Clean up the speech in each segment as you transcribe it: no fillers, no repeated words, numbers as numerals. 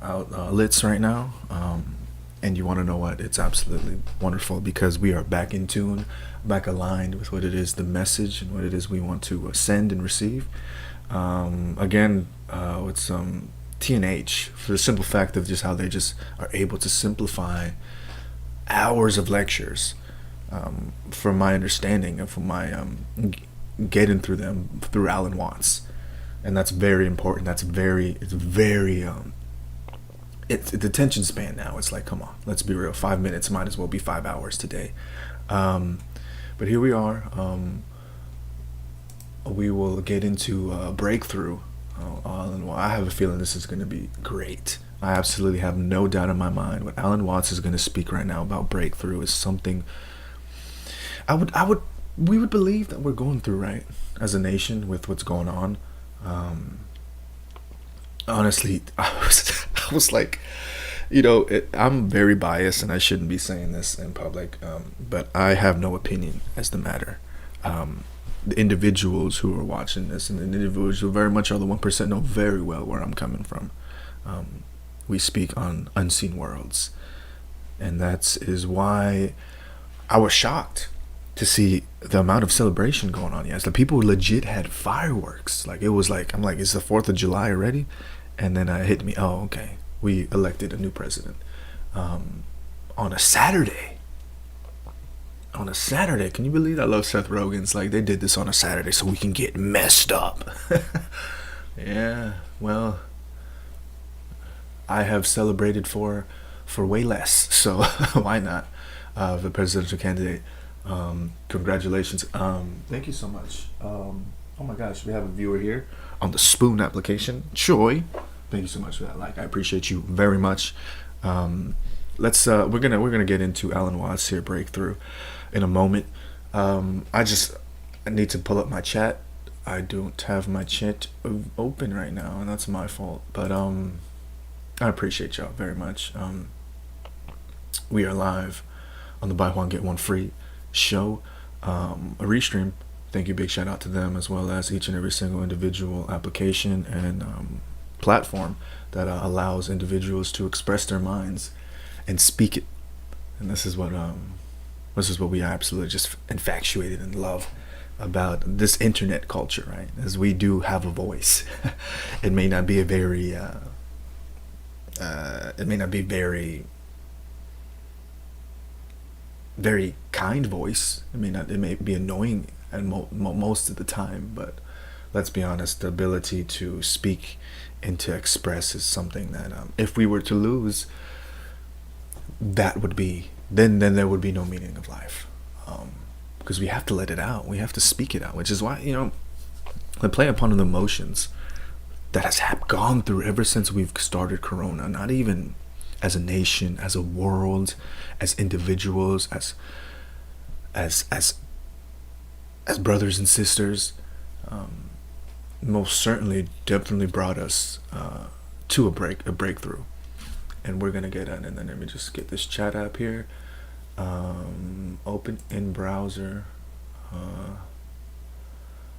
Out Lits right now. And you want to know what? It's absolutely wonderful because we are back in tune, back aligned with what it is, the message, and what it is we want to send and receive. Again, with some TNH for the simple fact of just how they just are able to simplify hours of lectures, from my understanding and from my getting through them through Alan Watts, and that's very important. It's very it's the attention span now. It's like, come on, let's be real. 5 minutes might as well be 5 hours today. Um, but here we are. We will get into breakthrough. And I have a feeling this is going to be great. I absolutely have no doubt in my mind what Alan Watts is going to speak right now about breakthrough is something we would believe that we're going through, right, as a nation with what's going on. Um, Honestly, I was like, I'm very biased, and I shouldn't be saying this in public, but I have no opinion as the matter. The individuals who are watching this and the individuals who very much are the 1% know very well where I'm coming from. We speak on unseen worlds, and that is why I was shocked to see the amount of celebration going on. Yes, the people legit had fireworks. Like it was like I'm like, it's the 4th of July already, and then it hit me. Oh, okay, we elected a new president on a Saturday. On a Saturday, can you believe? I love Seth Rogen's. Like they did this on a Saturday so we can get messed up. Yeah, well, I have celebrated for way less, so why not? The presidential candidate. Congratulations. Thank you so much. Oh my gosh, we have a viewer here on the Spoon application. Joy, thank you so much for that. Like, I appreciate you very much. Let's we're gonna get into Alan Watts here breakthrough in a moment. I need to pull up my chat. I don't have my chat open right now, and that's my fault. But I appreciate y'all very much. We are live on the Buy One Get One Free show, a restream. Thank you, big shout out to them, as well as each and every single individual application and platform that allows individuals to express their minds and speak it. And this is what we are absolutely just infatuated and love about this internet culture, right? As we do have a voice. It may not be a very it may not be very kind voice. It may be annoying at most of the time, but let's be honest, the ability to speak and to express is something that, if we were to lose, that would be then there would be no meaning of life, because we have to let it out. We have to speak it out, which is why, the play upon the emotions that has gone through ever since we've started Corona. Not even as a nation, as a world, as individuals, as brothers and sisters, most certainly, definitely brought us to a breakthrough. And we're gonna get on. And then let me just get this chat app here. Open in browser.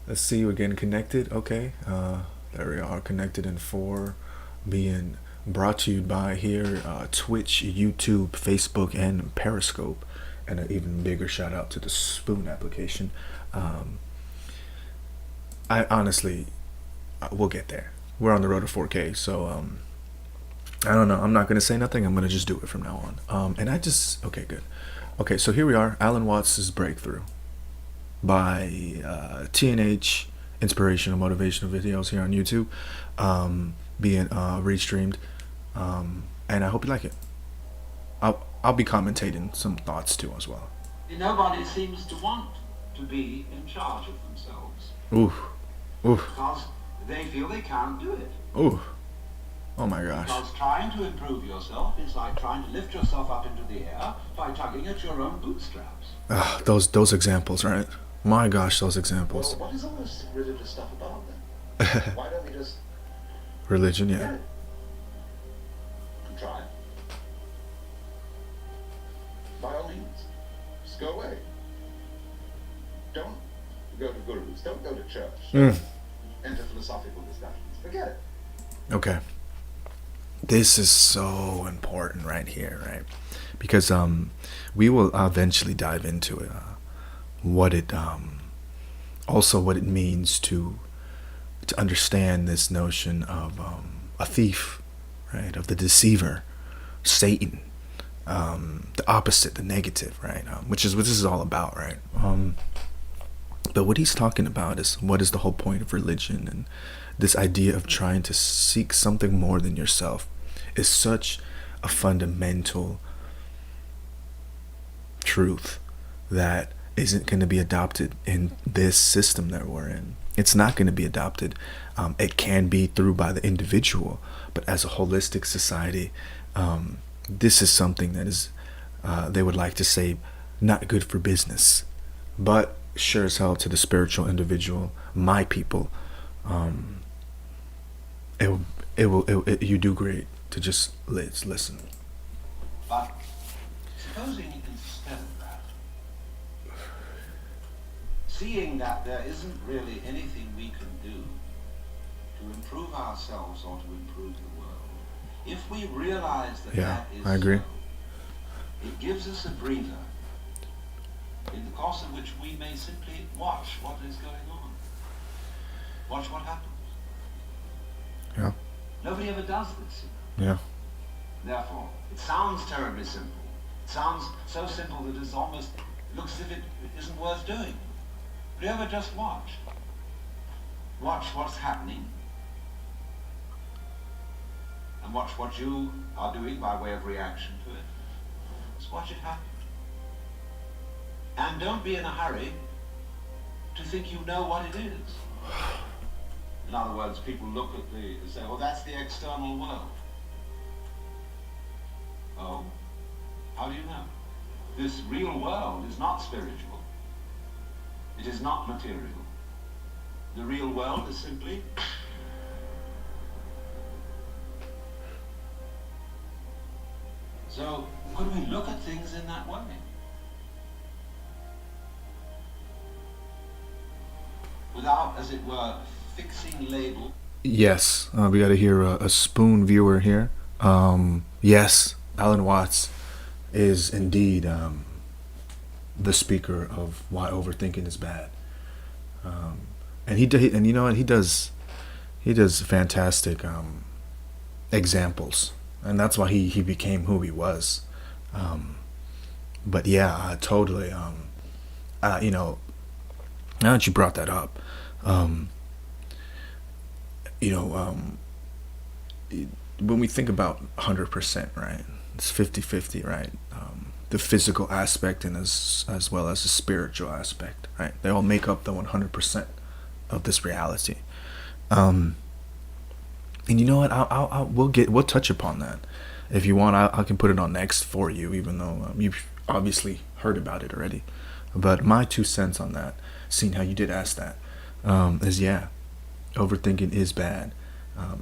Let's see, we're getting connected. Okay, there we are, connected in 4, being brought to you by here, Twitch, YouTube, Facebook, and Periscope. And an even bigger shout out to the Spoon application. I honestly, we'll get there. We're on the road to 4K, so I don't know. I'm not gonna say nothing. I'm gonna just do it from now on. Okay, good. Okay, so here we are. Alan Watts' Breakthrough by TNH Inspirational Motivational Videos here on YouTube, being restreamed, and I hope you like it. I'll be commentating some thoughts too as well. Nobody seems to want to be in charge of themselves. Ooh, ooh, Because they feel they can't do it. ooh. Oh my gosh. Because trying to improve yourself is like trying to lift yourself up into the air by tugging at your own bootstraps. Those examples, right? My gosh, those examples. Well, what is all this religious stuff about then? Why don't we just... Religion, yeah. Yeah. Try. By all means, just go away. Don't go to gurus. Don't go to church. Enter philosophical discussions. Forget it. Okay. this is so important right here, right? Because we will eventually dive into it, what it also what it means to understand this notion of a thief, right? Of the deceiver, Satan, the opposite, the negative, right? Which is what this is all about, right? But what he's talking about is what is the whole point of religion, and this idea of trying to seek something more than yourself is such a fundamental truth that isn't going to be adopted in this system that we're in. It's not going to be adopted. It can be through by the individual, but as a holistic society, this is something that is, they would like to say, not good for business, but sure as hell to the spiritual individual, my people. Um, it will, you do great to just listen. But supposing instead of that, seeing that there isn't really anything we can do to improve ourselves or to improve the world, if we realize that Yeah, that is I agree. so, it gives us a breather in the course of which we may simply watch what is going on. Watch what happens. Yeah, Nobody ever does this. yeah, Therefore, it sounds terribly simple. It sounds so simple that it almost looks as if it isn't worth doing. But you ever just watch? Watch what's happening, and watch what you are doing by way of reaction to it. Just watch it happen. And don't be in a hurry to think you know what it is. In other words, people look at say, well, that's the external world. Oh, how do you know? This real world is not spiritual. It is not material. The real world is simply so could we look at things in that way? Without, as it were, fixing label. yes. We got to hear a spoon viewer here. Yes, Alan Watts is indeed the speaker of why overthinking is bad. And and you know what, he does fantastic examples, and that's why he became who he was. But yeah, totally. You know, now that you brought that up, um, you know, when we think about 100%, right? It's 50-50, right? The physical aspect and as well as the spiritual aspect, right? They all make up the 100% of this reality. Um, and you know what? We'll touch upon that if you want. I can put it on next for you, even though you've obviously heard about it already. But my 2 cents on that, seeing how you did ask that, is yeah, overthinking is bad.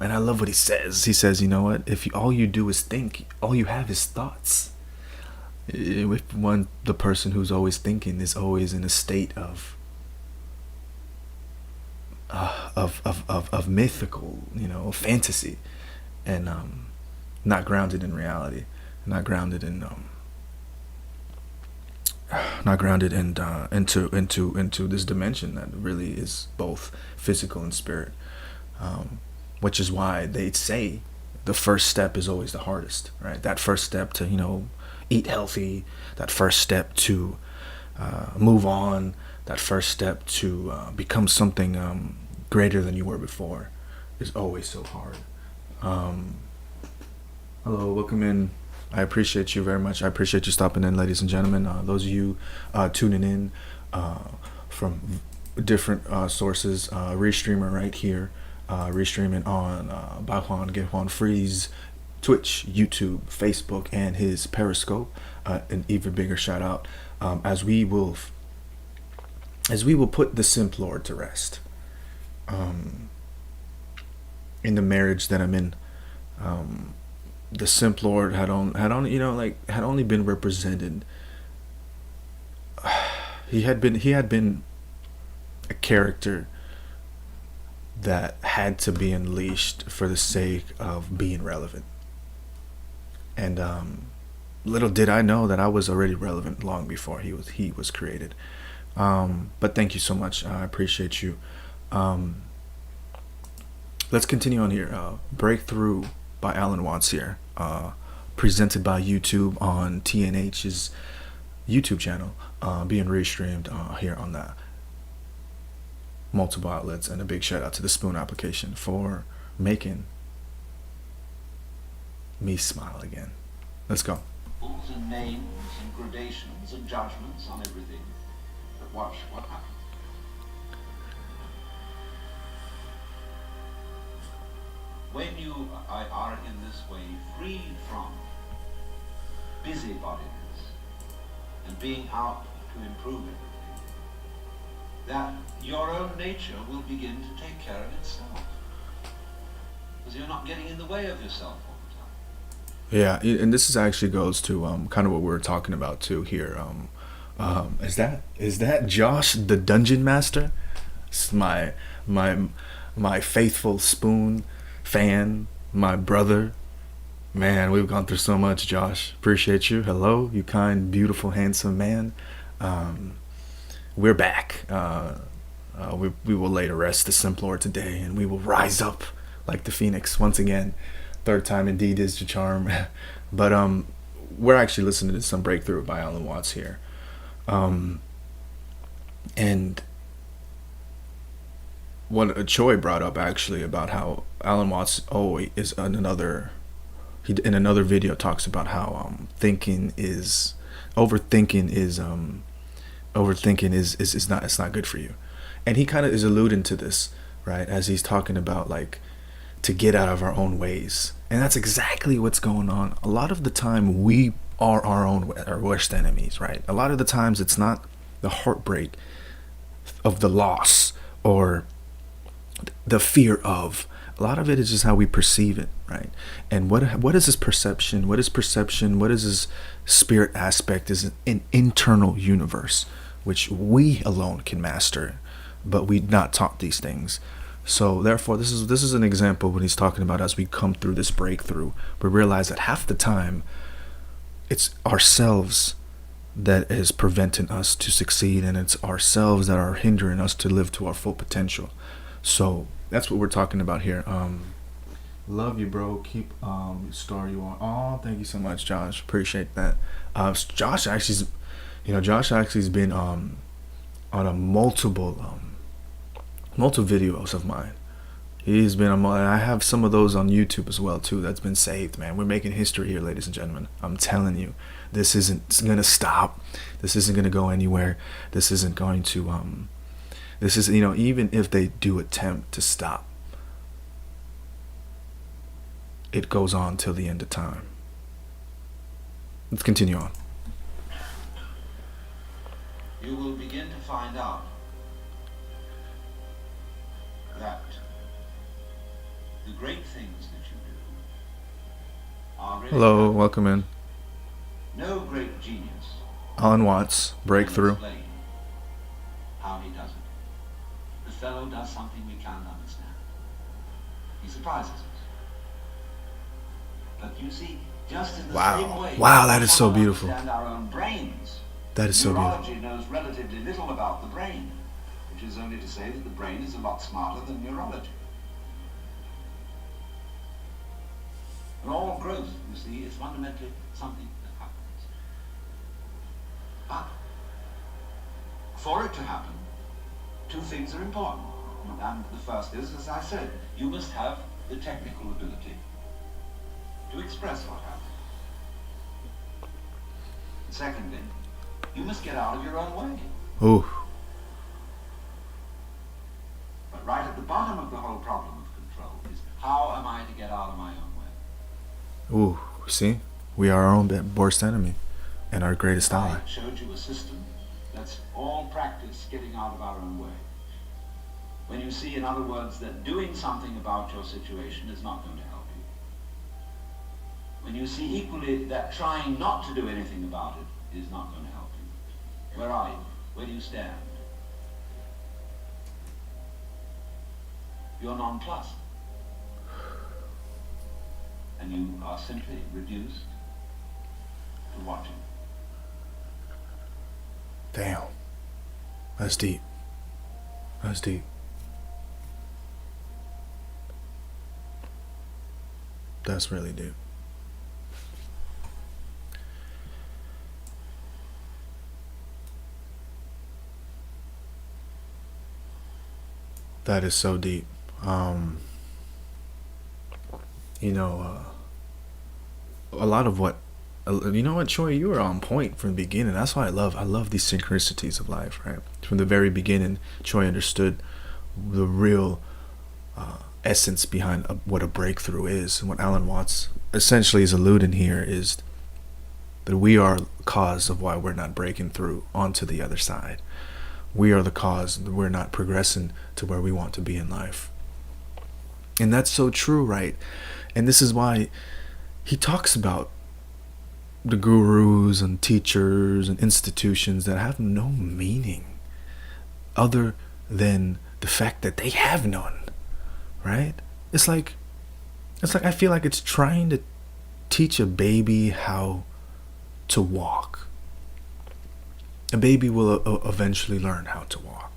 And I love what he says. He says, you know what? If all you do is think, all you have is thoughts. If the person who's always thinking is always in a state of mythical, fantasy, and not grounded in reality, not grounded in not grounded in into this dimension that really is both physical and spirit. Which is why they say the first step is always the hardest, right? That first step to eat healthy, that first step to move on, that first step to become something greater than you were before is always so hard. Hello, welcome in. I appreciate you very much. I appreciate you stopping in, ladies and gentlemen. Those of you tuning in from different sources, Restreamer right here, restreaming on Baihuan Get Juan Freeze, Twitch, YouTube, Facebook, and his Periscope. An even bigger shout out as we will put the Simp Lord to rest. In the marriage that I'm in, the Simp Lord had only been represented. He had been a character that had to be unleashed for the sake of being relevant, And little did I know that I was already relevant long before he was created. But thank you so much. I appreciate you. Um, let's continue on here. Breakthrough by Alan Watts here. Presented by YouTube on TNH's YouTube channel, being restreamed here on the multiple outlets. And a big shout out to the Spoon application for making me smile again. Let's go. Rules and names and gradations and judgments on everything. But watch what happens. When you are in this way free from busybodiness and being out to improve everything, that your own nature will begin to take care of itself. Because you're not getting in the way of yourself all the time. Yeah, and this is actually goes to kind of what we were talking about too here. Is that Josh the Dungeon Master? It's my faithful Spoon fan, my brother. Man, we've gone through so much, Josh. Appreciate you. Hello, you kind, beautiful, handsome man. We're back. We will lay to rest the Simplor today, and we will rise up like the phoenix once again. Third time indeed is the charm. But we're actually listening to some Breakthrough by Alan Watts here. And what Choi brought up actually about how Alan Watts is in another video talks about how overthinking is not, it's not good for you. And he kind of is alluding to this, right, as he's talking about like to get out of our own ways. And that's exactly what's going on. A lot of the time we are our worst enemies, right? A lot of the times it's not the heartbreak of the loss or the fear of. A lot of it is just how we perceive it, right? And what is this perception? What is perception? What is this spirit aspect? Is an internal universe which we alone can master, but we not taught these things. So therefore, this is an example when he's talking about as we come through this breakthrough, we realize that half the time it's ourselves that is preventing us to succeed, and it's ourselves that are hindering us to live to our full potential. So that's what we're talking about here. Love you, bro. Keep star you on. Oh, thank you so much, Josh. Appreciate that. Josh actually's been on a multiple videos of mine. He's been on. I have some of those on YouTube as well too. That's been saved, man. We're making history here, ladies and gentlemen. I'm telling you, this isn't gonna stop. This isn't gonna go anywhere. This isn't going to This is, even if they do attempt to stop, it goes on till the end of time. Let's continue on. You will begin to find out that the great things that you do are really. Hello, welcome in. No great genius. Alan Watts, Breakthrough. Can explain how he does it. The fellow does something we can't understand. He surprises us. But you see, just in the same way, Wow, that is so we beautiful. understand our own brains. That is so beautiful. Neurology knows relatively little about the brain, which is only to say that the brain is a lot smarter than neurology. And all growth, you see, is fundamentally something that happens. But for it to happen, two things are important. And the first is, as I said, you must have the technical ability to express what happened. And secondly, you must get out of your own way. Ooh. But right at the bottom of the whole problem of control is, how am I to get out of my own way? Ooh. See, we are our own worst enemy and our greatest ally. I showed you a system that's all practice getting out of our own way. When you see, in other words, that doing something about your situation is not going to help you. When you see equally that trying not to do anything about it is not going to help you. Where are you? Where do you stand? You're nonplussed. And you are simply reduced to watching. Damn. That's deep. That's deep. That's really deep. That is so deep. Um, you know, a lot of what you know what, Troy, you were on point from the beginning. That's why I love these synchronicities of life, right? From the very beginning, Troy understood the real essence behind what a breakthrough is. And what Alan Watts essentially is alluding here is that we are cause of why we're not breaking through onto the other side. We are the cause that we're not progressing to where we want to be in life. And that's so true, right? And this is why he talks about the gurus and teachers and institutions that have no meaning other than the fact that they have none, right? It's like I feel like it's trying to teach a baby how to walk. A baby will eventually learn how to walk.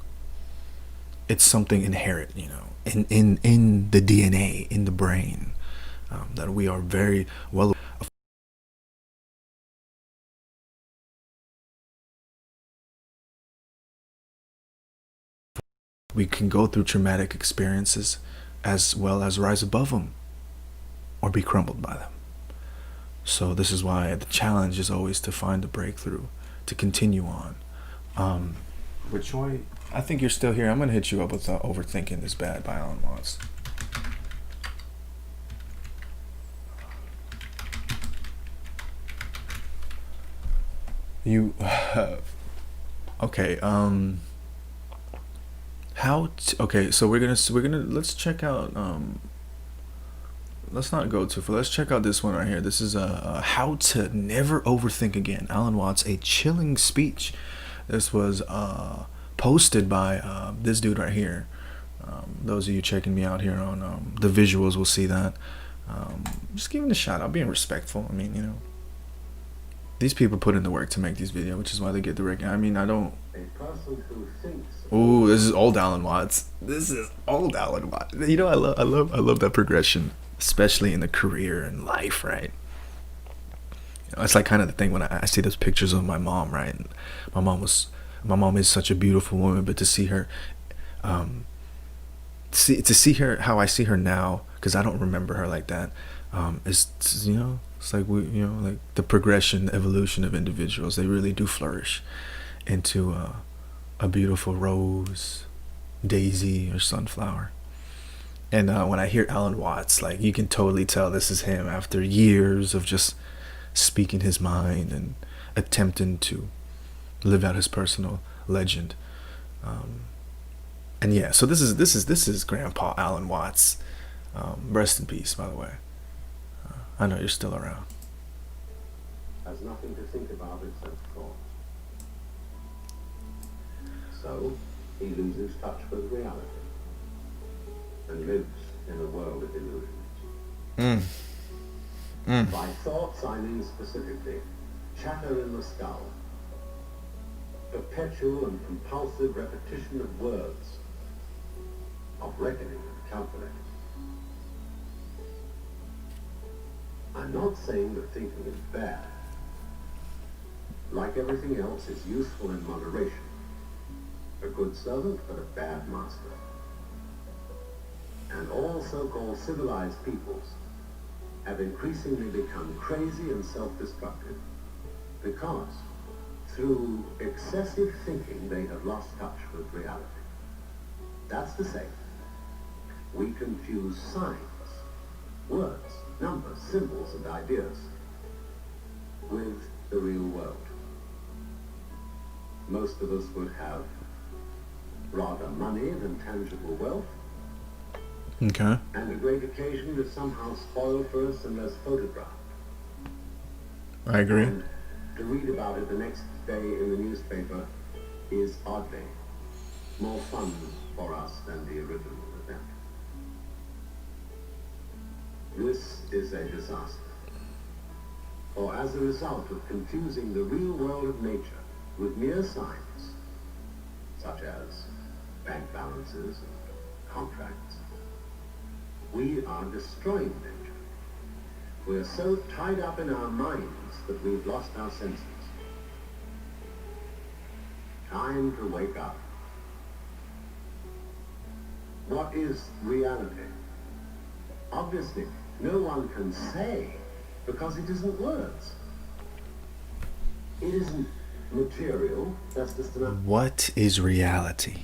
It's something inherent, in the DNA, in the brain, that we are very well. We can go through traumatic experiences as well as rise above them or be crumbled by them. So this is why the challenge is always to find a breakthrough, to continue on. But Troy, I think you're still here. I'm gonna hit you up with "Overthinking Is Bad" by Alan Watts. You okay? Okay, so we're gonna let's check out. Let's not go too far. Let's check out this one right here. This is "How to Never Overthink Again." Alan Watts, a chilling speech. This was posted by this dude right here. Those of you checking me out here on the visuals will see that. Just giving a shout out, being respectful. I mean, these people put in the work to make these videos, which is why they get the recognition. I mean, I don't. Ooh, this is old Alan Watts. This is old Alan Watts. I love that progression, especially in the career and life, right? It's like kind of the thing when I see those pictures of my mom, right? My mom is such a beautiful woman, but to see her, to see her how I see her now, because I don't remember her like that, is it's like like the progression, the evolution of individuals. They really do flourish into a beautiful rose, daisy, or sunflower. And when I hear Alan Watts, like, you can totally tell this is him after years of just speaking his mind and attempting to live out his personal legend. And yeah, so this is Grandpa Alan Watts. Rest in peace, by the way. I know you're still around. Has nothing to think about except thought. So he loses touch with reality and lives in a world of illusions. By thoughts, I mean specifically chatter in the skull, perpetual and compulsive repetition of words, of reckoning and calculating. I'm not saying that thinking is bad. Like everything else, it's useful in moderation. A good servant, but a bad master. And all so-called civilized peoples have increasingly become crazy and self-destructive because through excessive thinking they have lost touch with reality. That's to say, we confuse signs, words, numbers, symbols, and ideas with the real world. Most of us would have rather money than tangible wealth. Okay. And a great occasion is somehow spoiled for us unless photographed. I agree. And to read about it the next day in the newspaper is oddly more fun for us than the original event. This is a disaster. or as a result of confusing the real world of nature with mere signs, such as bank balances and contracts, we are destroying nature. We are so tied up in our minds that we've lost our senses. Time to wake up. What is reality? Obviously, no one can say because it isn't words. It isn't material, that's just enough. What is reality?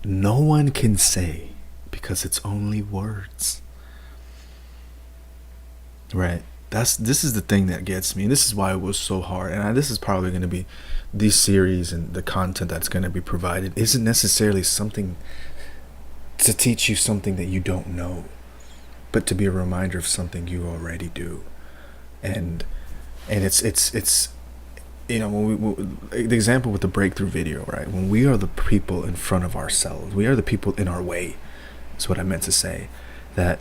No one can say because it's only words. Right. This is the thing that gets me. This is why it was so hard. And this is probably going to be these series and the content that's going to be provided isn't necessarily something to teach you something that you don't know, but to be a reminder of something you already do. And it's you know, when the example with the breakthrough video, right? When we are the people in front of ourselves, we are the people in our way. That's what I meant to say. That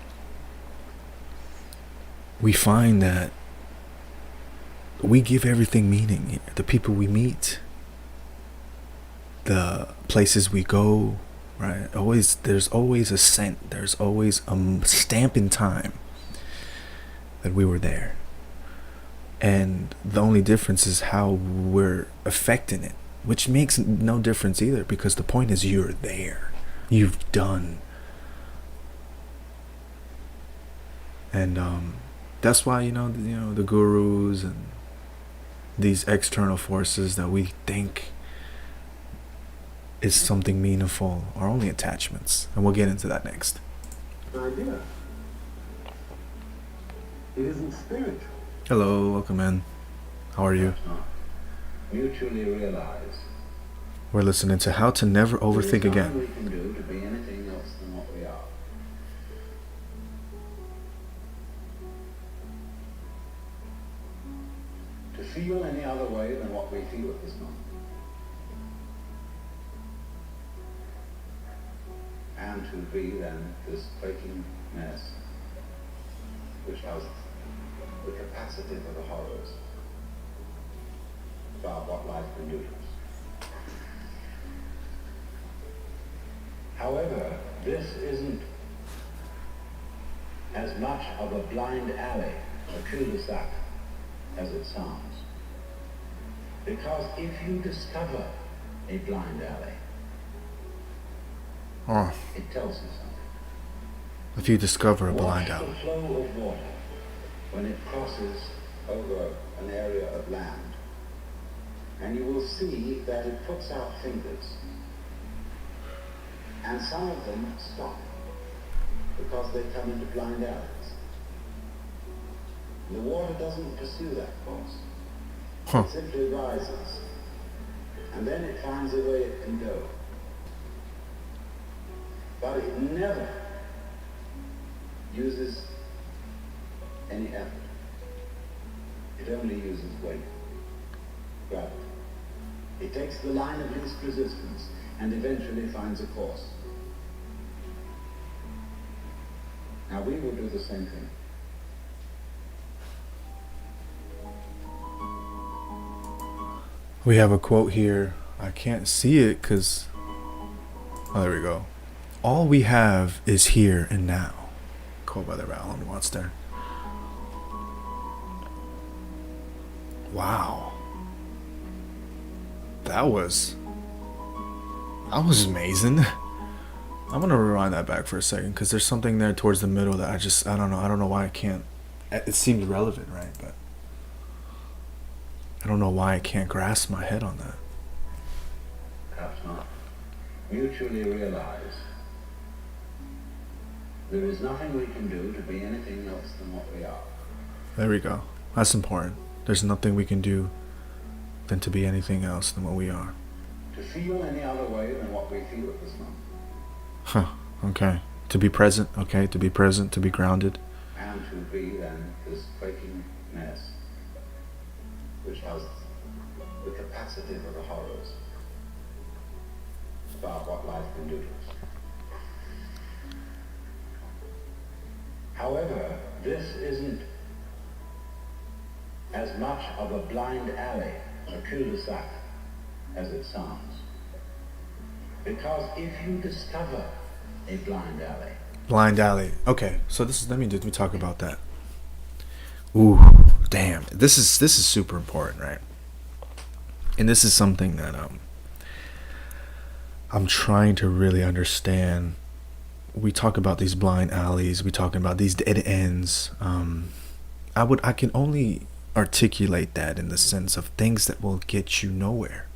we find that we give everything meaning. The people we meet, the places we go, right? There's always a scent. There's always a stamp in time that we were there. And the only difference is how we're affecting it, which makes no difference either, because the point is you're there. You've done. And that's why, you know, the gurus and these external forces that we think is something meaningful are only attachments. And we'll get into that next. Idea. It isn't spiritual. Hello, welcome in. How are you? Mutually realize. We're listening to How to Never Overthink There is nothing Again. we can do to be anything else than what we are. To feel any other way than what we feel at this moment. And to be then this quaking mess which has the capacity for the horrors about what life can do to us. However, this isn't as much of a blind alley, a cul-de-sac, as it sounds. Because if you discover a blind alley, Oh, it tells you something. if you discover a Watch blind the alley. flow of water when it crosses over an area of land, and you will see that it puts out fingers, and some of them stop because they come into blind alleys. The water doesn't pursue that course. Huh. It simply rises, and then it finds a way it can go. But it never uses any effort. It only uses weight, gravity. It takes the line of least resistance and eventually finds a course. Now we will do the same thing. We have a quote here. I can't see it because... Oh, there we go. All we have is here and now. Quote by the Alan Watts there. Wow. That was amazing. I'm gonna rewind that back for a second because there's something there towards the middle that I don't know why I can't. It seems relevant, right? But I don't know why I can't grasp my head on that. Perhaps not. Mutually realize there is nothing we can do to be anything else than what we are. There we go. That's important. There's nothing we can do than to be anything else than what we are. To feel any other way than what we feel at this moment. Huh. Okay. To be present. Okay. To be present. To be grounded. And to be then this quaking mess which has the capacity for the horrors about what life can do to us. However, this isn't as much of a blind alley, a cul-de-sac, as it sounds. Because if you discover a blind alley, Blind alley. Okay, so this is, let me talk about that. Ooh, damn. This is super important, right? And this is something that I'm trying to really understand. We talk about these blind alleys. We talking about these dead ends. I can only articulate that in the sense of things that will get you nowhere.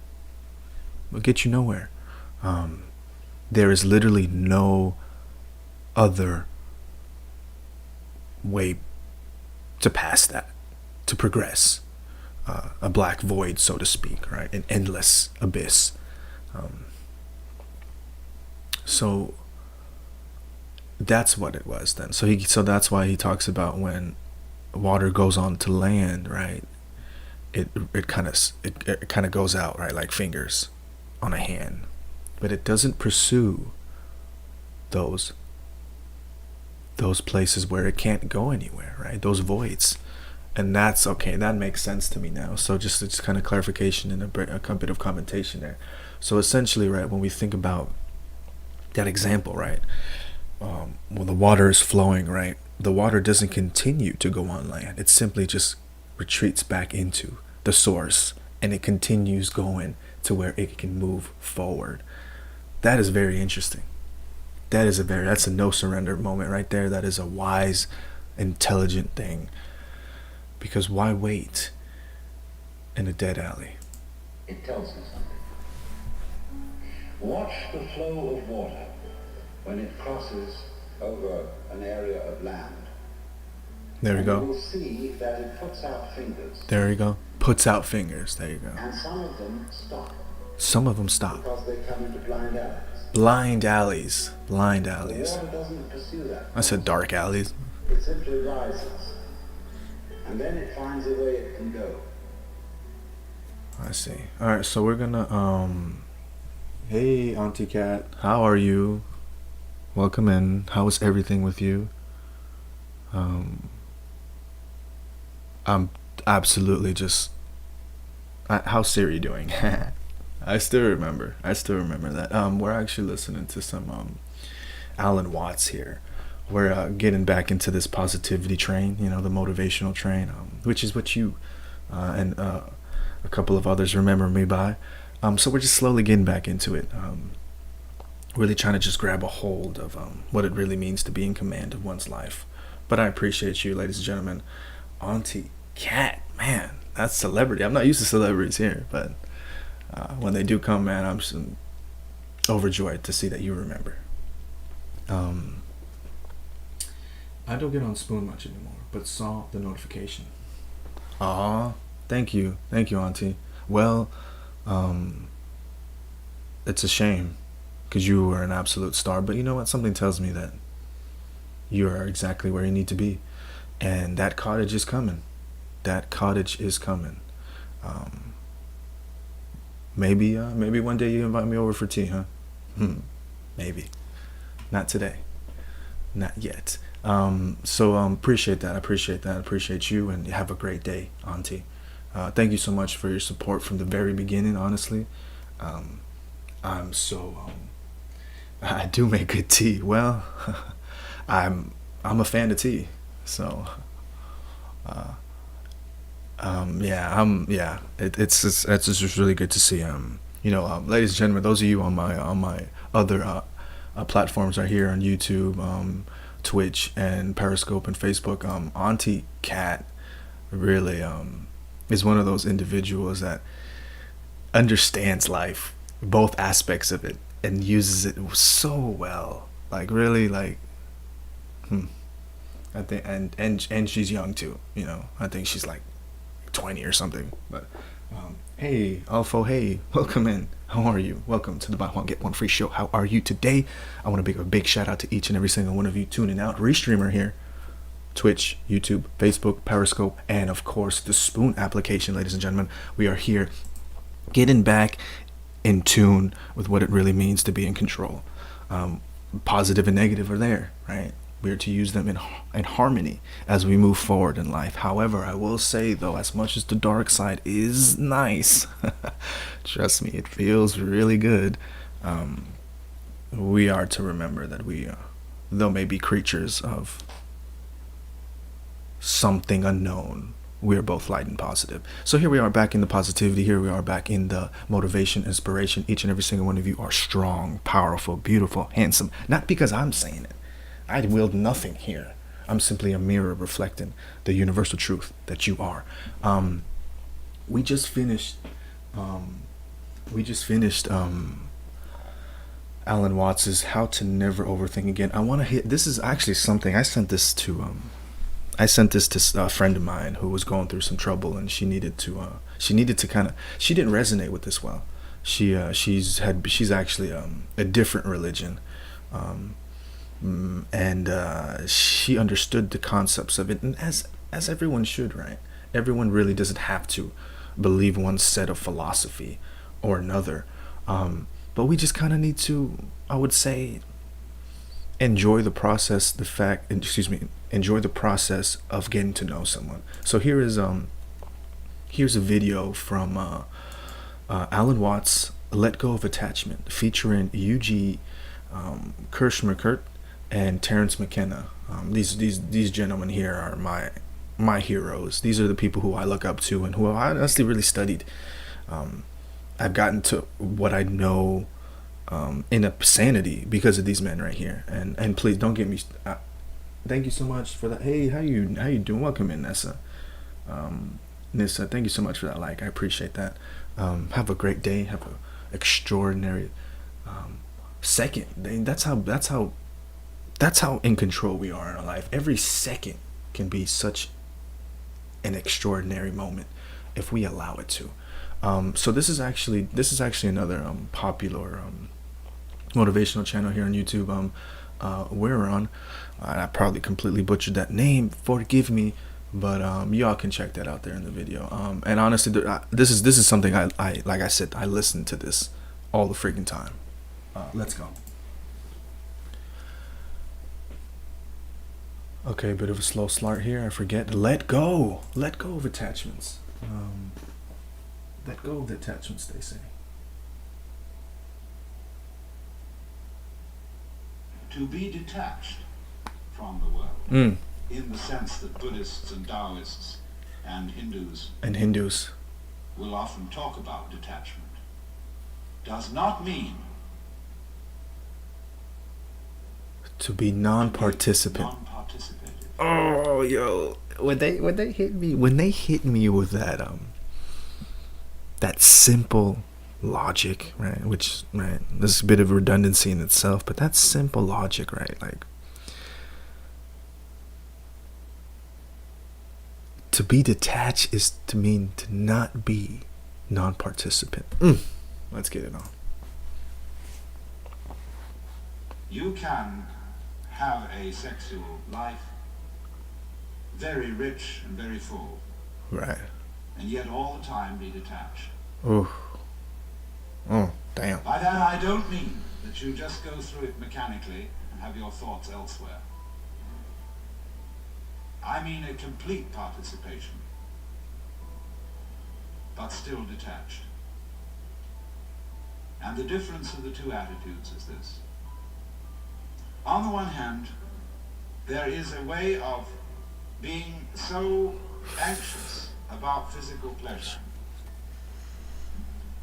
Will get you nowhere. There is literally no other way to pass that, to progress. A black void, so to speak, right? An endless abyss. So that's what it was then. So that's why he talks about when water goes on to land, right? It kind of goes out, right, like fingers on a hand, but it doesn't pursue those places where it can't go anywhere, right? Those voids. And that's okay. That makes sense to me now. So just kind of clarification and a bit of commentation there. So essentially, right, when we think about that example, right, when the water is flowing, right, the water doesn't continue to go on land. It simply just retreats back into the source, and it continues going to where it can move forward. That is very interesting. That's a no surrender moment right there. That is a wise, intelligent thing. Because why wait in a dead alley? it tells you something. Watch the flow of water when it crosses over an area of land. There we go. You will see that it puts out fingers. There you go. Puts out fingers. There you go. And some of them stop. Some of them stop. Because they come into blind alleys. Blind alleys. Blind alleys. The water doesn't pursue that. I said dark alleys. It simply rises. And then it finds a way it can go. I see. Alright, so we're gonna hey Auntie Cat, how are you? Welcome in. How is everything with you? I'm absolutely just how's Siri doing? I still remember that. We're actually listening to some Alan Watts here. We're getting back into this positivity train, the motivational train, which is what you and a couple of others remember me by. So we're just slowly getting back into it. Really trying to just grab a hold of what it really means to be in command of one's life. But I appreciate you, ladies and gentlemen. Auntie Cat, man, that's celebrity. I'm not used to celebrities here, but when they do come, man, I'm just overjoyed to see that you remember. I don't get on Spoon much anymore, but saw the notification. Aw, thank you, Auntie. Well, it's a shame because you were an absolute star, but you know what? Something tells me that you are exactly where you need to be, and that cottage is coming. Maybe one day you invite me over for tea, huh? Maybe. Not today. Not yet. So appreciate that. I appreciate you, and have a great day, Auntie. Thank you so much for your support from the very beginning, honestly. I do make good tea. Well, I'm a fan of tea. So it's just really good to see. Ladies and gentlemen, those of you on my other platforms right here on YouTube, Twitch and Periscope and Facebook, Auntie Cat really is one of those individuals that understands life, both aspects of it, and uses it so well. Like really, like, I think, and she's young too. I think she's like 20 or something. But hey, Alpha, hey, welcome in. How are you? Welcome to the Buy One Get One Free show. How are you today? I want to give a big shout out to each and every single one of you tuning out. Restreamer here. Twitch, YouTube, Facebook, Periscope, and of course the Spoon application, ladies and gentlemen. We are here getting back in tune with what it really means to be in control. Positive and negative are there, right? We are to use them in harmony as we move forward in life. However, I will say though, as much as the dark side is nice, trust me, it feels really good. Um, we are to remember that though may be creatures of something unknown, we're both light and positive. So here we are back in the positivity. Here we are back in the motivation, inspiration. Each and every single one of you are strong, powerful, beautiful, handsome. Not because I'm saying it. I wield nothing here. I'm simply a mirror reflecting the universal truth that you are. We just finished. We just finished Alan Watts's "How to Never Overthink Again." I want to hit. This is actually something I sent this to. I sent this to a friend of mine who was going through some trouble, and she needed to. She needed to kind of. She didn't resonate with this well. She's actually a different religion. And she understood the concepts of it, and as everyone should, right? Everyone really doesn't have to believe one set of philosophy or another, but we just kind of need to, I would say, enjoy the process. Enjoy the process of getting to know someone. So here's a video from Alan Watts' "Let Go of Attachment," featuring Eugene Kirschmerkert and Terrence McKenna. These gentlemen here are my heroes. These are the people who I look up to and who I honestly really studied. I've gotten to what I know in a sanity because of these men right here. And please don't get me. Thank you so much for that. Hey, how you doing? Welcome in, Nessa. Nissa, thank you so much for that. I appreciate that. Have a great day. Have an extraordinary second. That's how in control we are in our life. Every second can be such an extraordinary moment if we allow it to. So this is actually another popular motivational channel here on YouTube. We're on. I probably completely butchered that name. Forgive me, but y'all can check that out there in the video. And honestly, this is something I like I said, I listen to this all the freaking time. Let's go. Okay, bit of a slow start here. I forget. Let go of attachments. Let go of the attachments, they say. To be detached from the world, in the sense that Buddhists and Taoists and Hindus will often talk about detachment, does not mean to be non-participant. Oh, yo, when they hit me with that that simple logic, right? Which, right, there's a bit of redundancy in itself, but that's simple logic, right? Like, to be detached is to mean to not be non-participant. Let's get it on. You can have a sexual life very rich and very full, right, and yet all the time be detached. Oh, damn. By that I don't mean that you just go through it mechanically and have your thoughts elsewhere. I mean a complete participation, but still detached. And the difference of the two attitudes is this. On the one hand, there is a way of being so anxious about physical pleasure,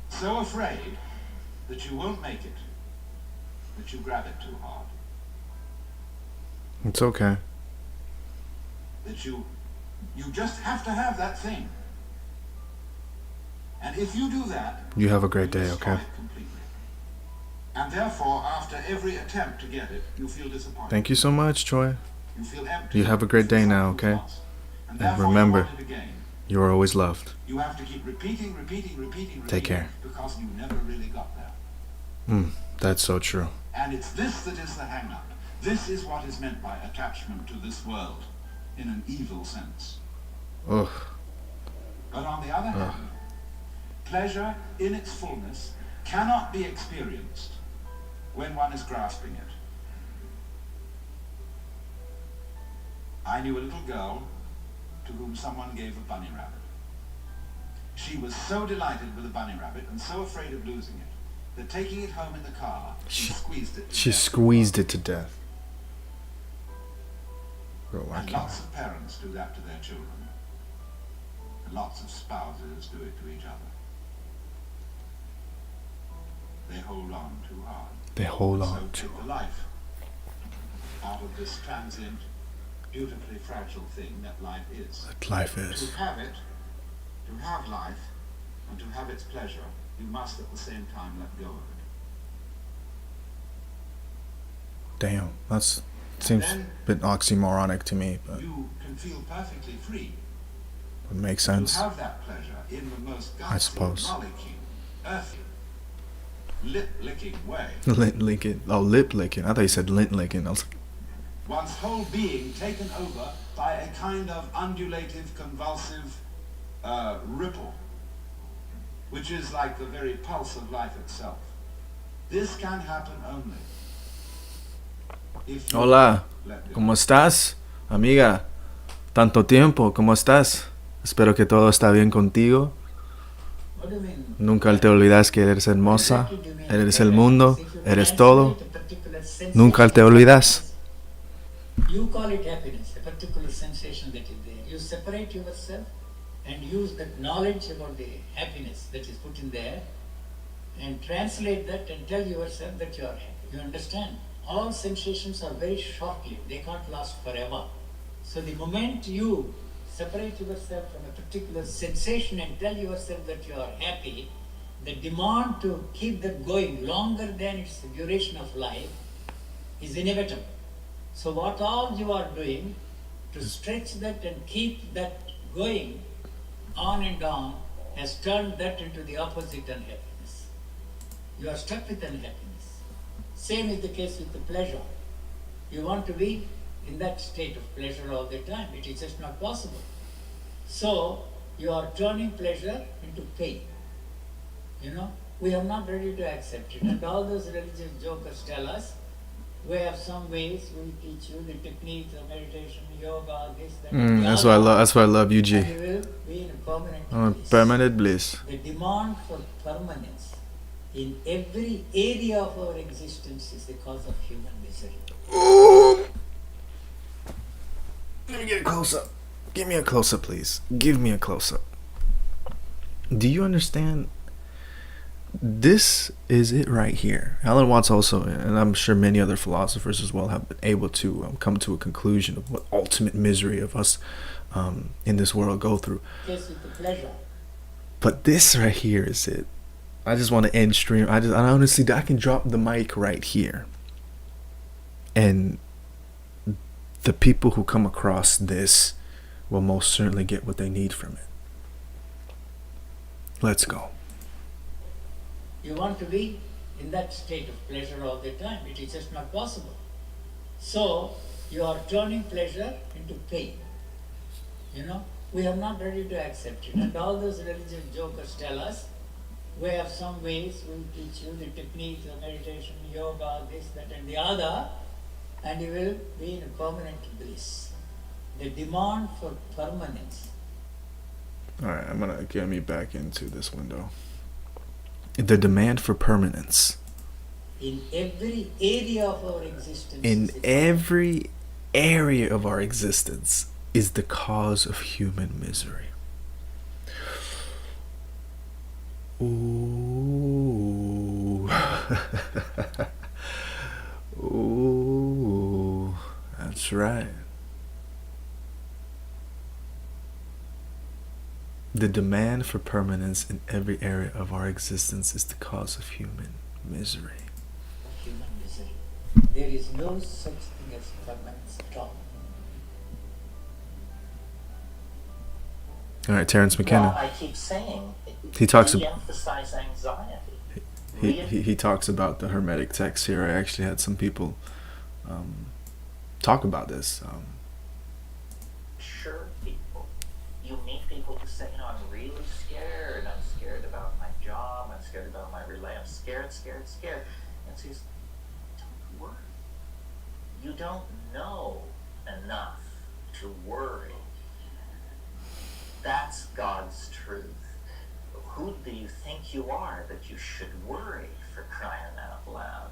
so afraid that you won't make it, that you grab it too hard. It's okay. That you just have to have that thing. And if you do that, you have a great day, destroy okay? it completely. And therefore, after every attempt to get it, you feel disappointed. Thank you so much, Troy. You feel empty. You have a great day now, okay? And And remember, you want it again. you are always loved. You have to keep repeating. Take care. Because you never really got there. That's so true. And it's this that is the hang-up. This is what is meant by attachment to this world, in an evil sense. Ugh. But on the other hand, pleasure in its fullness cannot be experienced when one is grasping it. I knew a little girl to whom someone gave a bunny rabbit. She was so delighted with the bunny rabbit and so afraid of losing it that taking it home in the car, she squeezed it to She death. squeezed it to death. Bro, I And can't. lots of parents do that to their children. And lots of spouses do it to each other. They hold on too hard. They hold So on to. take the life out of this transient, beautifully fragile thing that life is. That life To is. have it, to have life, and to have its pleasure, you must at the same time let go of it. Damn, that's seems a bit oxymoronic to me, but You can feel perfectly free it makes to sense. have that pleasure in the most I ghastly, suppose. rollicking, earthy, lip-licking way. Lint licking. Oh, lip licking. I thought you said lint licking. I was like, One's whole being taken over by a kind of undulative, convulsive ripple, which is like the very pulse of life itself. This can happen only if you hola, let go. ¿cómo estás, amiga? Tanto tiempo, ¿cómo estás? Espero que todo está bien contigo. What do you mean? Nunca te olvidas que eres hermosa, Exactly, do you mean? eres el mundo, If you eres translate todo. a particular Nunca te sensation, olvidas. You call it happiness, a particular sensation that is there. You separate yourself and use that knowledge about the happiness that is put in there and translate that and tell yourself that you are happy. You understand? All sensations are very short-lived. They can't last forever. So the moment you separate yourself from a particular sensation and tell yourself that you are happy, the demand to keep that going longer than its duration of life is inevitable. So what all you are doing to stretch that and keep that going on and on has turned that into the opposite unhappiness. You are stuck with unhappiness. Same is the case with the pleasure. You want to be in that state of pleasure all the time. It is just not possible. So you are turning pleasure into pain. You know, we are not ready to accept it. And all those religious jokers tell us, we have some ways, we teach you the techniques of meditation, yoga, this, that, and the That's why I other, love. That's why I love and UG. you will be in a permanent bliss. Permanent bliss. The demand for permanence in every area of our existence is the cause of human misery. Let me get a close up. Give me a close up, please. Give me a close up. Do you understand? This is it right here. Alan Watts also, and I'm sure many other philosophers as well, have been able to come to a conclusion of what ultimate misery of us in this world go through. Case with the pleasure. But this right here is it. I just want to end stream. I honestly, I can drop the mic right here, and the people who come across this will most certainly get what they need from it. Let's go. You want to be in that state of pleasure all the time. It is just not possible. So you are turning pleasure into pain. You know, we are not ready to accept it. And all those religious jokers tell us, we have some ways, we'll teach you the techniques of meditation, yoga, this, that, and the other, and you will be in a permanent bliss. The demand for permanence. All right, I'm gonna get me back into this window. The demand for permanence In every area of our existence. in is the every area of our existence is the cause of human misery. Ooh. Ooh. That's right. The demand for permanence in every area of our existence is the cause of human misery. human misery. There is no such thing as permanence at all. All right, Terrence McKenna. Well, I keep saying, He talks emphasize anxiety. He talks about the Hermetic text here. I actually had some people talk about this. Sure, people. You meet people who say, I'm really scared. I'm scared about my job. I'm scared about my relationship. I'm scared, scared, scared. And she says, don't worry. You don't know enough to worry. That's God's truth. Who do you think you are that you should worry, for crying out loud?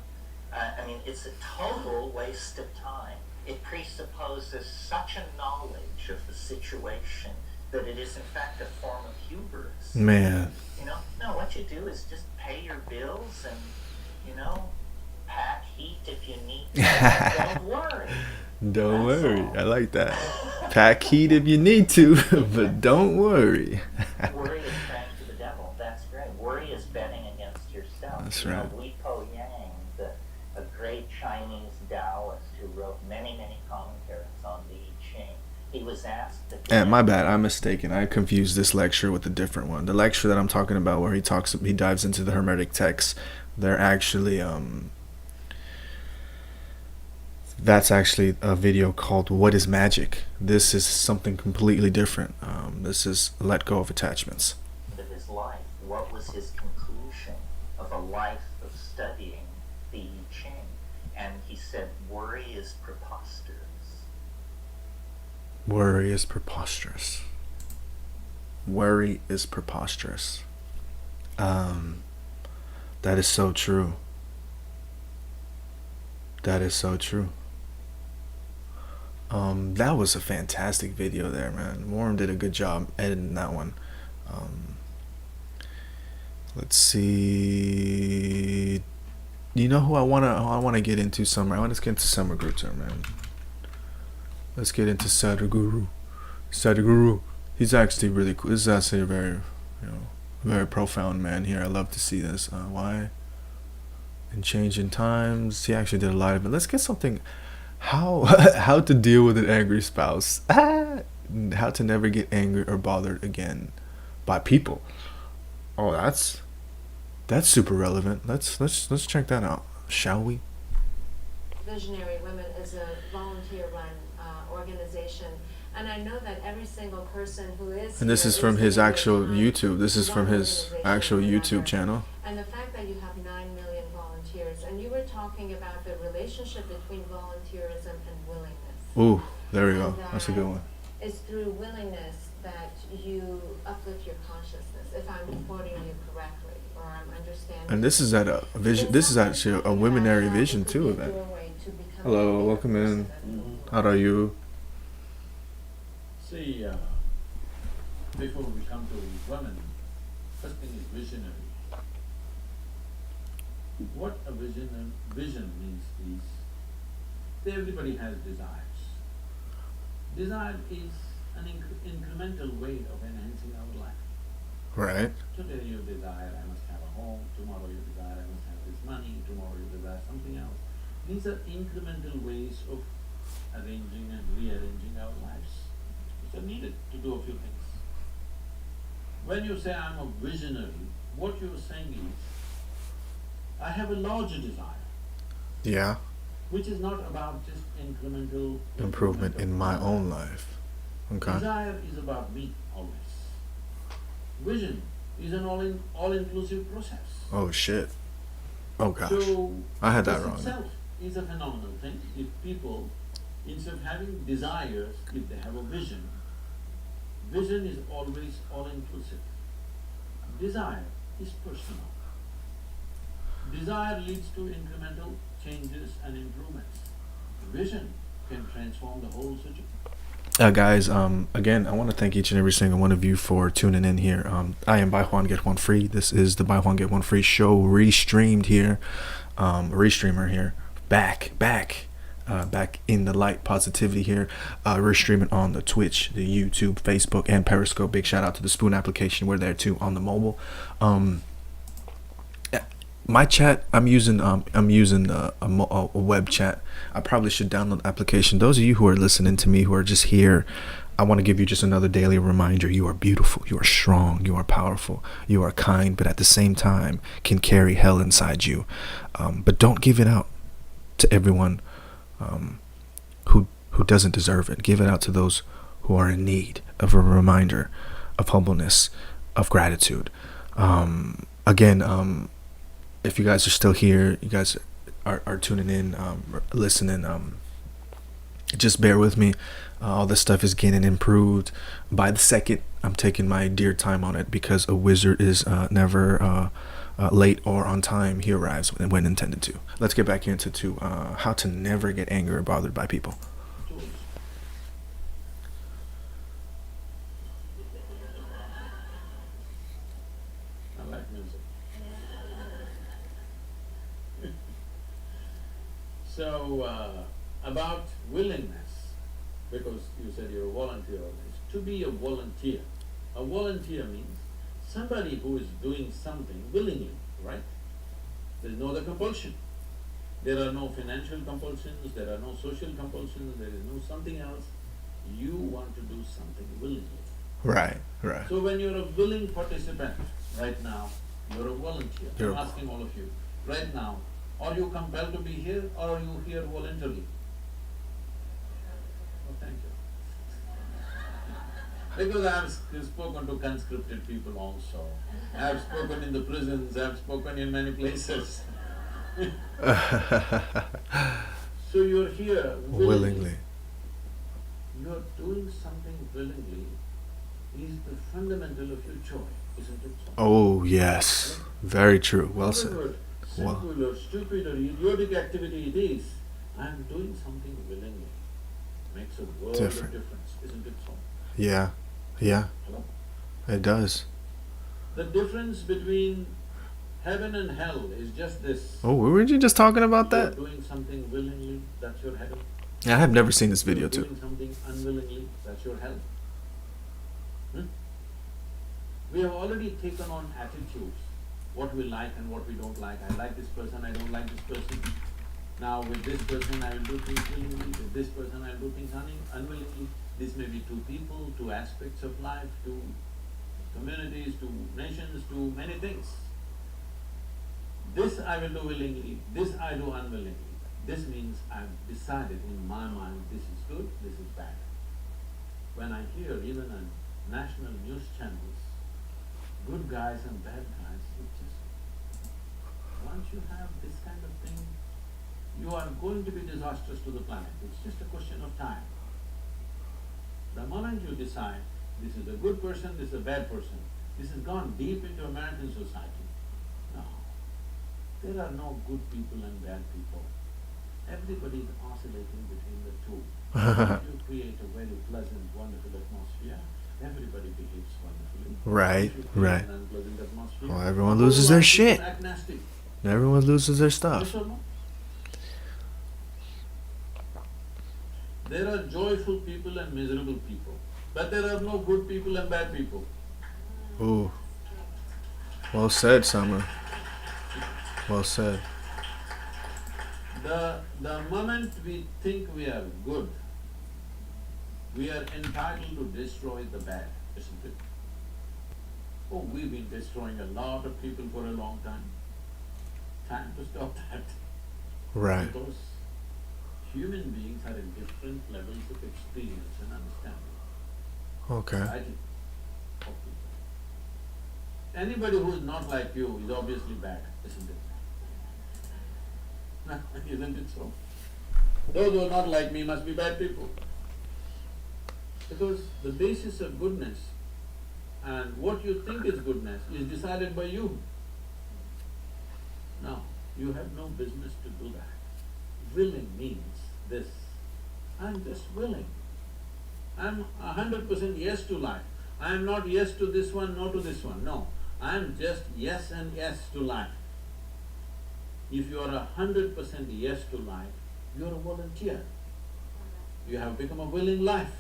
I mean, it's a total waste of time. It presupposes such a knowledge of the situation that it is in fact a form of hubris. Man. You know, no, what you do is just pay your bills and, you know, pack heat if you need to. Don't worry. Don't That's worry. all. I like that. Pack heat if you need to, but don't worry. Worry is praying to the devil. That's great. Worry is betting against yourself. That's You know, right. Li Po Yang, a great Chinese Taoist who wrote many, many commentaries on the I Ching, he was asked And my bad, I'm mistaken. I confused this lecture with a different one. The lecture that I'm talking about, where he dives into the Hermetic texts, they're actually that's actually a video called "What is Magic." This is something completely different. This is let go of attachments. of his life. What was his conclusion of a life of studying the I Ching? And he said, worry is preposterous. Worry is preposterous. Worry is preposterous. That is so true. That is so true. That was a fantastic video there, man. Warren did a good job editing that one. Let's see. You know who I wanna get into summer. I want to get into Summer Guru, man. Let's get into Sadhguru. Sadhguru. He's actually really cool. This is actually a very, very profound man here. I love to see this. Why? And changing times. He actually did a lot of it. Let's get something. How to deal with an angry spouse. How to never get angry or bothered again by people. Oh, that's super relevant. Let's check that out, shall we? Visionary Women is a volunteer-run organization, and I know that every single person who is And this here is from his doing actual it, YouTube. This is from one his organization actual or YouTube another. channel. And the fact that you have 9 million volunteers, and you were talking about the relationship between volunteerism and willingness. Ooh, there we go. And That's a good one. it's through willingness that you uplift your consciousness, if I'm quoting you correctly, or I'm understanding. And this is at a vision. This is actually a womenary vision too event. Hello, welcome in. How are you? See, before we come to women, first thing is visionary. What a vision means is, everybody has desires. Desire is an incremental way of enhancing our life. Right. Today you desire, I must have a home. Tomorrow you desire, I must have this money. Tomorrow you desire something else. These are incremental ways of arranging and rearranging our lives, which are needed to do a few things. When you say I'm a visionary, what you're saying is, I have a larger desire, Yeah. which is not about just incremental Improvement in my own life. Okay. Desire is about me always. Vision is an all-inclusive process. Oh shit. Oh gosh. So I had that this wrong. itself is a phenomenal thing. If people, instead of having desires, if they have a vision, vision is always all-inclusive. Desire is personal. Desire leads to incremental changes and improvements. Vision can transform the whole situation. Guys, again, I want to thank each and every single one of you for tuning in here. I am Buy One Get One Free. This is the Buy One Get One Free show, restreamed here, restreamer here, back in the light positivity here, restreaming on the Twitch, the YouTube, Facebook, and Periscope. Big shout out to the Spoon application. We're there too on the mobile. My chat, I'm using a web chat. I probably should download the application. Those of you who are listening to me, who are just here, I want to give you just another daily reminder. You are beautiful, you are strong, you are powerful, you are kind, but at the same time can carry hell inside you. But don't give it out to everyone who doesn't deserve it. Give it out to those who are in need of a reminder of humbleness, of gratitude. Again, if you guys are still here, you guys are tuning in, listening, just bear with me. All this stuff is getting improved by the second. I'm taking my dear time on it because a wizard is never late or on time. He arrives when intended to. Let's get back into how to never get angry or bothered by people. Tools. I like music. So, about willingness, because you said you're a volunteer always, to be a volunteer. A volunteer means somebody who is doing something willingly, right? There's no other compulsion. There are no financial compulsions, there are no social compulsions, there is no something else. You want to do something willingly. Right, right. So when you're a willing participant, right now, you're a volunteer. You're I'm asking all of you, right now, are you compelled to be here or are you here voluntarily? Oh, thank you. Because I've spoken to conscripted people also. I've spoken in the prisons, I've spoken in many places. So you're here willingly. You're doing something willingly is the fundamental of your joy, isn't it so? Oh yes, very true. Well said. Whatever Well, simple or stupid or idiotic activity it is, I'm doing something willingly. Makes a world Different. of difference, isn't it so? yeah, yeah, Hello? it does. The difference between heaven and hell is just this. Oh, weren't you just talking about You're that? doing something willingly, that's your heaven. I have never seen this video You're too. doing something unwillingly, that's your hell. We have already taken on attitudes, what we like and what we don't like. I like this person, I don't like this person. Now with this person I will do things willingly, with this person I will do things unwillingly. This may be two people, two aspects of life, two communities, two nations, two many things. This I will do willingly, this I do unwillingly. This means I've decided in my mind this is good, this is bad. When I hear even on national news channels, good guys and bad guys, it just, once you have this kind of thing, you are going to be disastrous to the planet. It's just a question of time. The moment you decide, this is a good person, this is a bad person, this has gone deep into American society. No, there are no good people and bad people. Everybody is oscillating between the two. If you create a very pleasant, wonderful atmosphere, everybody behaves wonderfully. Right, If you create right. an unpleasant atmosphere, Well, everyone loses their people shit. act nasty. Everyone loses their Yes stuff. or no? There are joyful people and miserable people, but there are no good people and bad people. Ooh. Well said, Summer. Well said. The moment we think we are good, we are entitled to destroy the bad, isn't it? Oh, we've been destroying a lot of people for a long time. Time to stop that. Right. Because human beings are in different levels of experience and understanding. Okay. Society of people. Anybody who is not like you is obviously bad, isn't it? Isn't it so? Those who are not like me must be bad people. Because the basis of goodness and what you think is goodness is decided by you. Now, you have no business to do that. Willing means this. I'm just willing. I'm 100% yes to life. I'm not yes to this one, no to this one. No. I'm just yes and yes to life. If you are 100% yes to life, you are a volunteer. You have become a willing life.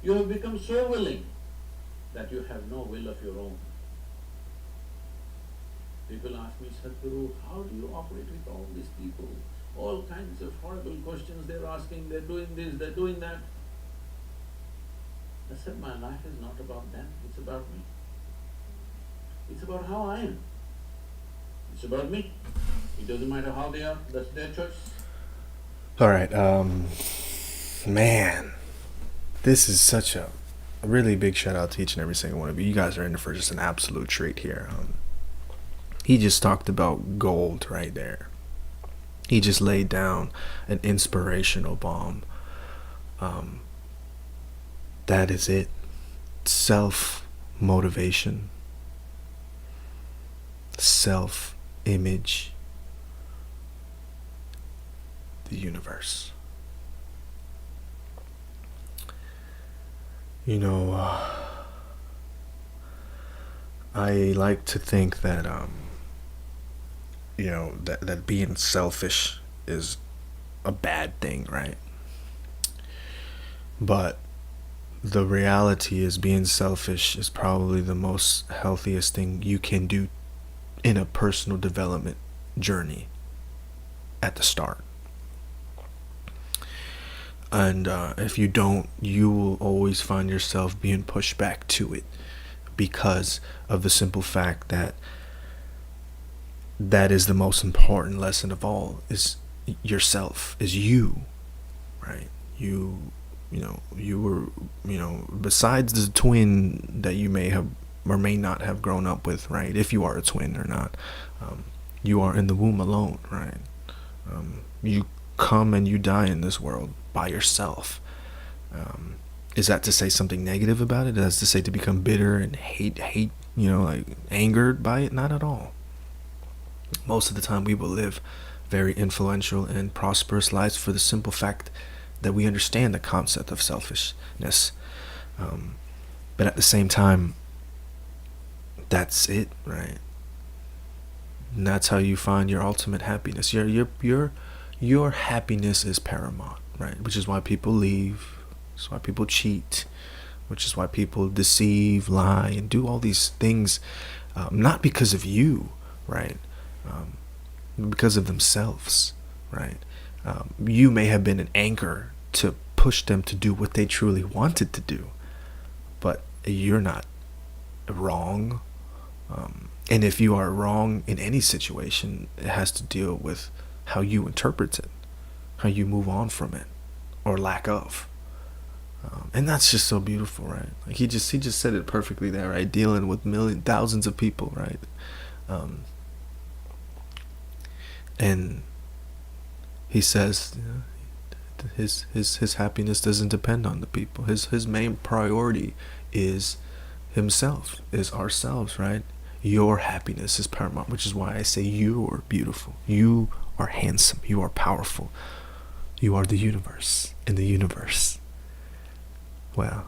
You have become so willing that you have no will of your own. People ask me, Sadhguru, how do you operate with all these people? All kinds of horrible questions they're asking, they're doing this, they're doing that. I said, my life is not about them, it's about me. It's about how I am. It's about me. It doesn't matter how they are, that's their choice. All right. Man, this is such a really big shout out to each and every single one of you. You guys are in for just an absolute treat here. He just talked about gold right there. He just laid down an inspirational bomb. that is it. Self motivation, self image, the universe. You know, I like to think that that being selfish is a bad thing, right? But the reality is being selfish is probably the most healthiest thing you can do in a personal development journey at the start. And if you don't, you will always find yourself being pushed back to it because of the simple fact that that is the most important lesson of all, is yourself, is you, right? You were, besides the twin that you may have or may not have grown up with, right? If you are a twin or not, you are in the womb alone, right? You come and you die in this world by yourself. Is that to say something negative about it? Is that to say to become bitter and hate, like angered by it? Not at all. Most of the time we will live very influential and prosperous lives for the simple fact that we understand the concept of selfishness. But at the same time, that's it, right? And that's how you find your ultimate happiness. Your happiness is paramount, right? Which is why people leave. Which is why people cheat. Which is why people deceive, lie, and do all these things, not because of you, right? Because of themselves, right? You may have been an anchor to push them to do what they truly wanted to do, but you're not wrong. And if you are wrong in any situation, it has to deal with how you interpret it, how you move on from it, or lack of. And that's just so beautiful, right? Like he just said it perfectly there, right? Dealing with thousands of people, right? And he says, his happiness doesn't depend on the people. His main priority is himself, is ourselves, right? Your happiness is paramount, which is why I say you are beautiful. You are handsome. You are powerful. You are the universe in the universe. Well,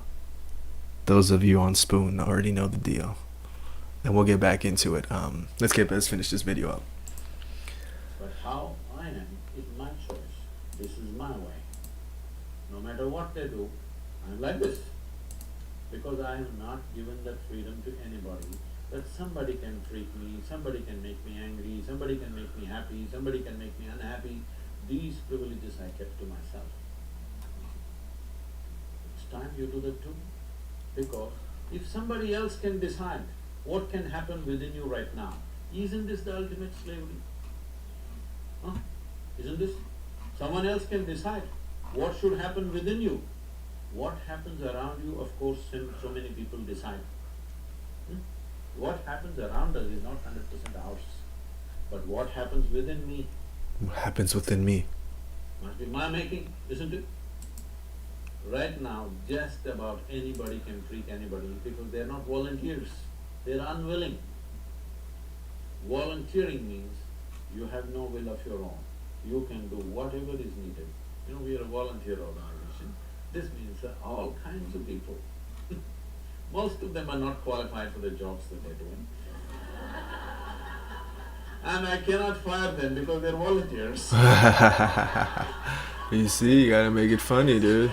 those of you on Spoon already know the deal. And we'll get back into it. Let's finish this video up. But how I am is my choice. This is my way. No matter what they do, I'm like this. Because I am not given that freedom to anybody, that somebody can treat me, somebody can make me angry, somebody can make me happy, somebody can make me unhappy. These privileges I kept to myself. It's time you do that too. Because if somebody else can decide what can happen within you right now, isn't this the ultimate slavery? Huh? Isn't this? Someone else can decide what should happen within you. What happens around you, of course, so many people decide. What happens around us is not 100% ours. But what happens within me? What happens within me? Must be my making, isn't it? Right now, just about anybody can treat anybody because they're not volunteers. They're unwilling. Volunteering means you have no will of your own. You can do whatever is needed. We are a volunteer organization. This means all kinds of people. Most of them are not qualified for the jobs that they're doing. And I cannot fire them because they're volunteers. You see, you gotta make it funny, dude.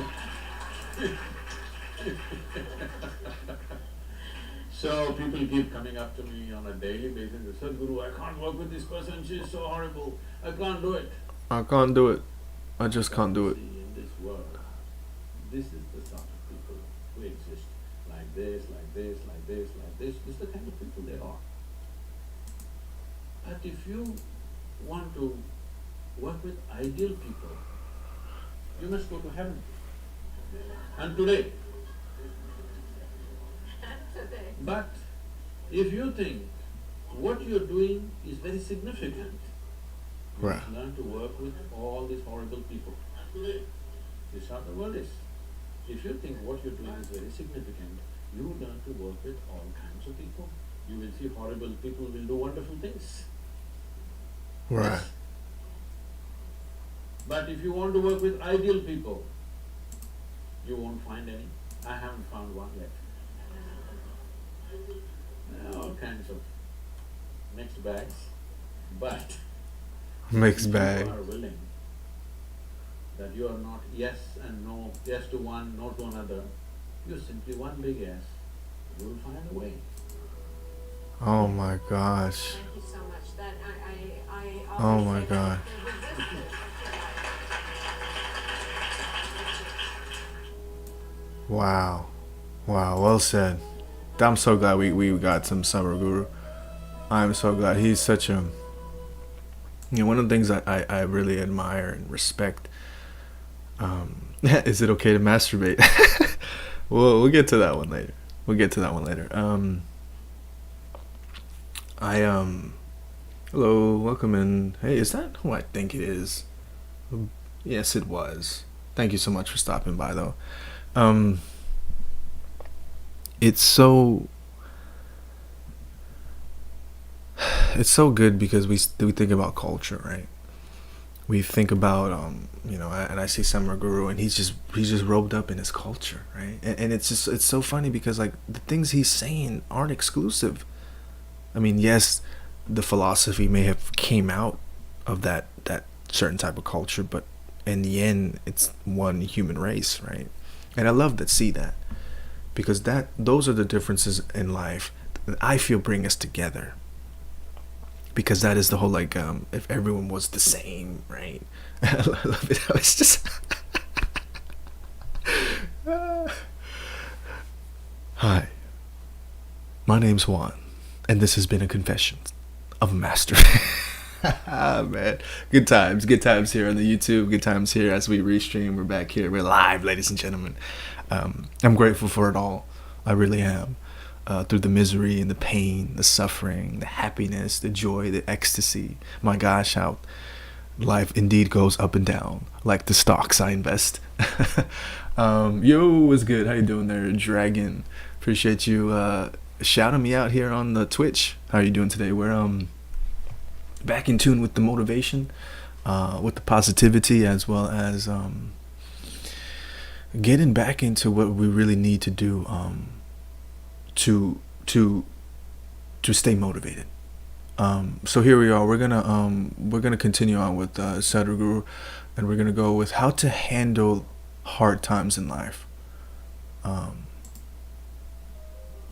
So people keep coming up to me on a daily basis. They say, Sadhguru, I can't work with this person. She's so horrible. I can't do it. I can't do it. I just can't do it. See, in this world, this is the sort of people who exist. Like this, like this, like this, like this. This is the kind of people there are. But if you want to work with ideal people, you must go to heaven. And today. But if you think what you're doing is very significant, you must learn to work with all these horrible people. This is how the world is. If you think what you're doing is very significant, you learn to work with all kinds of people. You will see horrible people will do wonderful things. Right. Yes. But if you want to work with ideal people, you won't find any. I haven't found one yet. There are all kinds of mixed bags, but Mixed if bag. you are willing that you are not yes and no, yes to one, no to another, you're simply one big yes, you will find a way. Oh my gosh. Thank you so much. That I Oh always my say God. Wow. Wow. Well said. I'm so glad we got some Summer Guru. I'm so glad. He's such a, one of the things I really admire and respect. Is it okay to masturbate? We'll get to that one later. We'll get to that one later. Hello, welcome in. Hey, is that who I think it is? Yes, it was. Thank you so much for stopping by, though. It's so good because we think about culture, right? We think about and I see Summer Guru, and he's just robed up in his culture, right? And it's so funny because like the things he's saying aren't exclusive. I mean, yes, the philosophy may have came out of that certain type of culture, but in the end, it's one human race, right? And I love to see that because those are the differences in life that I feel bring us together. Because that is the whole like if everyone was the same, right? I love it. It's just hi, my name's Juan, and this has been a confession of a master. Man, good times here on the YouTube. Good times here as we restream. We're back here. We're live, ladies and gentlemen. I'm grateful for it all. I really am. Through the misery and the pain, the suffering, the happiness, the joy, the ecstasy. My gosh, how life indeed goes up and down, like the stocks I invest. Yo, what's good? How you doing there, Dragon? Appreciate you shouting me out here on the Twitch. How are you doing today? We're back in tune with the motivation, with the positivity, as well as getting back into what we really need to do. To stay motivated. So here we are. We're gonna continue on with Sadhguru, and we're gonna go with how to handle hard times in life.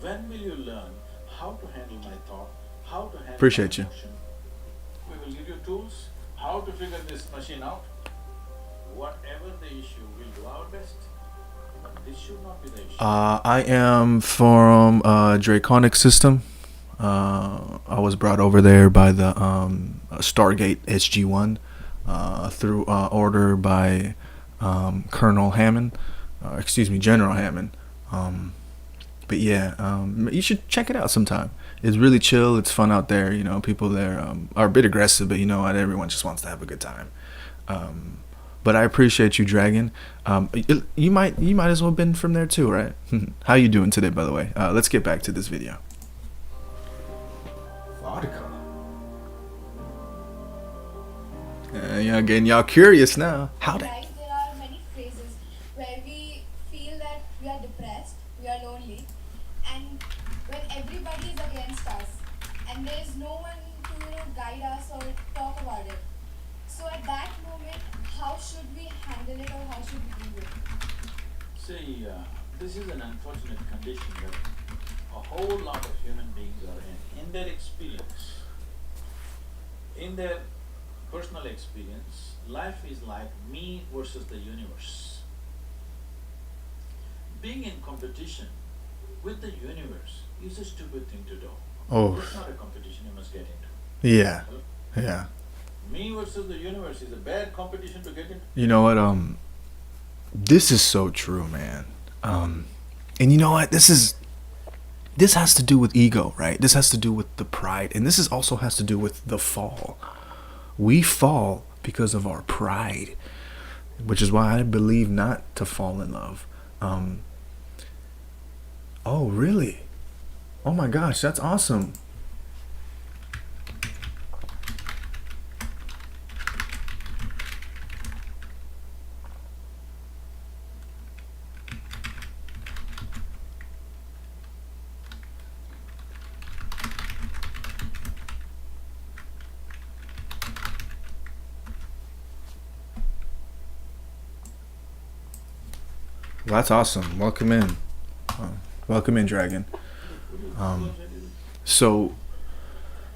When will you learn how to handle my thought, how to handle Appreciate my you. emotion? We will give you tools, how to figure this machine out. Whatever the issue, we'll do our best. But this should not be the issue. I am from Draconic system. I was brought over there by the Stargate SG-1 through order by Colonel Hammond. General Hammond. But yeah, you should check it out sometime. It's really chill. It's fun out there. You know, people there are a bit aggressive, but you know what? Everyone just wants to have a good time. But I appreciate you, Dragon. You might as well have been from there too, right? How you doing today, by the way? Let's get back to this video. Vodka. Yeah, getting y'all curious now. How to? Life, there are many phases where we feel that we are depressed, we are lonely, and when everybody is against us, and there is no one to guide us or talk about it. So at that moment, how should we handle it, or how should we deal with it? See, this is an unfortunate condition that a whole lot of human beings are in their experience. In their personal experience, life is like me versus the universe. Being in competition with the universe is a stupid thing to do. Oh. It's not a competition you must get into. Yeah. Yeah. Me versus the universe is a bad competition to get into. You know what? This is so true, man. And you know what? This has to do with ego, right? This has to do with the pride, and this also has to do with the fall. We fall because of our pride, which is why I believe not to fall in love. Um, oh, really? Oh my gosh, that's awesome. Well, that's awesome. Welcome in. Welcome in, Dragon. Um, so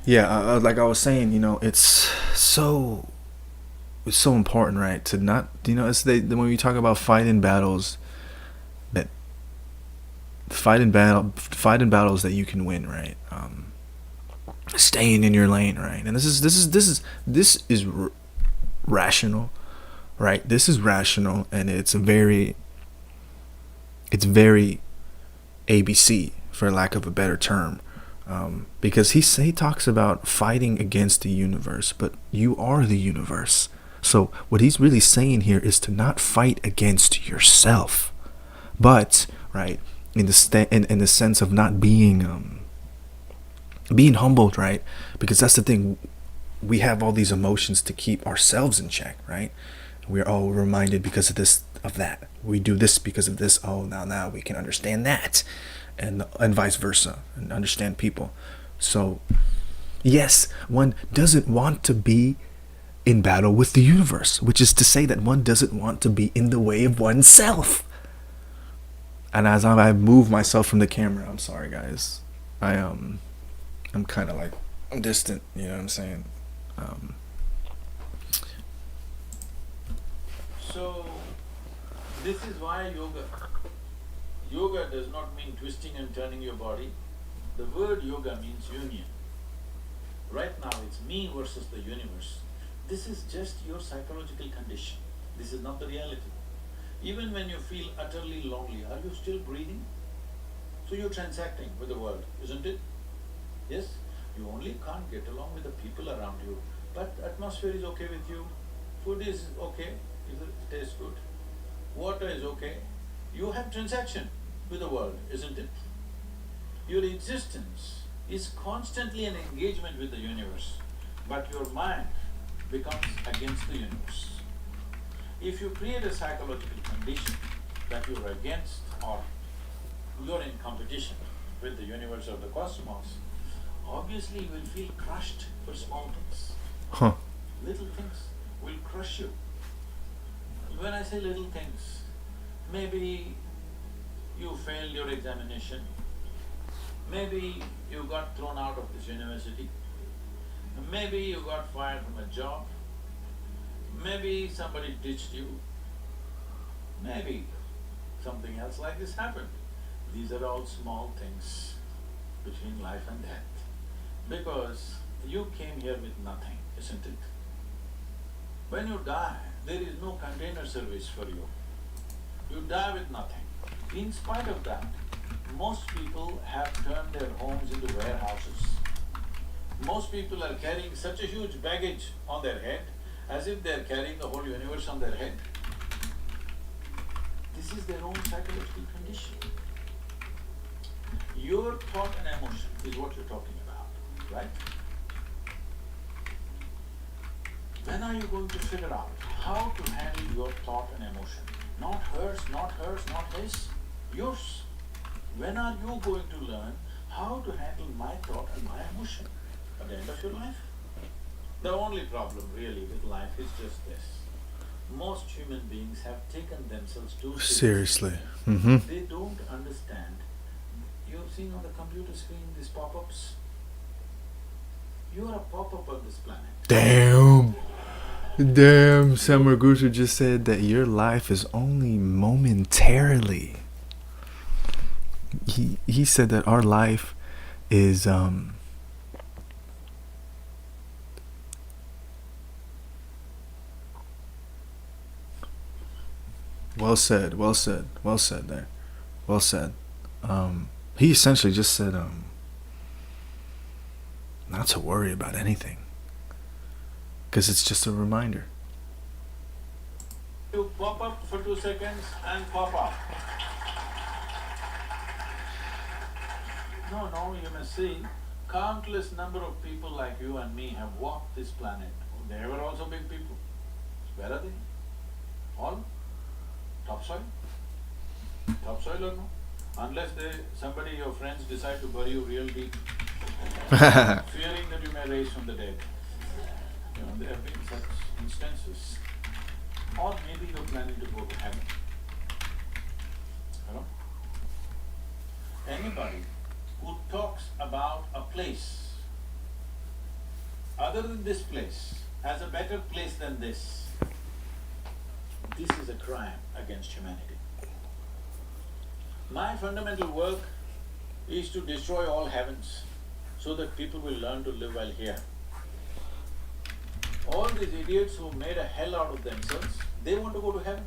yeah, like I was saying, so it's so important, right? To not, it's when we talk about fighting battles, that fighting battles that you can win, right? Staying in your lane, right? And this is rational, right? This is rational, and it's very ABC, for lack of a better term, because he talks about fighting against the universe, but you are the universe. So what he's really saying here is to not fight against yourself, but right, in the sense of not being humbled, right? Because that's the thing. We have all these emotions to keep ourselves in check, right? We're all reminded because of this, of that. We do this because of this. Oh, now we can understand that, and vice versa, and understand people. So, yes, one doesn't want to be in battle with the universe, which is to say that one doesn't want to be in the way of oneself. And as I move myself from the camera, I'm sorry, guys. I'm kind of like distant. You know what I'm saying? Um, So, this is why yoga does not mean twisting and turning your body. The word yoga means union. Right now it's me versus the universe. This is just your psychological condition. This is not the reality. Even when you feel utterly lonely, are you still breathing? So you're transacting with the world, isn't it? Yes? You only can't get along with the people around you, but atmosphere is okay with you, food is okay, it tastes good, water is okay. You have transaction with the world, isn't it? Your existence is constantly an engagement with the universe, but your mind becomes against the universe. If you create a psychological condition that you're against or you're in competition with the universe or the cosmos, obviously you will feel crushed for small things. huh. Little things will crush you. When I say little things, maybe you failed your examination, maybe you got thrown out of this university, maybe you got fired from a job, maybe somebody ditched you, maybe something else like this happened. These are all small things between life and death, because you came here with nothing, isn't it? When you die, there is no container service for you. You die with nothing. In spite of that, most people have turned their homes into warehouses. Most people are carrying such a huge baggage on their head, as if they are carrying the whole universe on their head. This is their own psychological condition. Your thought and emotion is what you're talking about, right? When are you going to figure out how to handle your thought and emotion? Not hers, not hers, not his, yours. When are you going to learn how to handle my thought and my emotion? At the end of your life? The only problem really with life is just this. Most human beings have taken themselves too Seriously. They don't understand. You've seen on the computer screen these pop-ups? You are a pop-up on this planet. Damn, Samar Gusha just said that your life is only momentarily. He said that our life is well said, well said, well said there. Well said. He essentially just said not to worry about anything. Because it's just a reminder. You pop pop up for 2 seconds and pop out. No, you must see, countless number of people like you and me have walked this planet. They were also big people. Where are they? All topsoil? Topsoil or no? Unless somebody, your friends decide to bury you real deep, fearing that you may rise from the dead. There have been such instances. Or maybe you're planning to go to heaven. Anybody who talks about a place other than this place as a better place than this is a crime against humanity. My fundamental work is to destroy all heavens so that people will learn to live well here. All these idiots who made a hell out of themselves, they want to go to heaven.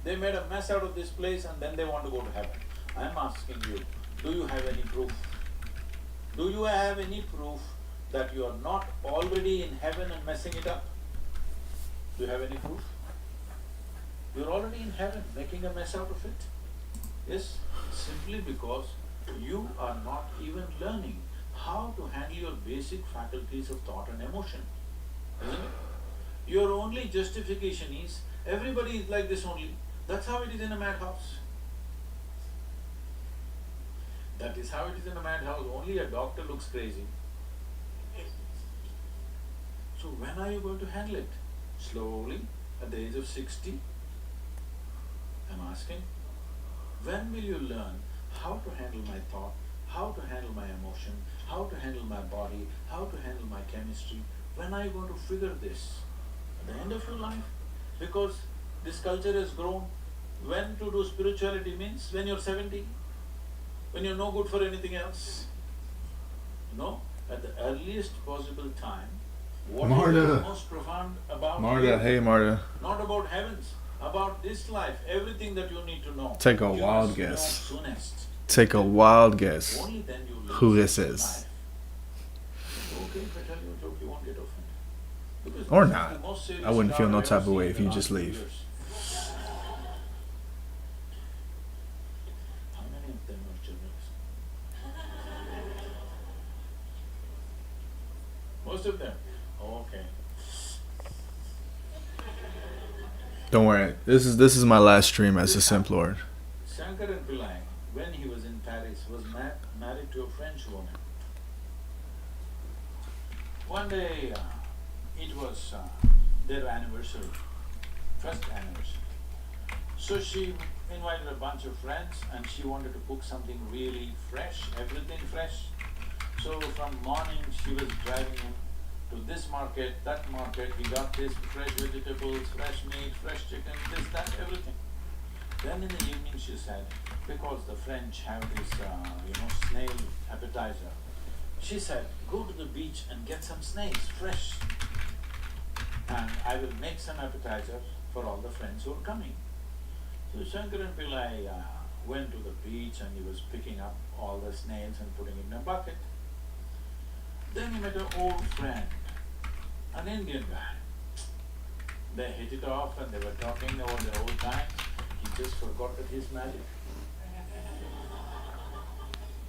They made a mess out of this place and then they want to go to heaven. I'm asking you, do you have any proof? Do you have any proof that you are not already in heaven and messing it up? Do you have any proof? You're already in heaven, making a mess out of it. Yes, simply because you are not even learning how to handle your basic faculties of thought and emotion, isn't it? Your only justification is, everybody is like this only. That's how it is in a madhouse. That is how it is in a madhouse. Only a doctor looks crazy. So when are you going to handle it? Slowly, at the age of 60? I'm asking. When will you learn how to handle my thought, how to handle my emotion, how to handle my body, how to handle my chemistry? When are you going to figure this? At the end of your life? Because this culture has grown. When to do spirituality means when you're 70, when you're no good for anything else. No, at the earliest possible time, what is most profound about Marta, hey Marta. not about heavens, about this life, everything that you need to know. Take a you wild must guess. know soonest. Take a wild guess Only then you live who this life. is. Okay, if I tell you a joke, you won't get offended. Because Or this is not. the most serious I wouldn't feel crowd no I've type ever of way seen if in you the just last few leave. years. How many of them are journalists? Most of them? Okay. Don't worry. This is my last stream as a Simp Lord. Shankaran Pillai, when he was in Paris, was married to a French woman. One day, it was their anniversary, first anniversary. So she invited a bunch of friends and she wanted to cook something really fresh, everything fresh. So from morning she was driving him to this market, that market, he got this fresh vegetables, fresh meat, fresh chicken, this, that, everything. Then in the evening she said, because the French have this, snail appetizer, she said, go to the beach and get some snails, fresh. And I will make some appetizer for all the friends who are coming. So Shankaran Pillai went to the beach and he was picking up all the snails and putting it in a bucket. Then he met an old friend, an Indian guy. They hit it off and they were talking about their old times. He just forgot that he's married.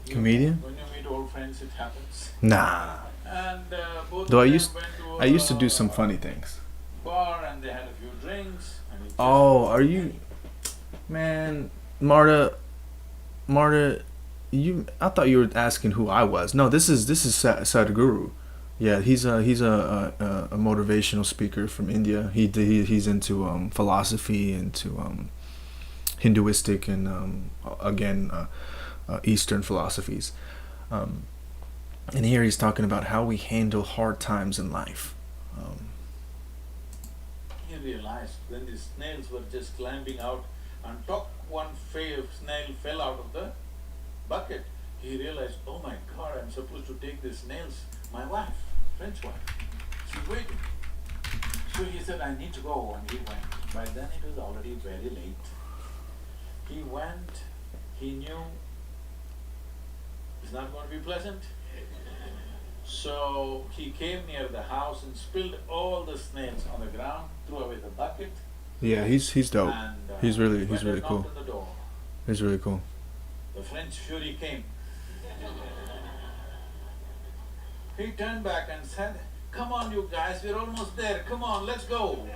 Comedian? When you meet old friends, it happens. Nah. And both Though of I them used went to do some funny things. bar and they had a few drinks. And he just Oh, are you, man, Marta, you? I thought you were asking who I was. No, this is Sadhguru. Yeah, he's a motivational speaker from India. He's into philosophy, into Hinduistic and Eastern philosophies. And here he's talking about how we handle hard times in life. He realized when the snails were just climbing out and one snail fell out of the bucket, he realized, oh my God, I'm supposed to take the snails. My wife, French wife, she's waiting. So he said, I need to go, and he went. By then it was already very late. He went, he knew it's not going to be pleasant. So he came near the house and spilled all the snails on the ground, threw away the bucket, Yeah, he's dope. And He's when they really knocked cool. on the door, He's really cool. the French Fury came. He turned back and said, "Come on, you guys, we're almost there. Come on, let's go."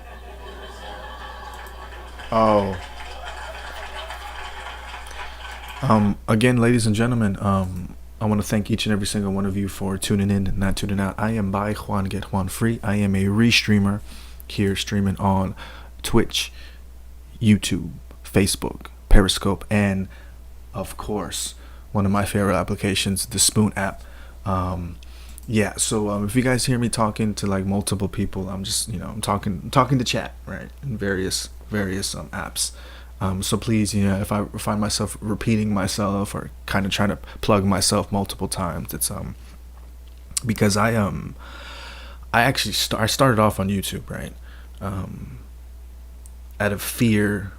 Oh, again, ladies and gentlemen, I want to thank each and every single one of you for tuning in and not tuning out. I am by Juan Get Juan Free. I am a restreamer here, streaming on Twitch, YouTube, Facebook, Periscope, and of course, one of my favorite applications, the Spoon app. Yeah, so if you guys hear me talking to like multiple people, I'm just I'm talking to chat, right, in various apps. So please, if I find myself repeating myself or kind of trying to plug myself multiple times, it's because I actually I started off on YouTube, right, out of fear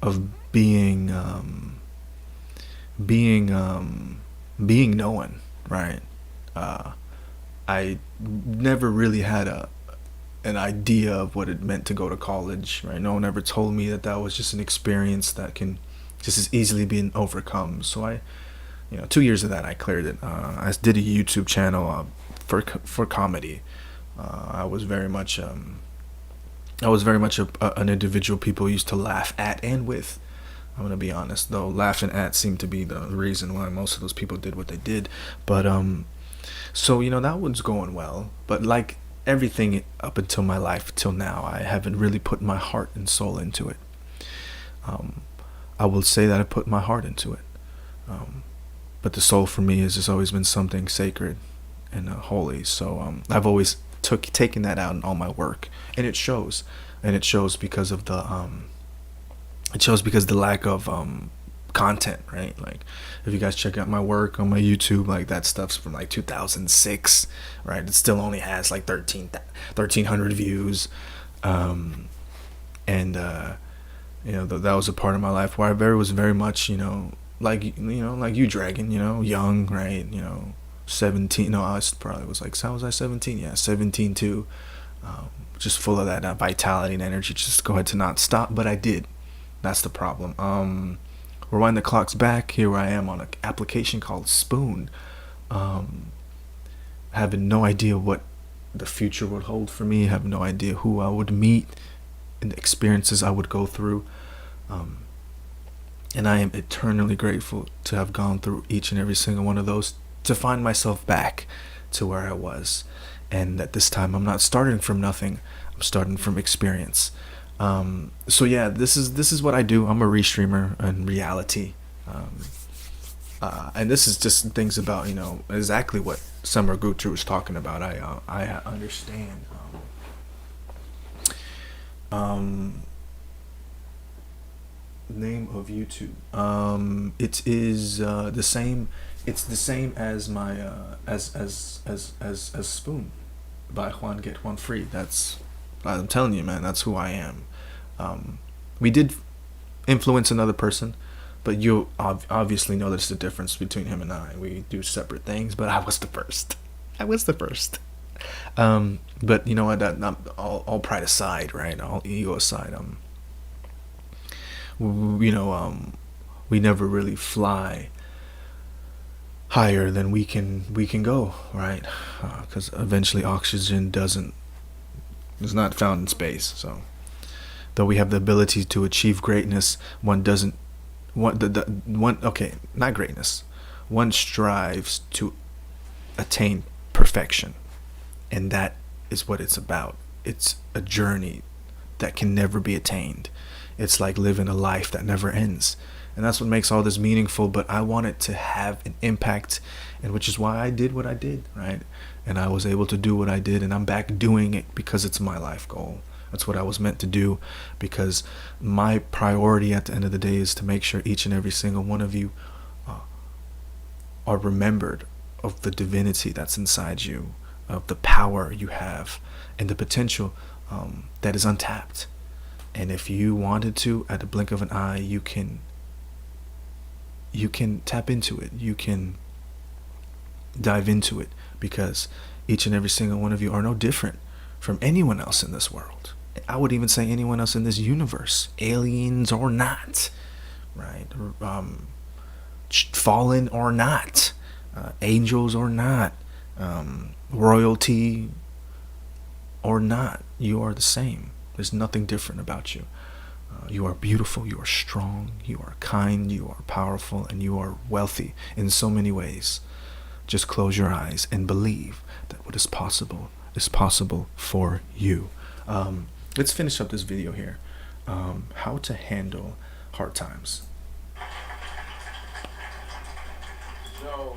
of being known, right. I never really had an idea of what it meant to go to college, right? No one ever told me that that was just an experience that can just as easily be overcome. So 2 years of that I cleared it. I did a YouTube channel for comedy. I was very much an individual people used to laugh at and with. I'm gonna be honest, though, laughing at seemed to be the reason why most of those people did what they did. But so that was going well. But like everything up until my life till now, I haven't really put my heart and soul into it. I will say that I put my heart into it, but the soul for me has just always been something sacred and holy. So I've always taken that out in all my work, and it shows. And it shows because of the lack of content, right? Like if you guys check out my work on my YouTube, like that stuff's from like 2006, right? It still only has like 1,300 views, and that was a part of my life where I was very much like you, Dragon, young, right? 17. No, I probably was like, how was I 17? Yeah, 17 too. Just full of that vitality and energy, just go ahead to not stop, but I did. That's the problem. Rewind the clocks back. Here I am on an application called Spoon, having no idea what the future would hold for me, having no idea who I would meet and the experiences I would go through. And I am eternally grateful to have gone through each and every single one of those to find myself back to where I was. And at this time, I'm not starting from nothing. I'm starting from experience. So yeah, this is what I do. I'm a restreamer in reality, and this is just things about exactly what Summer Gutru was talking about. I understand. Name of YouTube. It is the same. It's the same as my as Spoon by Juan Get Juan Free. I'm telling you, man, that's who I am. We did influence another person, but you obviously know there's a difference between him and I. We do separate things, but I was the first. But you know what? All pride aside, right? All ego aside, we never really fly higher than we can go, right? Because eventually oxygen is not found in space. So though we have the ability to achieve greatness, one doesn't not greatness, one strives to attain perfection, and that is what it's about. It's a journey that can never be attained. It's like living a life that never ends, and that's what makes all this meaningful. But I want it to have an impact, and which is why I did what I did, right? And I was able to do what I did, and I'm back doing it because it's my life goal. That's what I was meant to do, because my priority at the end of the day is to make sure each and every single one of you are remembered of the divinity that's inside you, of the power you have, and the potential that is untapped. And if you wanted to, at the blink of an eye, you can tap into it. You can dive into it, because each and every single one of you are no different from anyone else in this world. I would even say anyone else in this universe, aliens or not, right? Fallen or not, angels or not, royalty or not, you are the same. There's nothing different about you. You are beautiful, you are strong, you are kind, you are powerful, and you are wealthy in so many ways. Just close your eyes and believe that what is possible for you. Let's finish up this video here. How to handle hard times. So,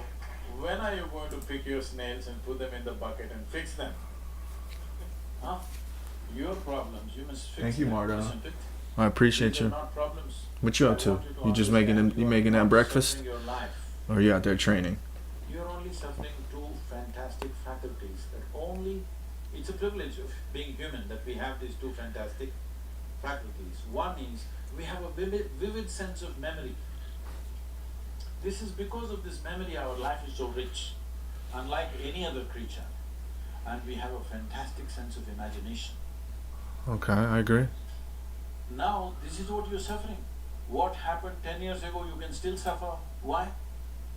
when are you going to pick your snails and put them in the bucket and fix them? Huh? Your problems, you must fix Thank you, them, Marta. isn't it? I appreciate These are you. not problems. What you I up to? want You just making them? understand You are making that not breakfast, suffering your life. or you out there training? You're only suffering two fantastic faculties that only, it's a privilege of being human that we have these two fantastic faculties. One is we have a vivid sense of memory. This is because of this memory our life is so rich, unlike any other creature. And we have a fantastic sense of imagination. Okay, I agree. Now, this is what you're suffering. What happened 10 years ago, you can still suffer. Why?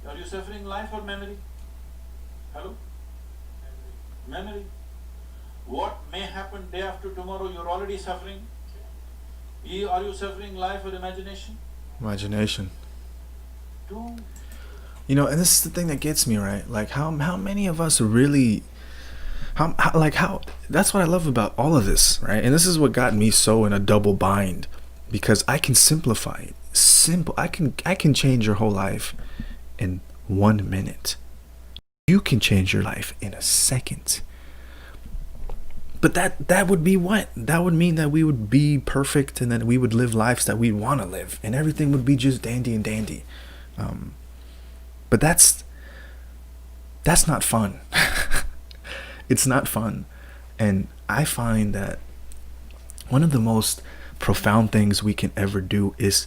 Are you suffering life or memory? Hello? Memory. What may happen day after tomorrow, you're already suffering. Are you suffering life or imagination? Imagination. Two. You know, and this is the thing that gets me, right? Like, how many of us really, how that's what I love about all of this, right? And this is what got me so in a double bind, because I can simplify it. I can change your whole life in 1 minute. You can change your life in a second. But that would be what? That would mean that we would be perfect, and that we would live lives that we want to live, and everything would be just dandy and dandy. But that's not fun. It's not fun. And I find that one of the most profound things we can ever do is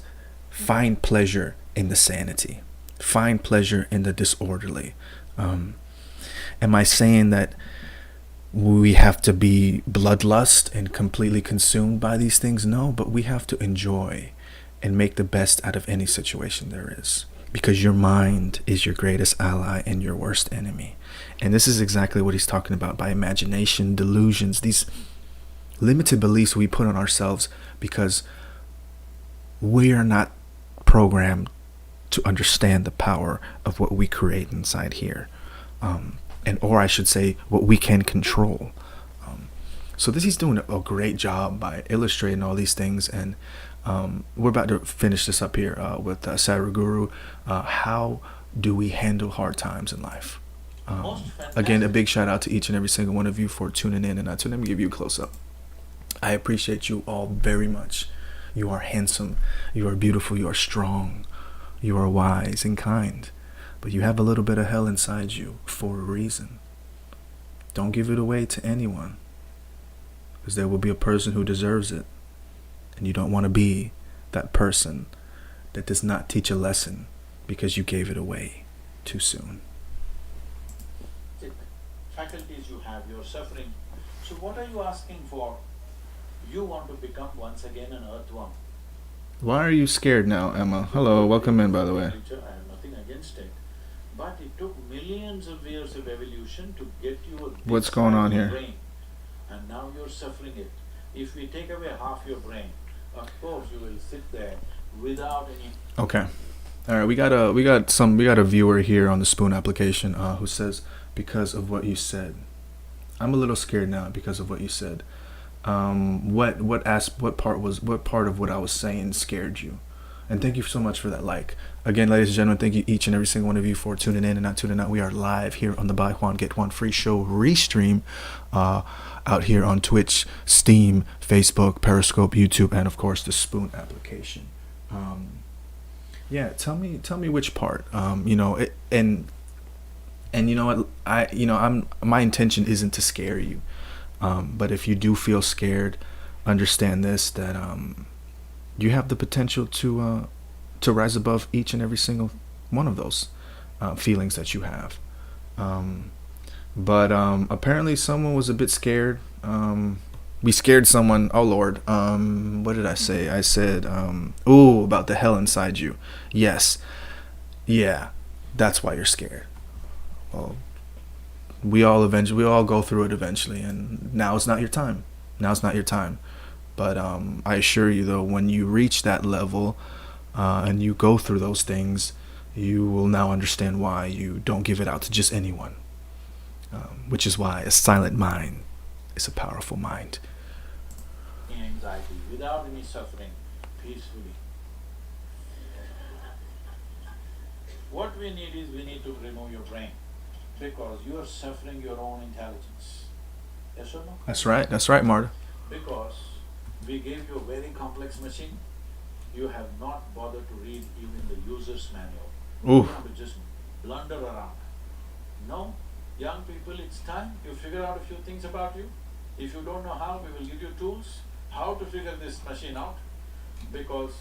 find pleasure in the sanity, find pleasure in the disorderly. Am I saying that we have to be bloodlust and completely consumed by these things? No, but we have to enjoy and make the best out of any situation there is, because your mind is your greatest ally and your worst enemy. And this is exactly what he's talking about by imagination, delusions, these limited beliefs we put on ourselves because we are not programmed to understand the power of what we create inside here. Or I should say, what we can control. So he's doing a great job by illustrating all these things, and we're about to finish this up here with Sadhguru. How do we handle hard times in life? Again, a big shout out to each and every single one of you for tuning in, and let me give you a close-up. I appreciate you all very much. You are handsome, you are beautiful, you are strong, you are wise and kind, but you have a little bit of hell inside you for a reason. Don't give it away to anyone, because there will be a person who deserves it, and you don't want to be that person that does not teach a lesson because you gave it away too soon. The faculties you have, you're suffering. So what are you asking for? You want to become once again an earthworm. Why are you scared now, Emma? Hello, welcome in, by the way. I have nothing against it. But it took millions of years of evolution to get you a What's going on here? brain. And now you're suffering it. If we take away half your brain, of course you will sit there without any. Okay. All right, we got a viewer here on the Spoon application who says, because of what you said. I'm a little scared now because of what you said. What part of what I was saying scared you? And thank you so much for that like. Again, ladies and gentlemen, thank you each and every single one of you for tuning in and not tuning out. We are live here on the Buy One Get One Free Show restream out here on Twitch, Steam, Facebook, Periscope, YouTube, and of course the Spoon application. Yeah, tell me which part. And you know what, my intention isn't to scare you. But if you do feel scared, understand this, that you have the potential to rise above each and every single one of those feelings that you have. But apparently someone was a bit scared. we scared someone. Oh Lord, what did I say? I said, ooh, about the hell inside you. Yes, yeah, that's why you're scared. Well, we all go through it eventually, and now it's not your time. Now it's not your time. But I assure you, though, when you reach that level and you go through those things, you will now understand why you don't give it out to just anyone. Which is why a silent mind is a powerful mind. Anxiety without any suffering, peacefully. What we need is we need to remove your brain because you are suffering your own intelligence. Yes or no? That's right. That's right, Marta. Because we gave you a very complex machine, you have not bothered to read even the user's manual. Ooh. You have to just blunder around. No, young people, it's time you figure out a few things about you. If you don't know how, we will give you tools how to figure this machine out, because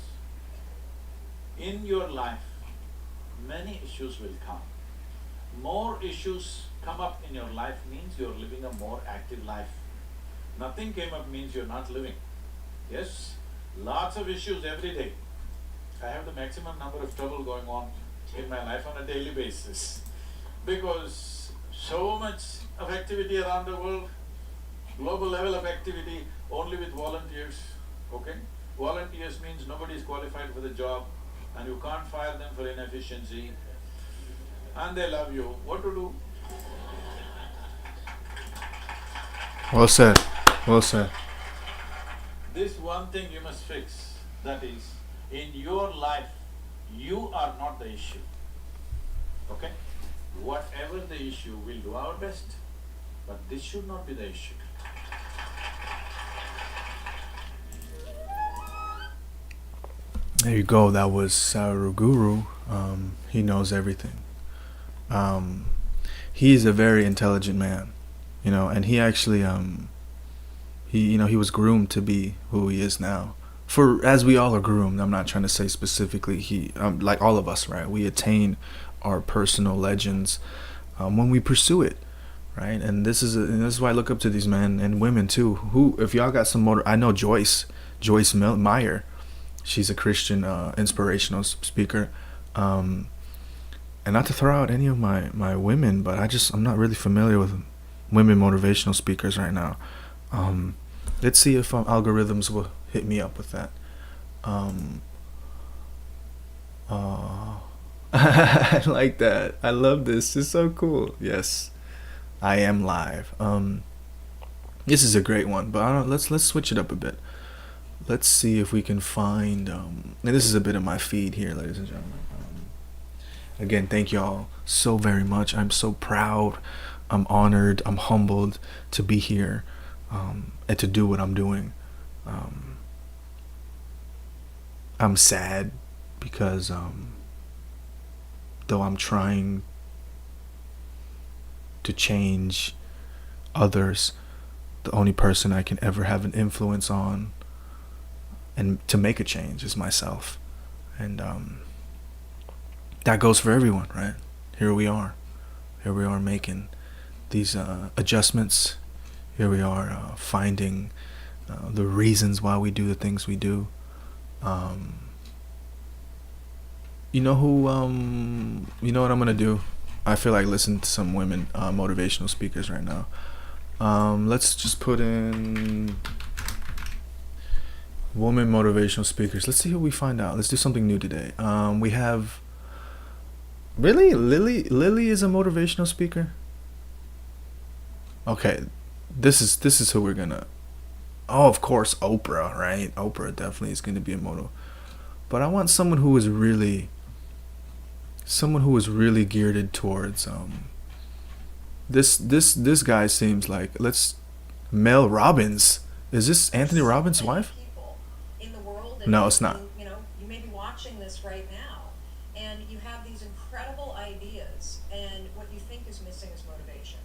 in your life many issues will come. More issues come up in your life means you're living a more active life. Nothing came up means you're not living. Yes, lots of issues every day. I have the maximum number of trouble going on in my life on a daily basis because so much of activity around the world, global level of activity only with volunteers, okay? Volunteers means nobody is qualified for the job and you can't fire them for inefficiency and they love you. What to do? Well said. Well said. This one thing you must fix, that is, in your life, you are not the issue, okay? Whatever the issue, we'll do our best, but this should not be the issue. There you go. That was Saruguru. He knows everything. He's a very intelligent man, and he actually, he was groomed to be who he is now. For as we all are groomed, I'm not trying to say specifically he, like all of us, right? We attain our personal legends when we pursue it, right? And this is why I look up to these men and women too. Who, if y'all got some motor, I know Joyce Meyer. She's a Christian inspirational speaker. And not to throw out any of my women, but I'm not really familiar with women motivational speakers right now. Let's see if algorithms will hit me up with that. I like that. I love this. It's so cool. Yes, I am live. This is a great one, but let's switch it up a bit. Let's see if we can find. And this is a bit of my feed here, ladies and gentlemen. Again, thank y'all so very much. I'm so proud. I'm honored. I'm humbled to be here and to do what I'm doing. I'm sad because though I'm trying to change others, the only person I can ever have an influence on and to make a change is myself. And that goes for everyone, right? Here we are making these adjustments. Here we are finding the reasons why we do the things we do. You know what I'm gonna do? I feel like listening to some women motivational speakers right now. Let's just put in woman motivational speakers. Let's see who we find out. Let's do something new today. We have really Lily is a motivational speaker. Okay, this is who we're gonna. Oh, of course, Oprah, right? Oprah definitely is going to be a moto. But I want someone who is really geared towards this guy seems like Mel Robbins. Is this Anthony Robbins' wife? In the world, No, it's not. You may be watching this right now, and you have these incredible ideas, and what you think is missing is motivation,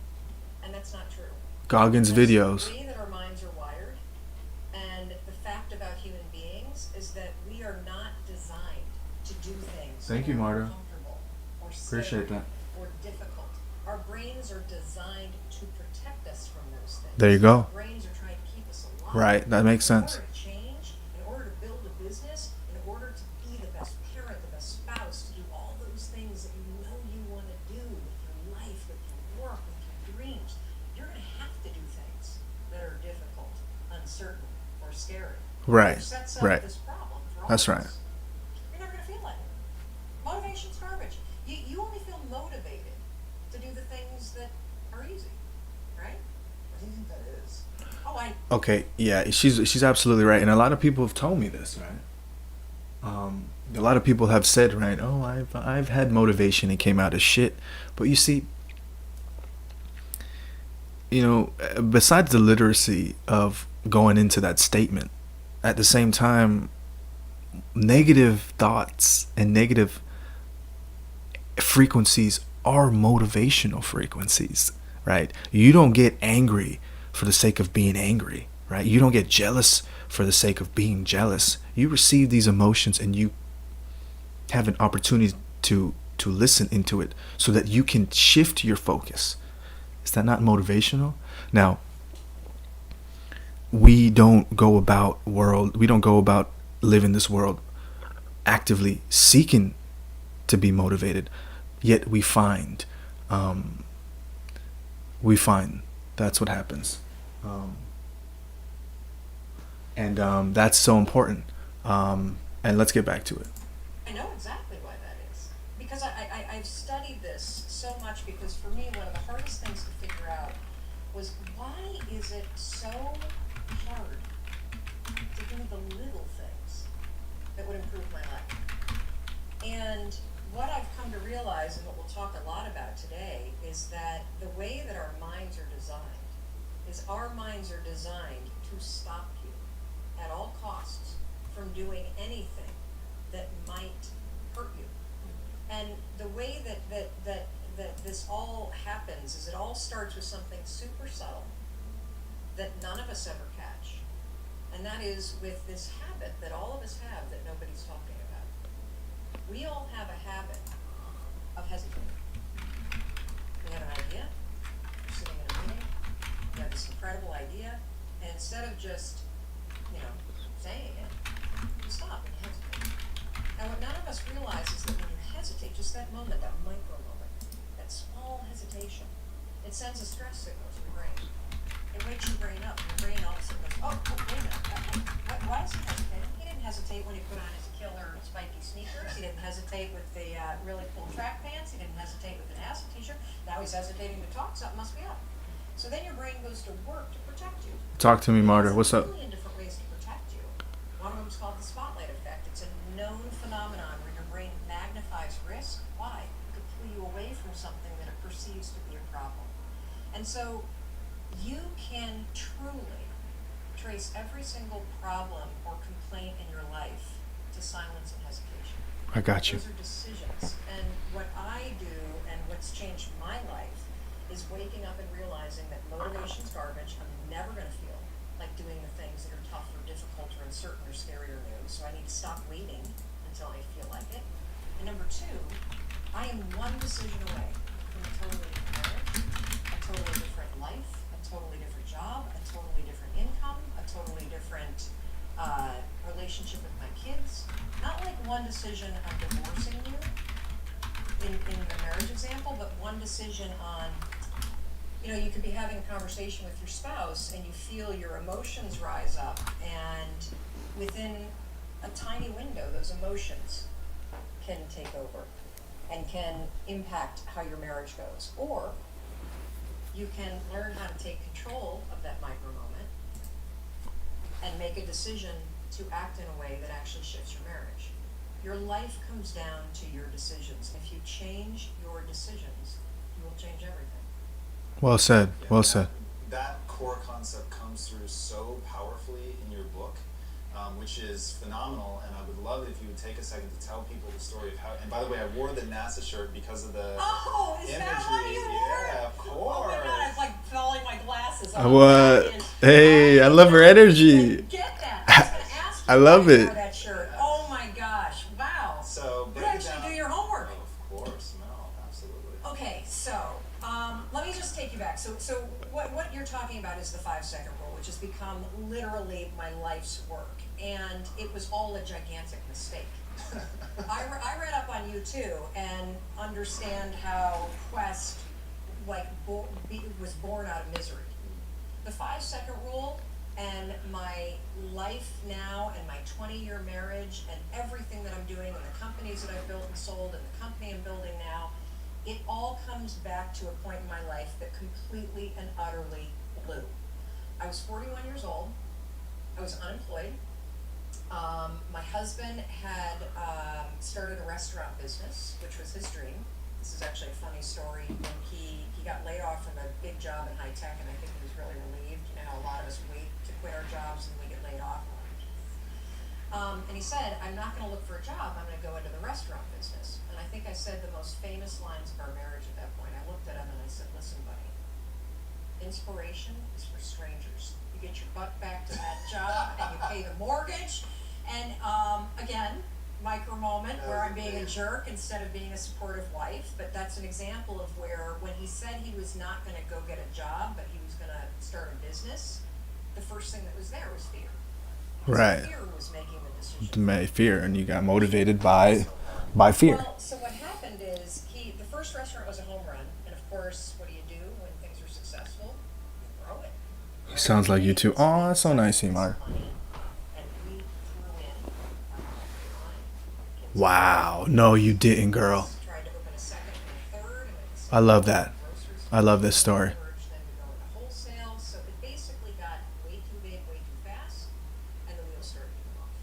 and that's not true. Goggins videos. The way that our minds are wired, and the fact about human beings is that we are not designed to do things. Thank you, Marta. Uncomfortable or Appreciate that. or difficult. Our brains are designed to protect us from those things. There you go. Our brains are trying to keep us alive. Right, that makes sense. In order to change, in order to build a business, in order to be the best parent, the best spouse, to do all those things that you know you want to do with your life, with your work, with your dreams, you're going to have to do things that are difficult, uncertain, or scary. Right, Which sets up right. this problem for all That's of right. us. You're never going to feel like it. Motivation's garbage. You only feel motivated to do the things that are easy, right? What do you think that is? Oh, Okay, yeah, she's absolutely right, and a lot of people have told me this, right? A lot of people have said, right? Oh, I've had motivation and came out as shit, but you see, besides the literacy of going into that statement, at the same time, negative thoughts and negative frequencies are motivational frequencies, right? You don't get angry for the sake of being angry, right? You don't get jealous for the sake of being jealous. You receive these emotions and you have an opportunity to listen into it so that you can shift your focus. Is that not motivational? Now, we don't go about living this world actively seeking to be motivated, yet we find that's what happens. And that's so important. And let's get back to it. I know exactly why that is. Because I've studied this so much, because for me, one of the hardest things to figure out was, why is it so hard to do the little things that would improve my life? And what I've come to realize, and what we'll talk a lot about today, is that the way that our minds are designed is our minds are designed to stop you at all costs from doing anything that might hurt you. And the way that this all happens is, it all starts with something super subtle that none of us ever catch. And that is with this habit that all of us have that nobody's talking about. We all have a habit of hesitating. We have an idea, you're sitting in a meeting, you have this incredible idea, and instead of just, saying it, you stop and you hesitate. Now, what none of us realize is that when you hesitate, just that moment, that micro moment, that small hesitation, it sends a stress signal to your brain. It wakes your brain up, and your brain all of a sudden goes, oh, wait a minute, why is he hesitating? He didn't hesitate when he put on his killer spiky sneakers. He didn't hesitate with the really cool track pants. He didn't hesitate with an acid t-shirt. Now he's hesitating to talk. Something must be up. So then your brain goes to work to protect you. Talk to me, Martyr. What's up? There's a million different ways to protect you. One of them is called the spotlight effect. It's a known phenomenon where your brain magnifies risk. Why? To pull you away from something that it perceives to be a problem. And so you can truly trace every single problem or complaint in your life to silence and hesitation. I got you. Those are decisions. And what I do, and what's changed my life, is waking up and realizing that motivation's garbage. I'm never going to feel like doing the things that are tough or difficult or uncertain or scary or new. So I need to stop waiting until I feel like it. And number two, I am one decision away from a totally different marriage, a totally different life, a totally different job, a totally different income, a totally different relationship with my kids. Not like one decision on divorcing you in the marriage example, but one decision on, you could be having a conversation with your spouse and you feel your emotions rise up, and within a tiny window, those emotions can take over and can impact how your marriage goes. Or you can learn how to take control of that micro moment and make a decision to act in a way that actually shifts your marriage. Your life comes down to your decisions. If you change your decisions, you will change everything. Well said. Well said. That core concept comes through so powerfully in your book, which is phenomenal. And I would love it if you would take a second to tell people the story of how. And by the way, I wore the NASA shirt because of the Is imagery. that why you wore it? Yeah, of course. Oh my God, I'm like falling my glasses. What? Hey, I love her energy. Get that. I was gonna ask you I love why you it. wore that shirt. Oh my gosh! Wow. So You break it actually down. do your homework. Of course, no, absolutely. Okay, so let me just take you back. So what you're talking about is the 5 second rule, which has become literally my life's work, and it was all a gigantic mistake. I read up on you too, and understand how Quest was born out of misery. The 5 second rule and my life now and my 20-year marriage and everything that I'm doing and the companies that I've built and sold and the company I'm building now, it all comes back to a point in my life that completely and utterly blew. I was 41 years old. I was unemployed. My husband had started a restaurant business, which was his dream. This is actually a funny story. When he got laid off from a big job in high tech, and I think he was really relieved. You know, a lot of us wait to quit our jobs and we get laid off. And he said, I'm not going to look for a job, I'm going to go into the restaurant business. And I think I said the most famous lines of our marriage at that point. I looked at him and I said, listen, buddy, inspiration is for strangers. You get your butt back to that job and you pay the mortgage. And again, micro moment where I'm being a jerk instead of being a supportive wife, but that's an example of where when he said he was not going to go get a job, but he was going to start a business, the first thing that was there was fear. Right. So fear was making the decision. Fear, and you got motivated by fear. Well, so what happened is the first restaurant was a home run, and of course, what do you do when things are successful? You grow it. Sounds like you too. Oh, that's so nice, Imar. Wow. No, you didn't, girl. I love that. I love this story. So it basically got way too big, way too fast, and the wheels started to come off.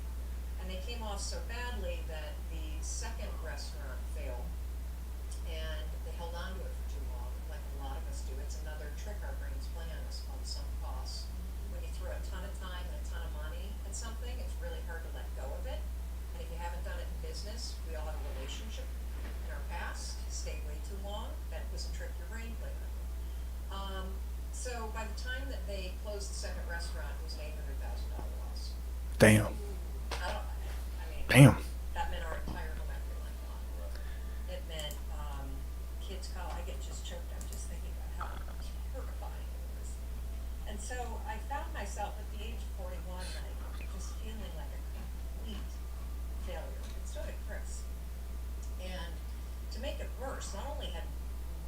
And they came off so badly that the second restaurant failed, and they held on to it for too long, like a lot of us do. It's another trick our brains play on us called sunk costs. When you throw a ton of time and a ton of money at something, it's really hard to let go of it. And if you haven't done it in business, we all have a relationship in our past, stayed way too long, that was a trick your brain played on you. So by the time that they closed the second restaurant, it was an $800,000 loss. Damn. I mean, Damn. that meant our entire home equity went gone. It meant kids' college. I get just choked up just thinking about how horrifying it was. And so I found myself at the age of 41, like, just feeling like a complete failure. And so did Chris. And to make it worse, not only had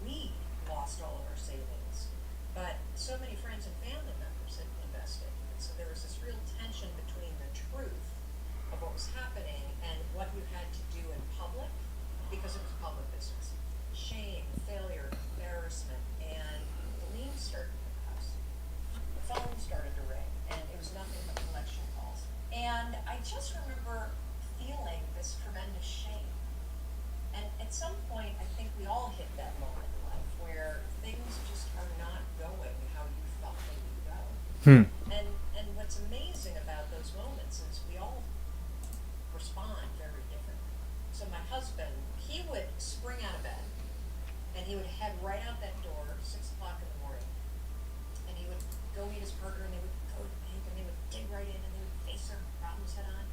we lost all of our savings, but so many friends and family members had invested. And so there was this real tension between the truth of what was happening and what you had to do in public, because it was a public business. Shame, failure, embarrassment, and the liens started to hit the house. The phone started to ring, and it was nothing but collection calls. And I just remember feeling this tremendous shame. And at some point, I think we all hit that moment in life where things just are not going how you thought they would go. And what's amazing about those moments is we all respond very differently. So my husband, he would spring out of bed, and he would head right out that door, 6 o'clock in the morning, and he would go meet his partner, and they would go to the bank, and they would dig right in, and they would face their problems head on.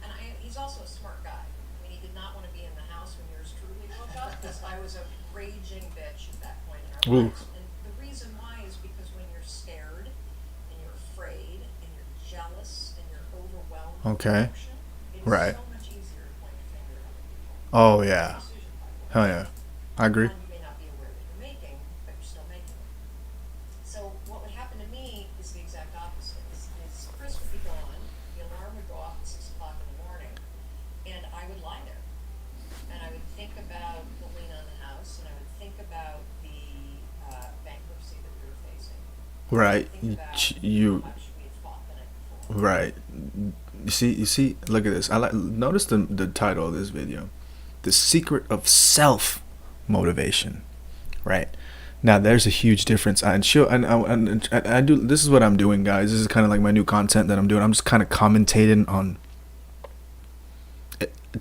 And he's also a smart guy. I mean, he did not want to be in the house when yours truly woke up, because I was a raging bitch at that point in our lives. And the reason why is because when you're scared, and you're afraid, and you're jealous, and you're overwhelmed with emotion, it is Right. so much easier to point a finger at other people. Oh, yeah. Hell yeah. I agree. One you may not be aware that you're making, but you're still making it. So what would happen to me is the exact opposite. Is Chris would be gone, the alarm would go off at 6 o'clock in the morning, and I would lie there. And I would think about the lien on the house, and I would think about the bankruptcy that we were facing. Right. Think about You. how much we had fought the night before. Right. You see. Look at this. Notice the title of this video, "The Secret of Self Motivation." Right. Now there's a huge difference, and I do. This is what I'm doing, guys. This is kind of like my new content that I'm doing. I'm just kind of commentating on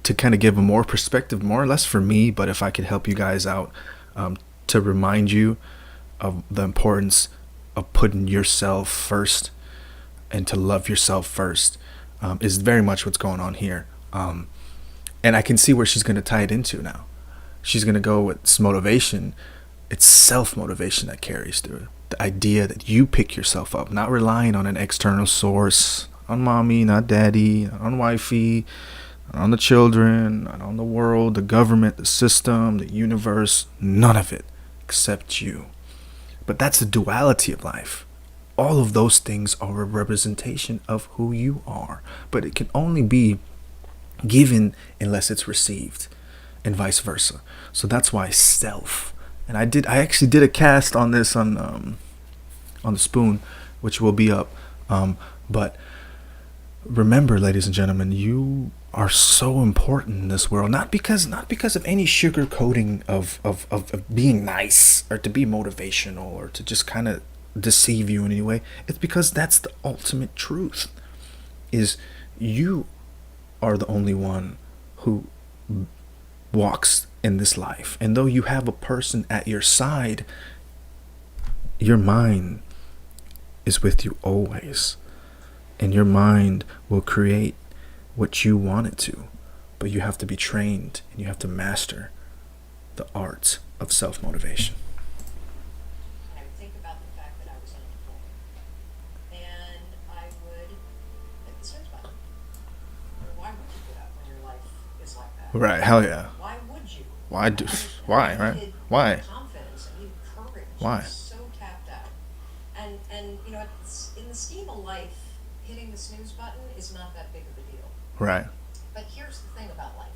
to kind of give a more perspective, more or less for me. But if I could help you guys out, to remind you of the importance of putting yourself first and to love yourself first, is very much what's going on here. And I can see where she's going to tie it into now. She's going to go with motivation. It's self-motivation that carries through. The idea that you pick yourself up, not relying on an external source, on mommy, not daddy, not on wifey, not on the children, not on the world, the government, the system, the universe, none of it except you. But that's the duality of life. All of those things are a representation of who you are, but it can only be given unless it's received, and vice versa. So that's why self. And I actually did a cast on this on the Spoon, which will be up. But remember, ladies and gentlemen, you are so important in this world, not because of any sugar coating of being nice or to be motivational or to just kind of deceive you in any way. It's because that's the ultimate truth, is you are the only one who walks in this life. And though you have a person at your side, your mind is with you always. And your mind will create what you want it to. But you have to be trained and you have to master the art of self-motivation. I would think about the fact that I was unemployed. And I would hit the snooze button. Why would you get up when your life is like that? Right, hell yeah. Why would you? Why, right? Why? Confidence, I need courage. Why? I'm so tapped out. And you know, it's, in the scheme of life, hitting the snooze button is not that big of a deal. Right. But here's the thing about life.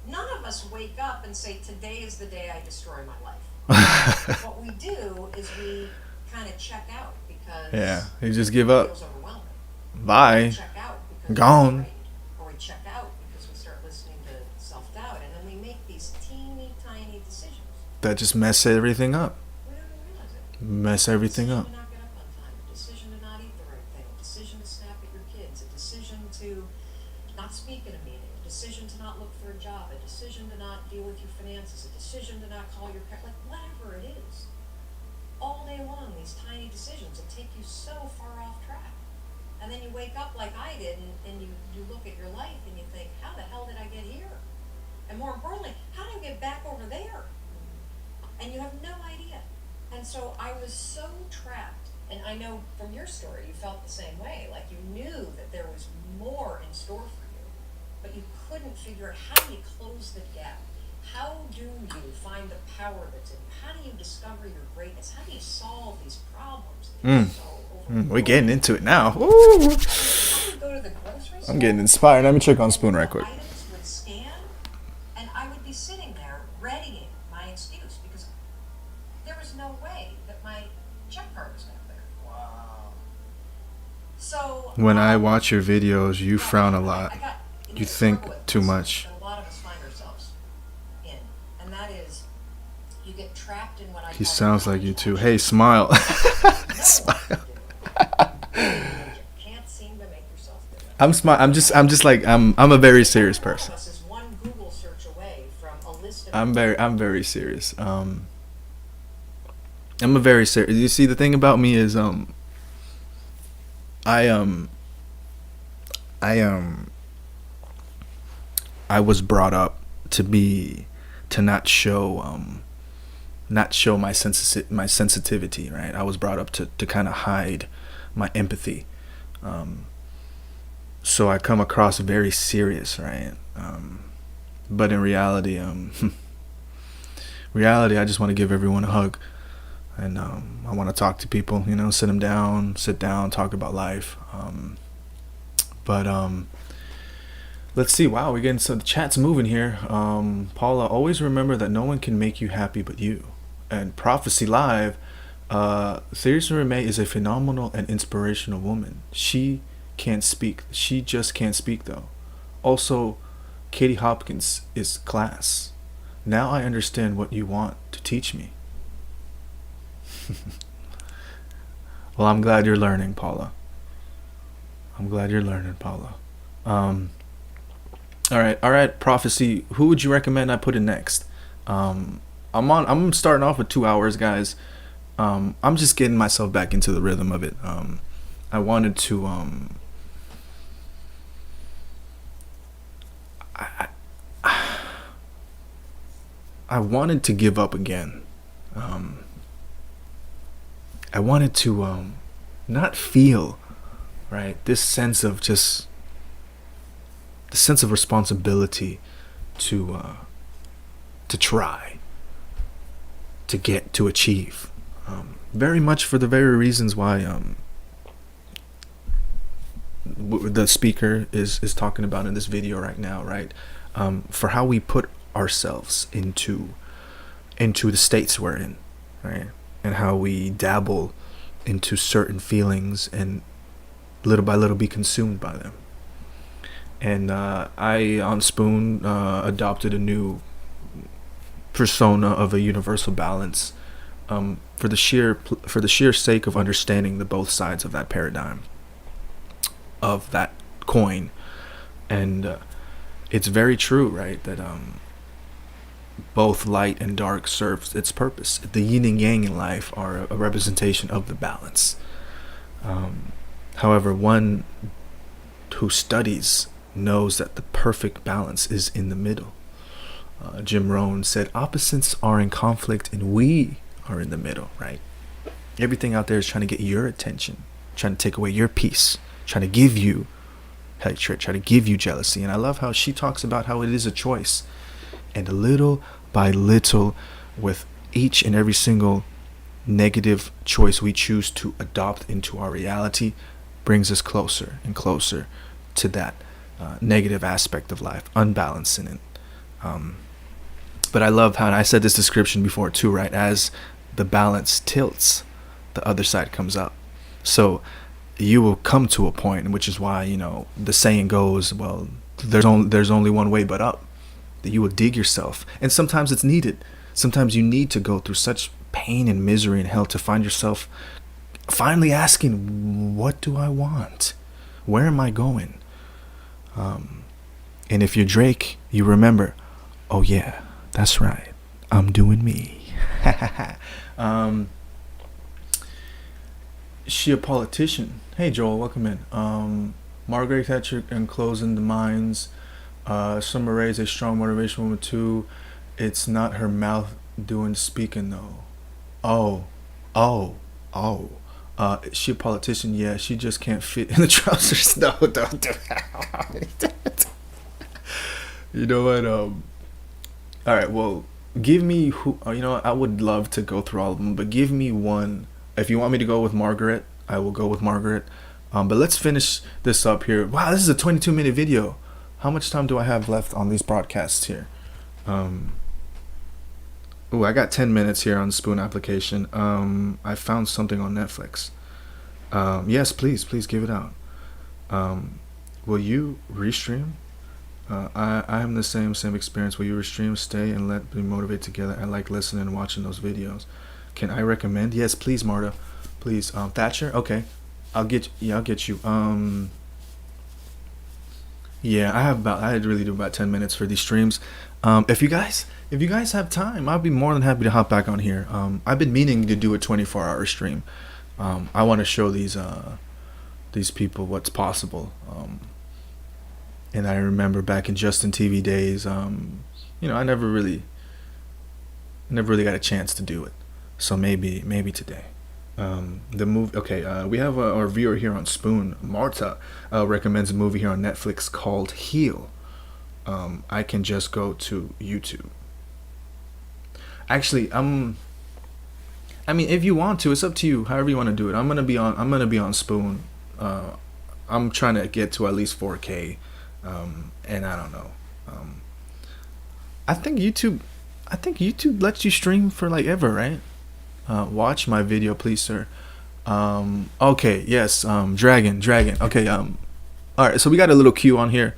None of us wake up and say, today is the day I destroy my life. What we do is we kind of check out because you just give up. it feels overwhelming. Bye. We check out because Gone. we're afraid, or we check out because we start listening to self-doubt, and then we make these teeny tiny decisions. That just mess everything up. We don't even realize it. Mess everything Decision up. to not get up on time, a decision to not eat the right thing, a decision to snap at your kids, a decision to not speak at a meeting, a decision to not look for a job, a decision to not deal with your finances, a decision to not call your parents, like whatever it is. All day long, these tiny decisions that take you so far off track. And then you wake up like I did and you look at your life and you think, how the hell did I get here? And more importantly, how do I get back over there? And you have no idea. And so I was so trapped. And I know from your story, you felt the same way. Like you knew that there was more in store for you, but you couldn't figure out how do you close the gap? How do you find the power that's in you? How do you discover your greatness? How do you solve these problems? We're getting into it now. Ooh. I would go to the grocery store. I'm getting inspired. Let me check on Spoon right quick. Items would scan, and I would be sitting there readying my excuse because there was no way that my check card was going to clear. Wow. So When I watch your videos, you frown a I lot. got in You this think struggle with too this much. that a lot of us find ourselves in, and that is you get trapped in what I He call sounds like you knowledge too. watch. Hey, smile. You Smile. can't seem to make yourself do it. I'm smile. I'm just like I'm a very serious One of person. us is one Google search away from a list of I'm very serious. I'm a very serious. You see, the thing about me is I was brought up to not show my sensitivity, right? I was brought up to kind of hide my empathy. So I come across very serious, right? But in reality, I just want to give everyone a hug, and I want to talk to people, sit down, talk about life. But let's see. Wow, we're getting the chat's moving here. Paula, always remember that no one can make you happy but you. And Prophecy Live, Theresa Remay is a phenomenal and inspirational woman. She can't speak. She just can't speak though. Also, Katie Hopkins is class. Now I understand what you want to teach me. Well, I'm glad you're learning, Paula. All right, Prophecy. Who would you recommend I put in next? I'm starting off with 2 hours, guys. I'm just getting myself back into the rhythm of it. I wanted to I wanted to give up again. I wanted to not feel, right, this sense of just the sense of responsibility to try, to get, to achieve. Very much for the very reasons why the speaker is talking about in this video right now, right? For how we put ourselves into the states we're in, right? And how we dabble into certain feelings and little by little be consumed by them. And I, on Spoon, adopted a new persona of a universal balance, for the sheer sake of understanding the both sides of that paradigm, of that coin. And it's very true, right, that both light and dark serves its purpose. The yin and yang in life are a representation of the balance. However, one who studies knows that the perfect balance is in the middle. Jim Rohn said opposites are in conflict and we are in the middle, right? Everything out there is trying to get your attention, trying to take away your peace, trying to give you hatred, trying to give you jealousy. And I love how she talks about how it is a choice. And little by little, with each and every single negative choice we choose to adopt into our reality, brings us closer and closer to that negative aspect of life, unbalancing it. But I love how, and I said this description before too, right? As the balance tilts, the other side comes up. So you will come to a point, which is why, the saying goes, well, there's only one way but up. That you will dig yourself. And sometimes it's needed. Sometimes you need to go through such pain and misery and hell to find yourself finally asking, what do I want? Where am I going? And if you're Drake, you remember, oh yeah, that's right, I'm doing me. She a politician. Hey Joel, welcome in. Margaret Thatcher and closing the mines. Summer Rae is a strong motivation woman too. It's not her mouth doing the speaking though. Oh. She a politician? Yeah, she just can't fit in the trousers. No, don't do that. You know what? All right. Well, give me who. I would love to go through all of them, but give me one. If you want me to go with Margaret, I will go with Margaret. But let's finish this up here. Wow, this is a 22-minute video. How much time do I have left on these broadcasts here? I got 10 minutes here on the Spoon application. I found something on Netflix. Yes, please give it out. Will you restream? I am the same experience. Will you restream, stay, and let me motivate together? I like listening and watching those videos. Can I recommend? Yes, please, Marta. Please. Thatcher? Okay. I'll get you. Yeah, I really do about 10 minutes for these streams. If you guys have time, I'll be more than happy to hop back on here. I've been meaning to do a 24-hour stream. I want to show these people what's possible. And I remember back in Justin TV days, I never really got a chance to do it. So maybe today. The movie. Okay, we have our viewer here on Spoon. Marta recommends a movie here on Netflix called Heal. I can just go to YouTube. Actually, if you want to, it's up to you. However you want to do it. I'm gonna be on Spoon. I'm trying to get to at least 4K, and I don't know. I think YouTube lets you stream for like ever, right? Watch my video, please, sir. Okay, yes. Dragon. Okay. All right. So we got a little cue on here.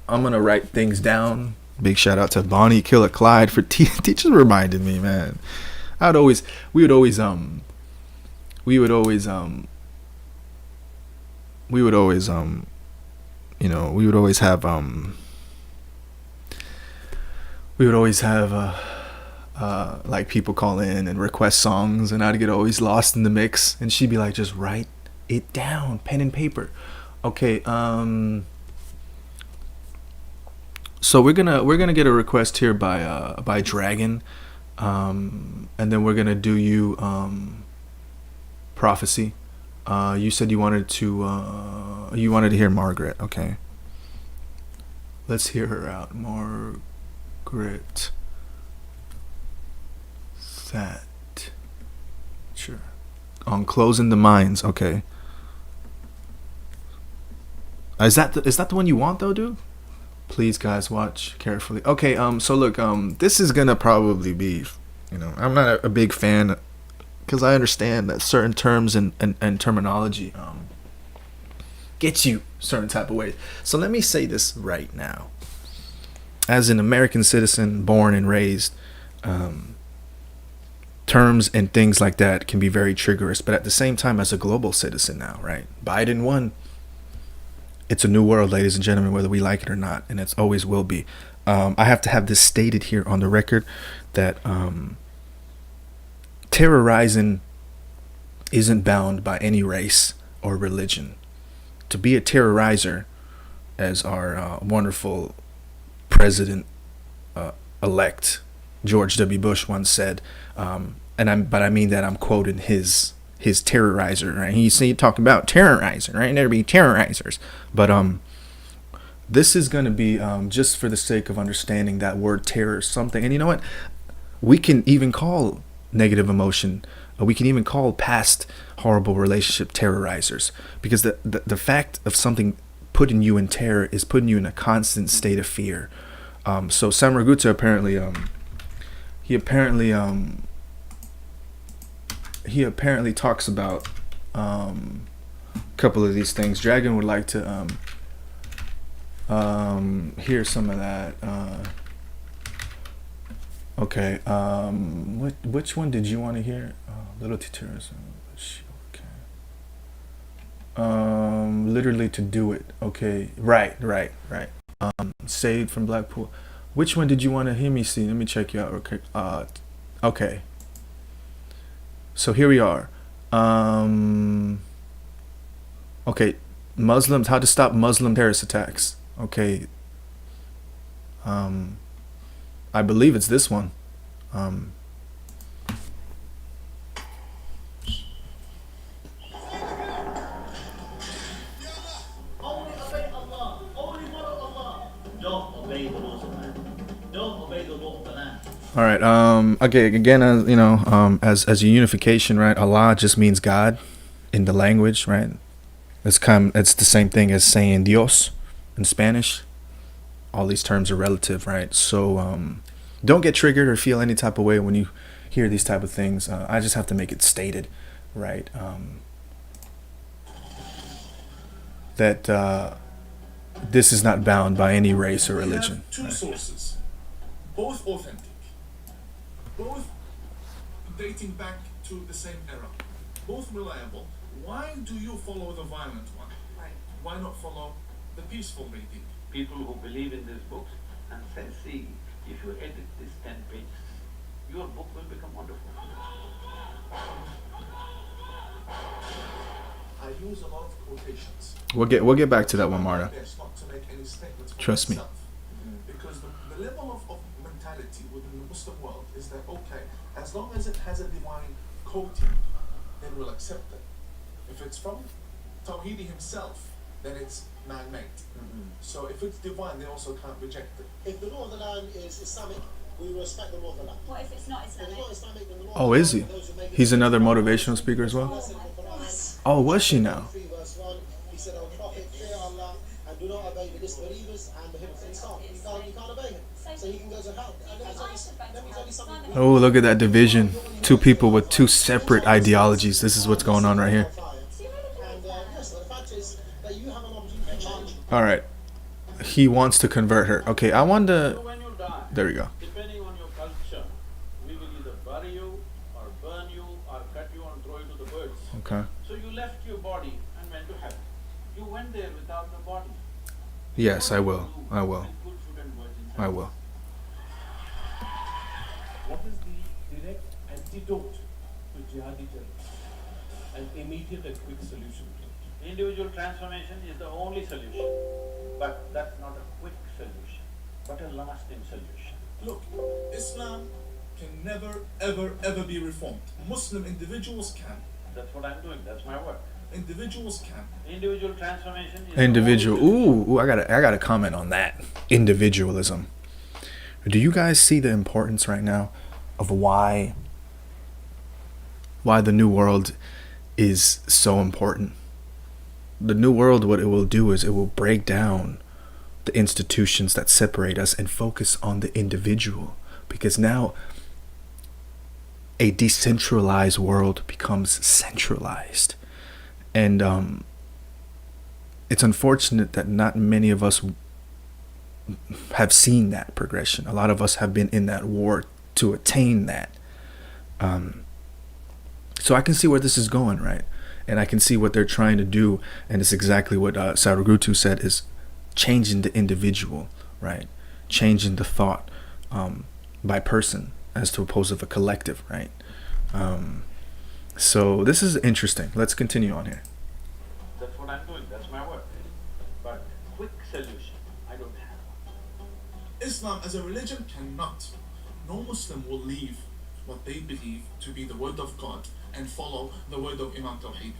I'm gonna write things down. Big shout out to Bonnie Killer Clyde for teachers reminded me, man. We would always have like people call in and request songs, and I'd get always lost in the mix, and she'd be like, just write it down, pen and paper. Okay, so we're gonna get a request here by Dragon, and then we're gonna do you prophecy. You said you wanted to hear Margaret. Okay, let's hear her out. Margaret Thatcher on closing the minds. Okay. Is that the one you want though, dude? Please, guys, watch carefully. Okay. So look. This is gonna probably be. I'm not a big fan because I understand that certain terms and terminology get you certain type of ways. So let me say this right now. As an American citizen, born and raised, terms and things like that can be very triggerous. But at the same time, as a global citizen now, right? Biden won. It's a new world, ladies and gentlemen, whether we like it or not, and it always will be. I have to have this stated here on the record that terrorizing isn't bound by any race or religion. To be a terrorizer, as our wonderful president elect George W. Bush once said, but I mean that I'm quoting his terrorizer, right? He's talking about terrorizing, right? And there be terrorizers, but this is going to be just for the sake of understanding that word terror something. And you know what? We can even call negative emotion. We can even call past horrible relationship terrorizers, because the fact of something putting you in terror is putting you in a constant state of fear. So Samaraguta apparently he apparently talks about a couple of these things. Dragon would like to hear some of that. Okay. Which one did you want to hear? Little terrorism. Okay. Literally to do it. Okay. Right. Saved from Blackpool. Which one did you want to hear me see? Let me check you out. Okay. Okay. So here we are. Okay. Muslims. How to stop Muslim terrorist attacks. Okay. I believe it's this one. Only obey Allah. Only follow Allah. Don't obey the laws of man. Don't obey the law of the land. All right. Okay. Again, as a unification, right? Allah just means God in the language, right? It's the same thing as saying Dios in Spanish. All these terms are relative, right? So don't get triggered or feel any type of way when you hear these type of things. I just have to make it stated, right? That this is not bound by any race or religion. We have two sources, both authentic, both dating back to the same era, both reliable. Why do you follow the violent one? Right. Why not follow the peaceful reading? People who believe in these books and say, see, if you edit this 10 pages, your book will become wonderful. I use a lot of quotations. We'll get back to that one, Marta. Best not to make any statements for Trust me. myself. Because the level of mentality within the Muslim world is that, okay, as long as it has a divine coating, then we'll accept it. If it's from Tawhidi himself, then it's man-made. So if it's divine, they also can't reject it. If the law of the land is Islamic, we respect the law of the land. What if it's not If Islamic? it's not Islamic, then the law Oh, of the is he? land, those who make it- He's another motivational speaker as well. That's in the Quran. Oh, was she now? 3 verse 1, he said, "O Prophet, fear Allah and do not obey the disbelievers and the hypocrites." You can't obey him, so he can go to hell. And let me tell you something. Oh, look at that division. Two people with two separate ideologies. This is what's going on right here. And yes, the fact is that you have an opportunity to change. All right. He wants to convert her. Okay, I want to. So when you die, There we go. depending on your culture, we will either bury you or burn you or cut you and throw you to the birds. Okay. So you left your body and went to heaven. You went there without the body. Yes, I will. I will. With good food and virgin I will. What is the direct antidote to jihadi terrorism? An immediate and quick solution to it. Individual transformation is the only solution, but that's not a quick solution, but a lasting solution. Look, Islam can never, ever, ever be reformed. Muslim individuals can. That's what I'm doing. That's my work. Individuals can. Individual transformation is Individual. the whole Ooh, I gotta comment on that. Individualism. Do you guys see the importance right now of why the new world is so important? The new world, what it will do is it will break down the institutions that separate us and focus on the individual, because now a decentralized world becomes centralized. And it's unfortunate that not many of us have seen that progression. A lot of us have been in that war to attain that. So I can see where this is going, right? And I can see what they're trying to do. And it's exactly what Sarugrutu said, is changing the individual, right? Changing the thought by person as to opposed of a collective, right? So this is interesting. Let's continue on here. That's what I'm doing. That's my work. But quick solution, I don't have one. Islam as a religion cannot. No Muslim will leave what they believe to be the word of God and follow the word of Imam Tawhidi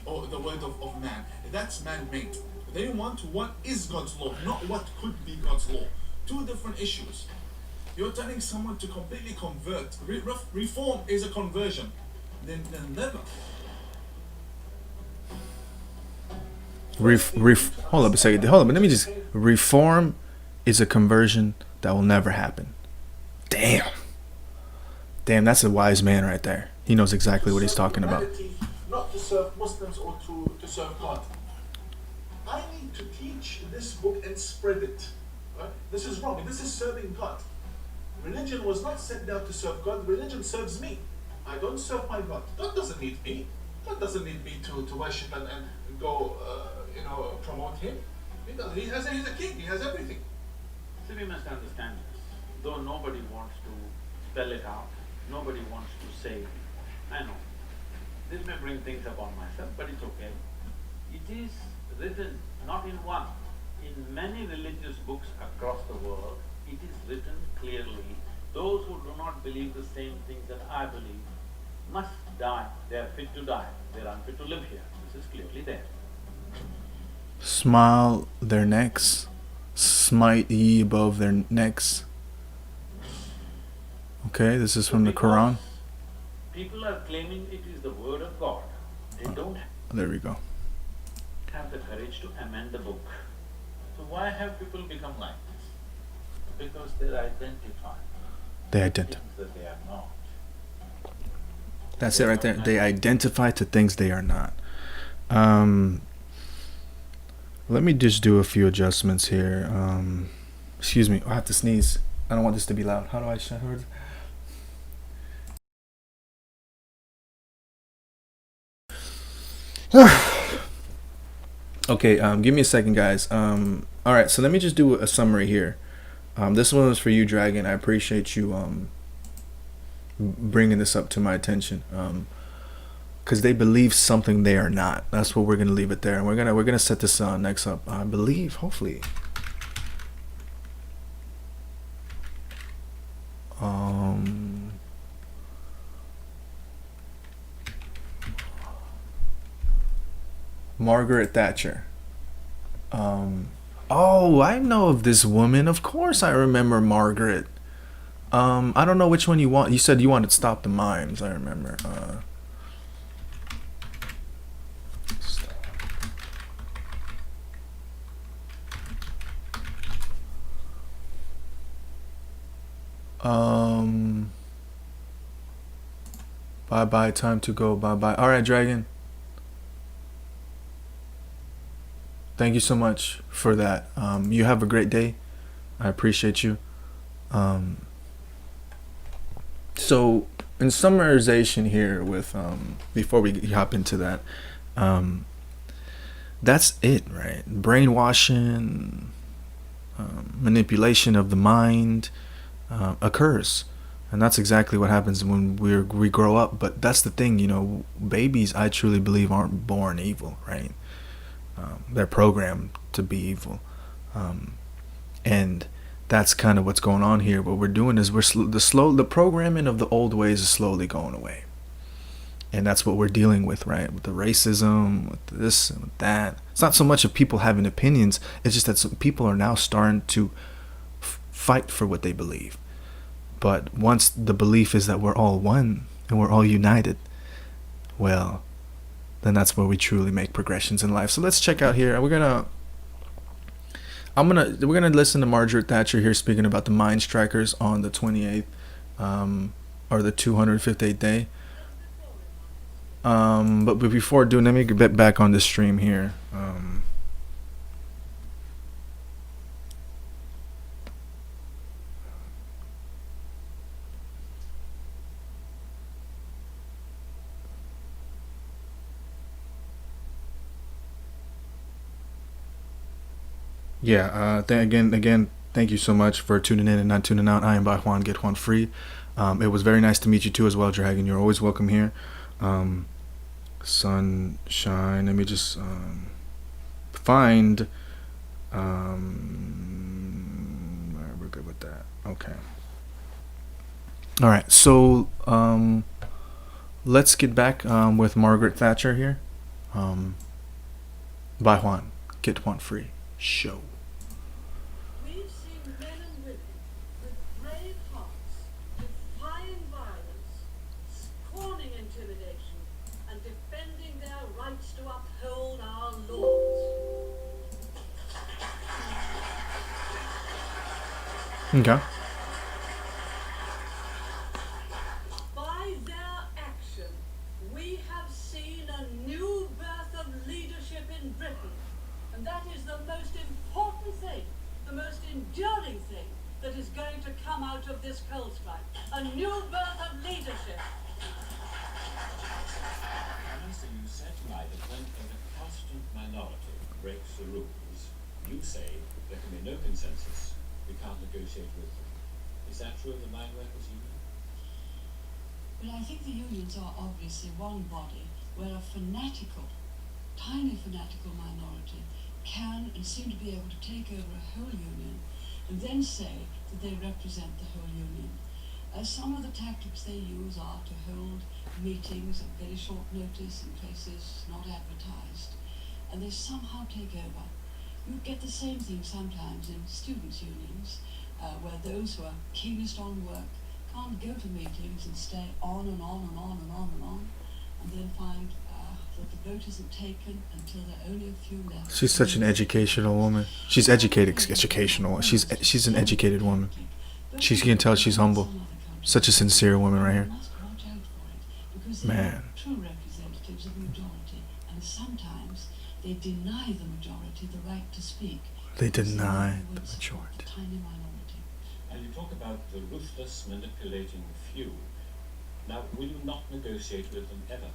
or the word of man. That's man-made. They want what is God's law, not what could be God's law. Two different issues. You're telling someone to completely convert. Reform is a conversion. Then never. Hold up a second. Hold up. Let me just. Reform is a conversion that will never happen. Damn. Damn, that's a wise man right there. He knows exactly what he's talking about. Not to serve Muslims or to serve God. I need to teach this book and spread it. Right? This is wrong. This is serving God. Religion was not sent down to serve God. Religion serves me. I don't serve my God. God doesn't need me. God doesn't need me to worship and go, promote him. He's a king. He has everything. So we must understand this. Though nobody wants to spell it out, nobody wants to say, I know, this may bring things upon myself, but it's okay. It is written not in one, in many religious books across the world. It is written clearly, those who do not believe the same things that I believe must die. They are fit to die. They are unfit to live here. This is clearly there. Smile their necks, smite ye above their necks. Okay, this is from the Quran. People are claiming it is the word of God. They don't There we go. have the courage to amend the book. So why have people become like this? Because they identify things that they are not. That's it right there. They identify to things they are not. Let me just do a few adjustments here. Excuse me, I have to sneeze. I don't want this to be loud. How do I shut her? Okay, give me a second, guys. All right, so let me just do a summary here. This one is for you, Dragon. I appreciate you bringing this up to my attention. Because they believe something they are not. That's what we're gonna leave it there, and we're gonna set this next up. I believe, hopefully. Margaret Thatcher. Oh, I know of this woman. Of course, I remember Margaret. I don't know which one you want. You said you wanted to stop the mimes. I remember. Bye bye. Time to go. Bye bye. All right, Dragon. Thank you so much for that. You have a great day. I appreciate you. So, in summarization here, with before we hop into that, that's it, right? Brainwashing, manipulation of the mind occurs, and that's exactly what happens when we grow up. But that's the thing, babies, I truly believe, aren't born evil, right? They're programmed to be evil, and that's kind of what's going on here. What we're doing is the programming of the old ways is slowly going away, And that's what we're dealing with, right? With the racism, with this and with that. It's not so much of people having opinions. It's just that some people are now starting to fight for what they believe. But once the belief is that we're all one and we're all united, well, then that's where we truly make progressions in life. So let's check out here. We're gonna listen to Margaret Thatcher here speaking about the mine strikers on the 28th, or the 258th day. But before doing, let me get back on the stream here. Yeah. Again, thank you so much for tuning in and not tuning out. I am by Juan Get Juan Free. It was very nice to meet you too as well, Dragon. You're always welcome here. Sunshine. Let me just find. We're good with that. Okay. All right. So let's get back with Margaret Thatcher here. By Juan Get Juan Free show. We've seen men and women with brave hearts defying violence, scorning intimidation, and defending their rights to uphold our laws. Okay. By their action, we have seen a new birth of leadership in Britain. And that is the most important thing, the most enduring thing that is going to come out of this coal strike. A new birth of leadership. Minister, you said tonight that when a Protestant minority breaks the rules, you say there can be no consensus, we can't negotiate with them. Is that true of the mine workers union? Well, I think the unions are obviously one body where a fanatical, tiny fanatical minority can and seem to be able to take over a whole union and then say that they represent the whole union. Some of the tactics they use are to hold meetings at very short notice in places not advertised, and they somehow take over. You get the same thing sometimes in students' unions, where those who are keenest on work can't go to meetings and stay on and on and on and on and on, and then find that the vote isn't taken until there are only a few left. She's such an educational woman. She's educational. She's an educated woman. You can tell she's humble. Such a sincere woman right here. Man. True representatives of the majority, and sometimes they deny the majority the right to speak. They deny the majority. Tiny minority. And you talk about the ruthless, manipulating few. Now, will you not negotiate with them ever?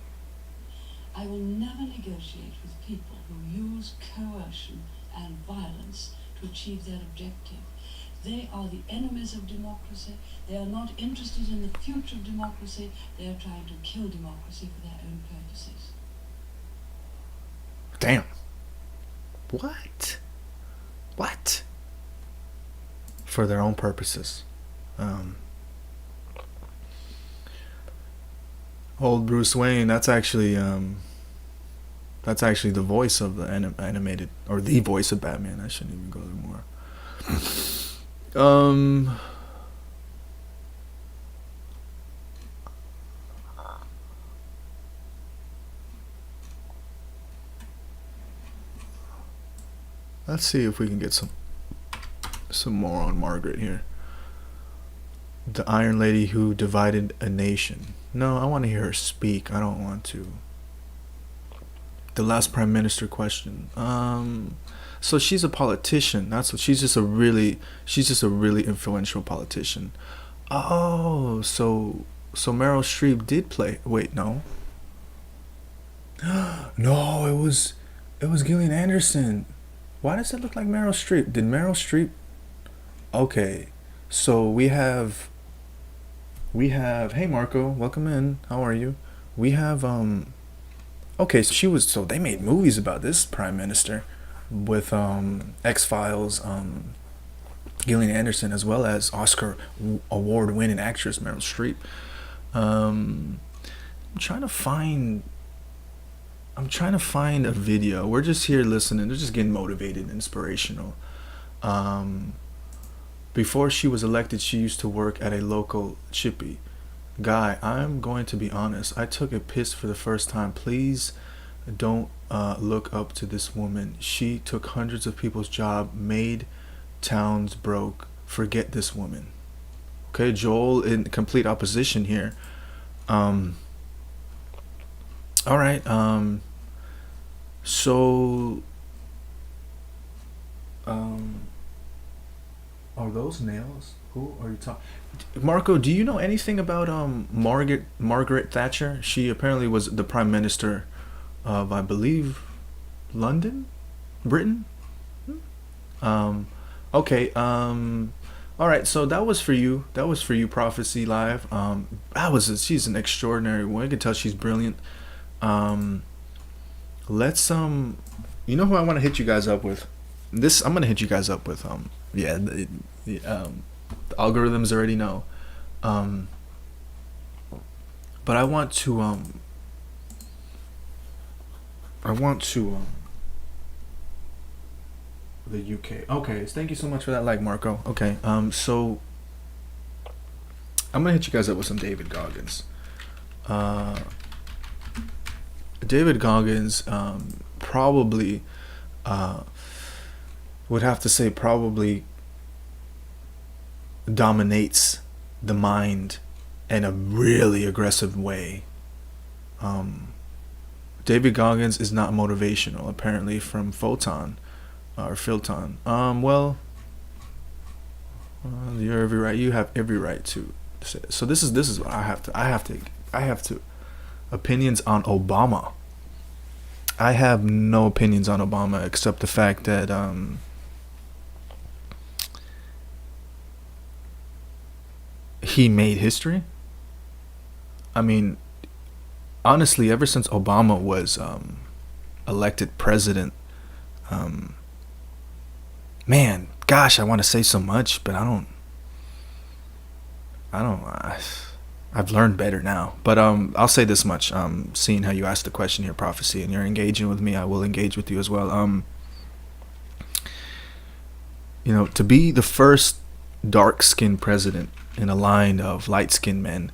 I will never negotiate with people who use coercion and violence to achieve their objective. They are the enemies of democracy. They are not interested in the future of democracy. They are trying to kill democracy for their own purposes. Damn. What? What? For their own purposes. Old Bruce Wayne, that's actually the voice of the animated, or the voice of Batman. I shouldn't even go there more. Let's see if we can get some more on Margaret here. The Iron Lady who divided a nation. No, I want to hear her speak. I don't want to. The last Prime Minister question. So she's a politician. That's what she's just a really influential politician. Oh, so Meryl Streep did play. Wait, no. No, it was Gillian Anderson. Why does it look like Meryl Streep? Did Meryl Streep? Okay, so we have. Hey Marco, welcome in. How are you? We have Okay, so they made movies about this Prime Minister with X-Files, Gillian Anderson, as well as Oscar award-winning actress Meryl Streep. I'm trying to find. I'm trying to find a video. We're just here listening. They're just getting motivated, inspirational. Um, Before she was elected, she used to work at a local chippy. Guy, I'm going to be honest. I took a piss for the first time. Please don't look up to this woman. She took hundreds of people's job, made towns broke. Forget this woman. Okay, Joel in complete opposition here. Um, all right. So, um, are those nails? Who are you talking? Marco, do you know anything about Margaret Thatcher? She apparently was the prime minister of, I believe, London, Britain. Um, okay. All right. So that was for you. That was for you, Prophecy Live. She's an extraordinary woman. I can tell she's brilliant. Um, let's you know who I want to hit you guys up with? I'm gonna hit you guys up with yeah, the algorithms already know. Um, but I want to the UK. Okay, thank you so much for that like, Marco. Okay. So I'm gonna hit you guys up with some David Goggins. Uh David Goggins probably would have to say probably dominates the mind in a really aggressive way. David Goggins is not motivational, apparently, from Photon or Philton. You're every right. You have every right to say. So this is what I have to. Opinions on Obama. I have no opinions on Obama except the fact that he made history. I mean, honestly, ever since Obama was elected president, man, gosh, I want to say so much, but I've learned better now. But I'll say this much. Seeing how you asked the question here, Prophecy, and you're engaging with me, I will engage with you as well. To be the first dark-skinned president in a line of light-skinned men,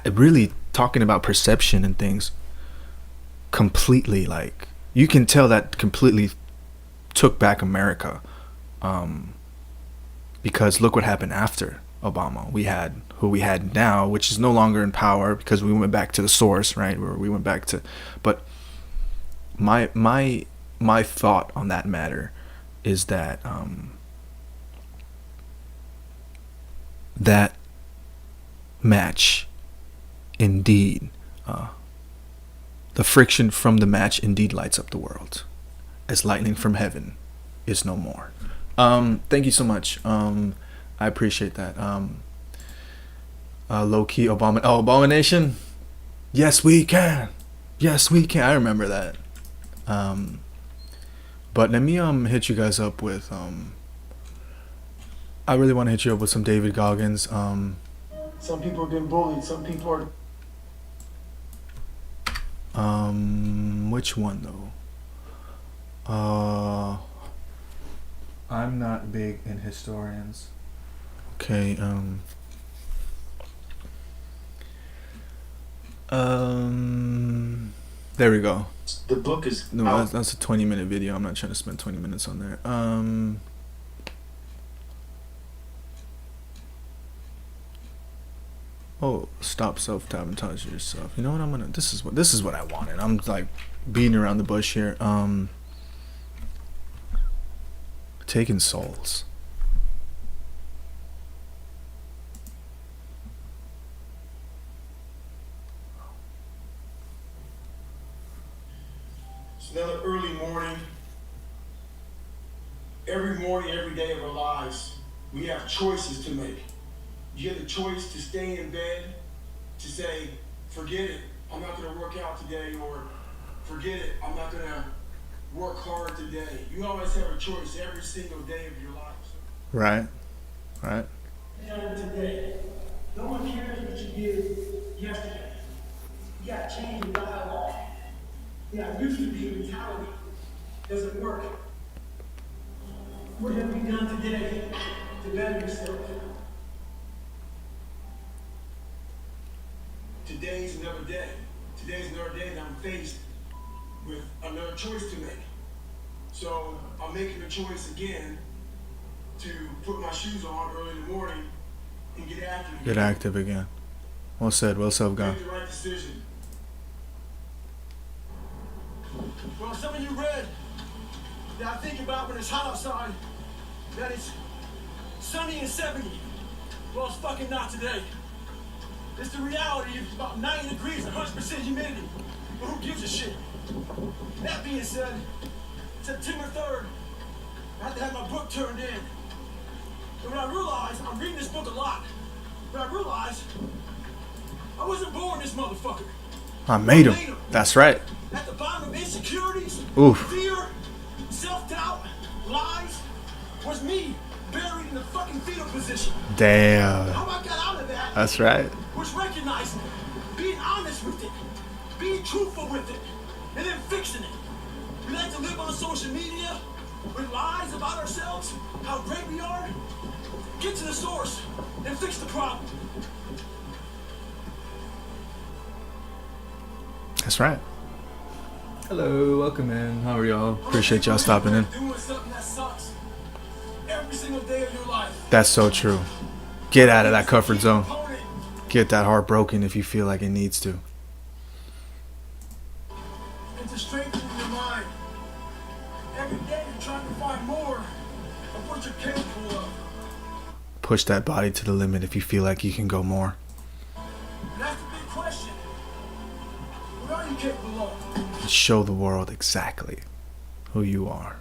really talking about perception and things, completely, like, you can tell that completely took back America, because look what happened after Obama. We had who we had now, which is no longer in power because we went back to the source, right? Where we went back to, but my thought on that matter is that that match indeed, the friction from the match indeed lights up the world, as lightning from heaven is no more. Thank you so much. I appreciate that. Low key Abomination. Yes, we can. Yes, we can. I remember that. But let me hit you guys up with I really want to hit you up with some David Goggins. Some people are getting bullied. Some people are. Which one though? I'm not big in historians. Okay. There we go. The book is no. That's a 20-minute video. I'm not trying to spend 20 minutes on there. Oh, stop self-sabotage yourself. You know what? This is what I wanted. I'm like beating around the bush here. Taking souls. It's another early morning. Every morning, every day of our lives, we have choices to make. You have the choice to stay in bed, to say, forget it, I'm not going to work out today, or forget it, I'm not going to work hard today. You always have a choice every single day of your life. Right. Today, no one cares what you did yesterday. You gotta change the dialogue. Yeah, I used to be mentality. Doesn't work. What have you done today to better yourself? Today's another day. Today's another day that I'm faced with another choice to make. So I'm making a choice again to put my shoes on early in the morning and get active. Get active again. Well said. Well said, guy. Make the right decision. Well, some of you read that I think about when it's hot outside, that it's sunny and 70. Well, it's fucking not today. It's the reality. It's about 90 degrees, 100% humidity. But who gives a shit? That being said, September 3rd, I had to have my book turned in. And when I realized, I'm reading this book a lot, but I realized I wasn't born this motherfucker. I made him. That's right. At the bottom of insecurities, Oof. fear, self-doubt, lies, was me buried in the fucking fetal position. Damn. How I got out of that That's right. was recognizing it, being honest with it, being truthful with it, and then fixing it. We like to live on social media with lies about ourselves, how great we are. Get to the source and fix the problem. That's right. Hello, welcome in. How are y'all? Appreciate y'all stopping in. Doing something that sucks every single day of your life. That's so true. Get out of that comfort zone. Get that heart broken if you feel like it needs to. And to strengthen your mind. Every day you're trying to find more of what you're capable of. Push that body to the limit if you feel like you can go more. And that's the big question. What are you capable of? Show the world exactly who you are.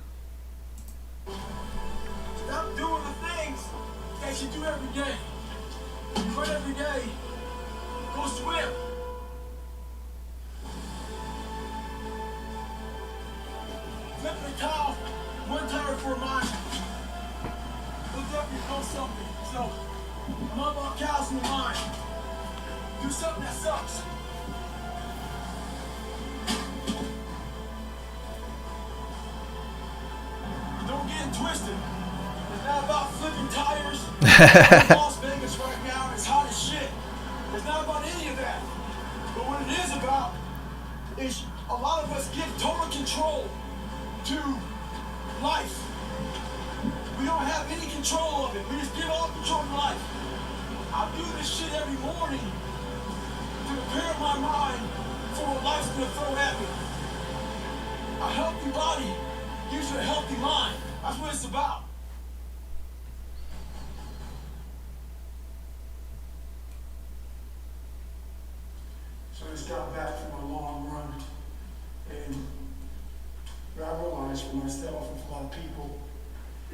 Stop doing the things that you do every day. Quit every day. Go swim. Flip the towel one time for a mind. Look up and know something. So, I'm all about cows in the mind. Do something that sucks. Don't get it twisted. It's not about flipping tires. I'm in Las Vegas right now, and it's hot as shit. It's not about any of that. But what it is about is a lot of us give total control to life. We don't have any control of it. We just give all control to life. I do this shit every morning to prepare my mind for what life's gonna throw at me. A healthy body gives you a healthy mind. That's what it's about. So I just got back from a long run, and what I realized for myself and for a lot of people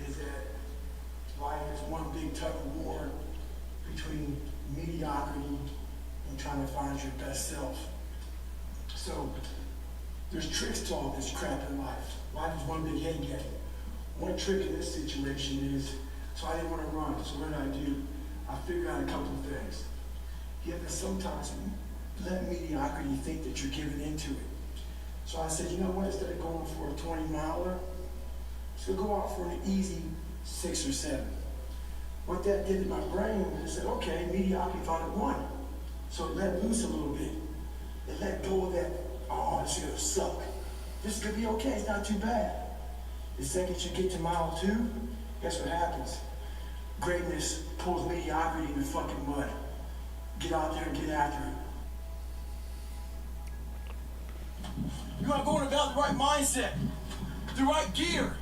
is that life is one big tug of war between mediocrity and trying to find your best self. So there's tricks to all this crap in life. Life is one big head game. One trick in this situation is, so I didn't want to run, so what did I do? I figured out a couple of things. You have to sometimes let mediocrity think that you're giving into it. So I said, you know what, instead of going for a 20-miler, so go out for an easy 6 or 7. What that did in my brain was it said, okay, mediocrity thought it won. So it let loose a little bit. It let go of that, oh, this is gonna suck. This is gonna be okay, it's not too bad. The second you get to mile 2, guess what happens? Greatness pulls mediocrity in the fucking mud. Get out there and get after it. You gotta go about the right mindset, the right gear.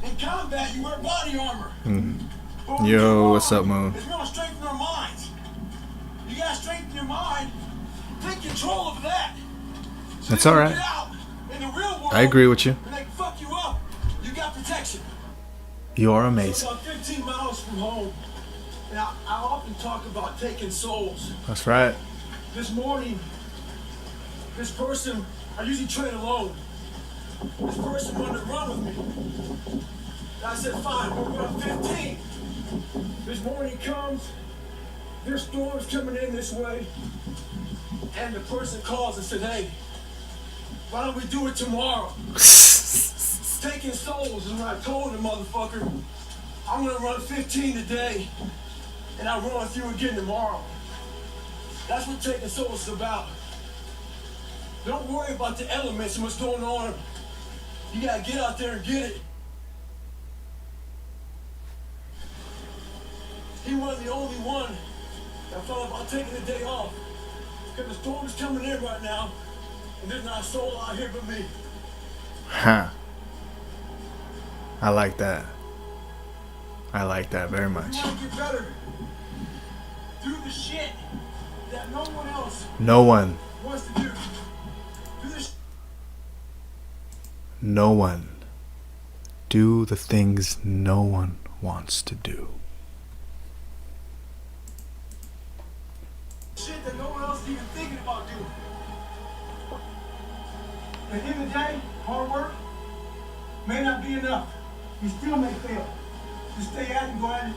In combat, you wear body armor. Yo, what's up, Moon? It's gonna strengthen our minds. You gotta strengthen your mind. Take control of that. So That's all right. Get out in the real world, I agree with you. when they fuck you up, you got protection. You are So amazing. about 15 miles from home, and I often talk about taking souls. That's right. This morning, this person, I usually train alone. This person wanted to run with me. And I said, fine, we'll run 15. This morning comes, there's storms coming in this way, and the person calls and said, hey, why don't we do it tomorrow? Taking souls is what I told the motherfucker. I'm gonna run 15 today, and I'll run with you again tomorrow. That's what taking souls is about. Don't worry about the elements and what's going on. You gotta get out there and get it. He wasn't the only one that thought about taking the day off. Because the storm is coming in right now, and there's not a soul out here but me. Huh. I like that. I like that very much. You want to get better. Do the shit that no one else No one. wants to do. Do the No one. Do the things no one wants to do. shit that no one else is even thinking about doing. At the end of the day, hard work may not be enough. You still may fail. Just stay at it and go at it.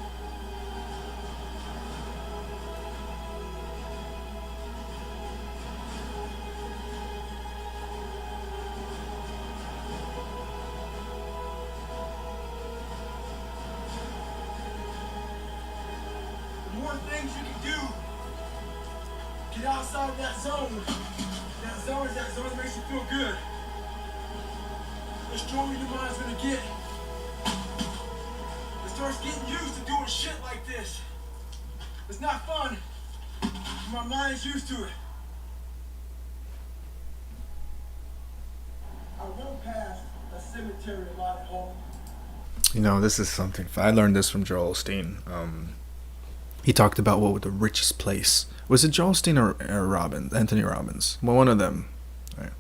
The more things you can do, get outside of that zone. That zone that makes you feel good. The stronger your mind's gonna get. It starts getting used to doing shit like this. It's not fun. My mind's used to it. I rode past a cemetery a lot at home. You know, this is something. I learned this from Joel Osteen. He talked about what was the richest place. Was it Joel Osteen or Robbins? Anthony Robbins? Well, one of them. Right?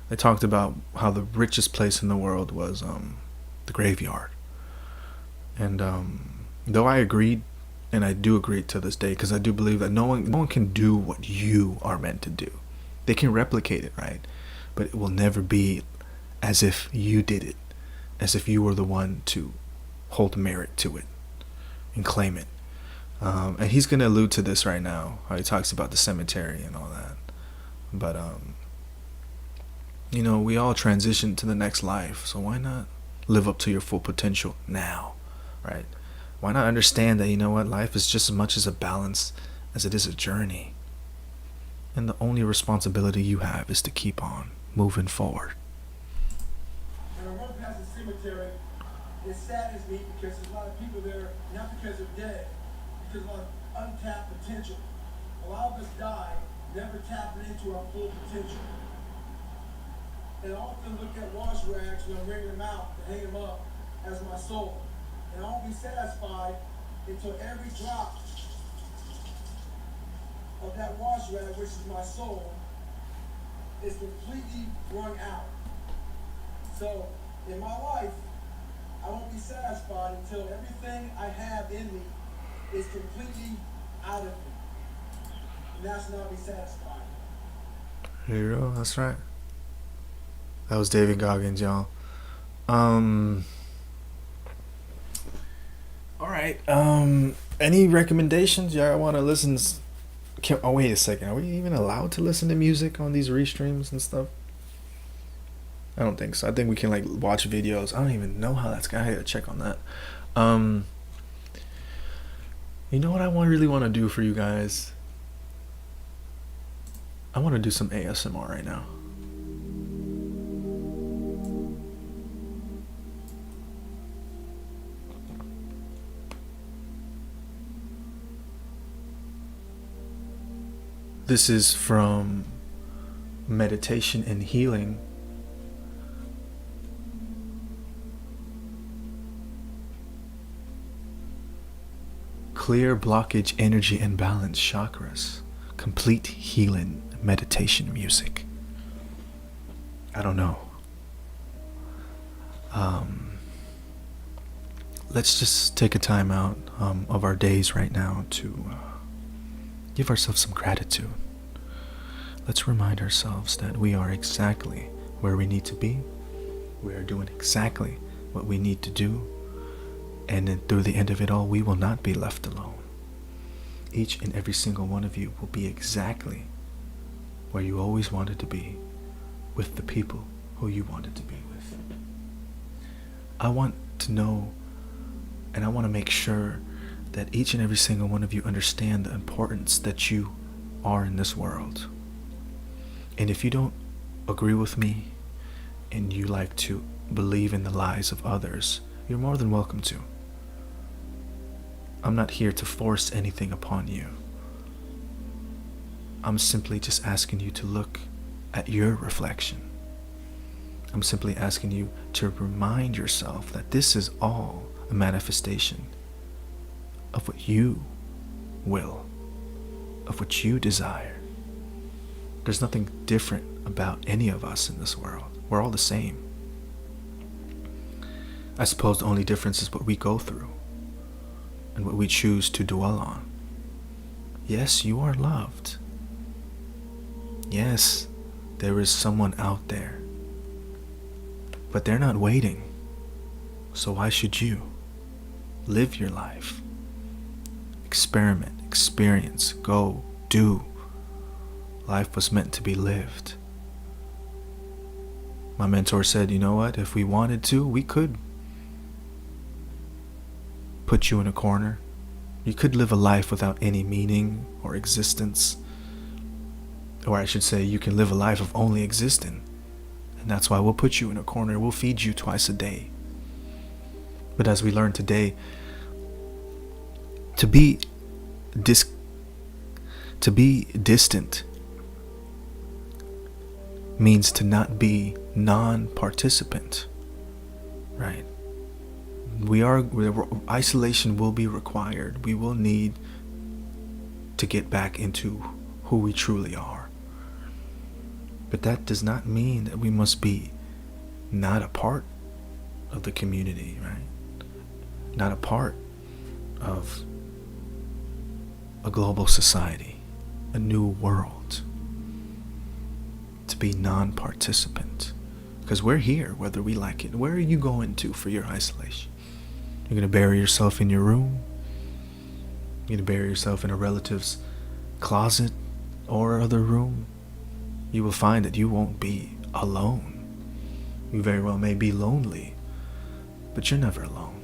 They talked about how the richest place in the world was the graveyard. And though I agreed, and I do agree to this day, because I do believe that no one can do what you are meant to do. They can replicate it, right? But it will never be as if you did it, as if you were the one to hold merit to it and claim it. And he's going to allude to this right now, how he talks about the cemetery and all that. But, you know, we all transition to the next life, so why not live up to your full potential now, right? Why not understand that, you know what, life is just as much as a balance as it is a journey. And the only responsibility you have is to keep on moving forward. When I run past the cemetery, it saddens me because there's a lot of people there, not because they're dead, because of a lot of untapped potential. A lot of us die never tapping into our full potential. And I often look at wash rags when I'm wringing them out to hang them up as my soul. And I won't be satisfied until every drop of that wash rag, which is my soul, is completely wrung out. So in my life, I won't be satisfied until everything I have in me is completely out of me. And that's when I'll be satisfied. Here you go, that's right. That was David Goggins, y'all. Alright, any recommendations? Y'all want to listen? Oh, wait a second. Are we even allowed to listen to music on these restreams and stuff? I don't think so. I think we can, like, watch videos. I don't even know how that's going. I gotta check on that. You know what I really want to do for you guys? I want to do some ASMR right now. This is from Meditation and Healing. Clear blockage, energy, and balance chakras. Complete healing meditation music. I don't know. Let's just take a time out of our days right now to give ourselves some gratitude. Let's remind ourselves that we are exactly where we need to be. We are doing exactly what we need to do. And then through the end of it all, we will not be left alone. each and every single one of you will be exactly where you always wanted to be, with the people who you wanted to be with. I want to know, and I want to make sure that each and every single one of you understand the importance that you are in this world. And if you don't agree with me and you like to believe in the lies of others, you're more than welcome to. I'm not here to force anything upon you. I'm simply just asking you to look at your reflection. I'm simply asking you to remind yourself that this is all a manifestation of what you will, of what you desire. There's nothing different about any of us in this world. We're all the same. I suppose the only difference is what we go through and what we choose to dwell on. Yes, you are loved. Yes, there is someone out there. But they're not waiting. So why should you? Live your life. Experiment, experience, go, do. Life was meant to be lived. My mentor said, you know what? If we wanted to, we could put you in a corner. You could live a life without any meaning or existence. Or I should say, you can live a life of only existing. And that's why we'll put you in a corner. We'll feed you twice a day. But as we learn today, to be distant means to not be non-participant, right? Isolation will be required. We will need to get back into who we truly are. But that does not mean that we must be not a part of the community, right? Not a part of a global society, a new world. To be non-participant. Because we're here, whether we like it. Where are you going to for your isolation? You're going to bury yourself in your room? You're going to bury yourself in a relative's closet or other room? You will find that you won't be alone. You very well may be lonely, but you're never alone.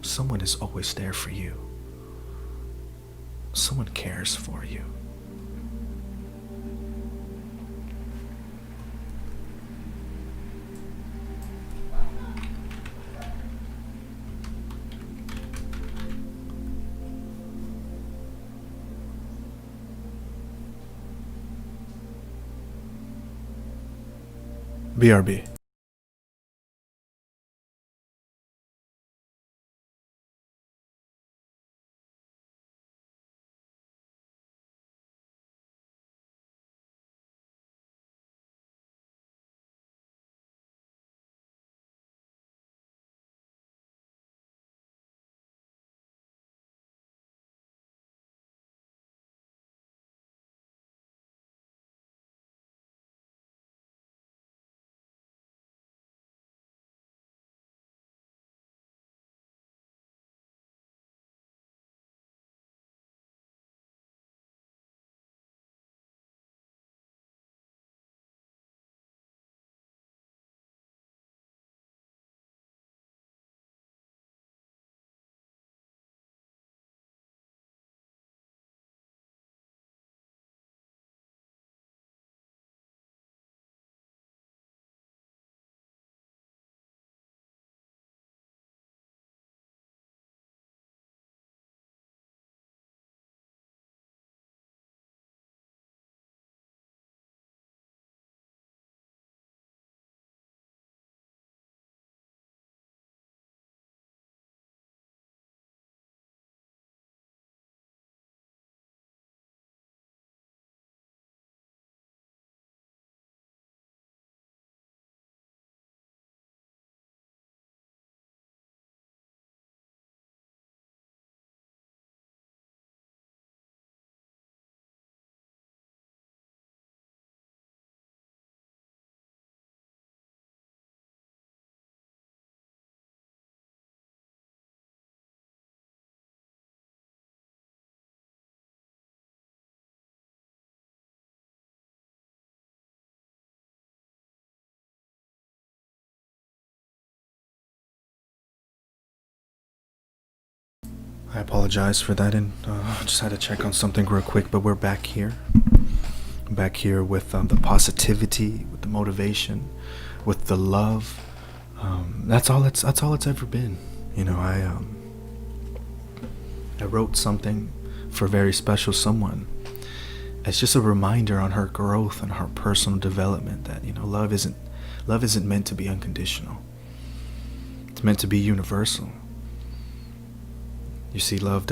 Someone is always there for you. Someone cares for you. BRB. I apologize for that, and just had to check on something real quick, but we're back here. Back here with the positivity, with the motivation, with the love. That's all it's ever been. You know, I wrote something for a very special someone. It's just a reminder on her growth and her personal development that, you know, love isn't meant to be unconditional. It's meant to be universal. You see, love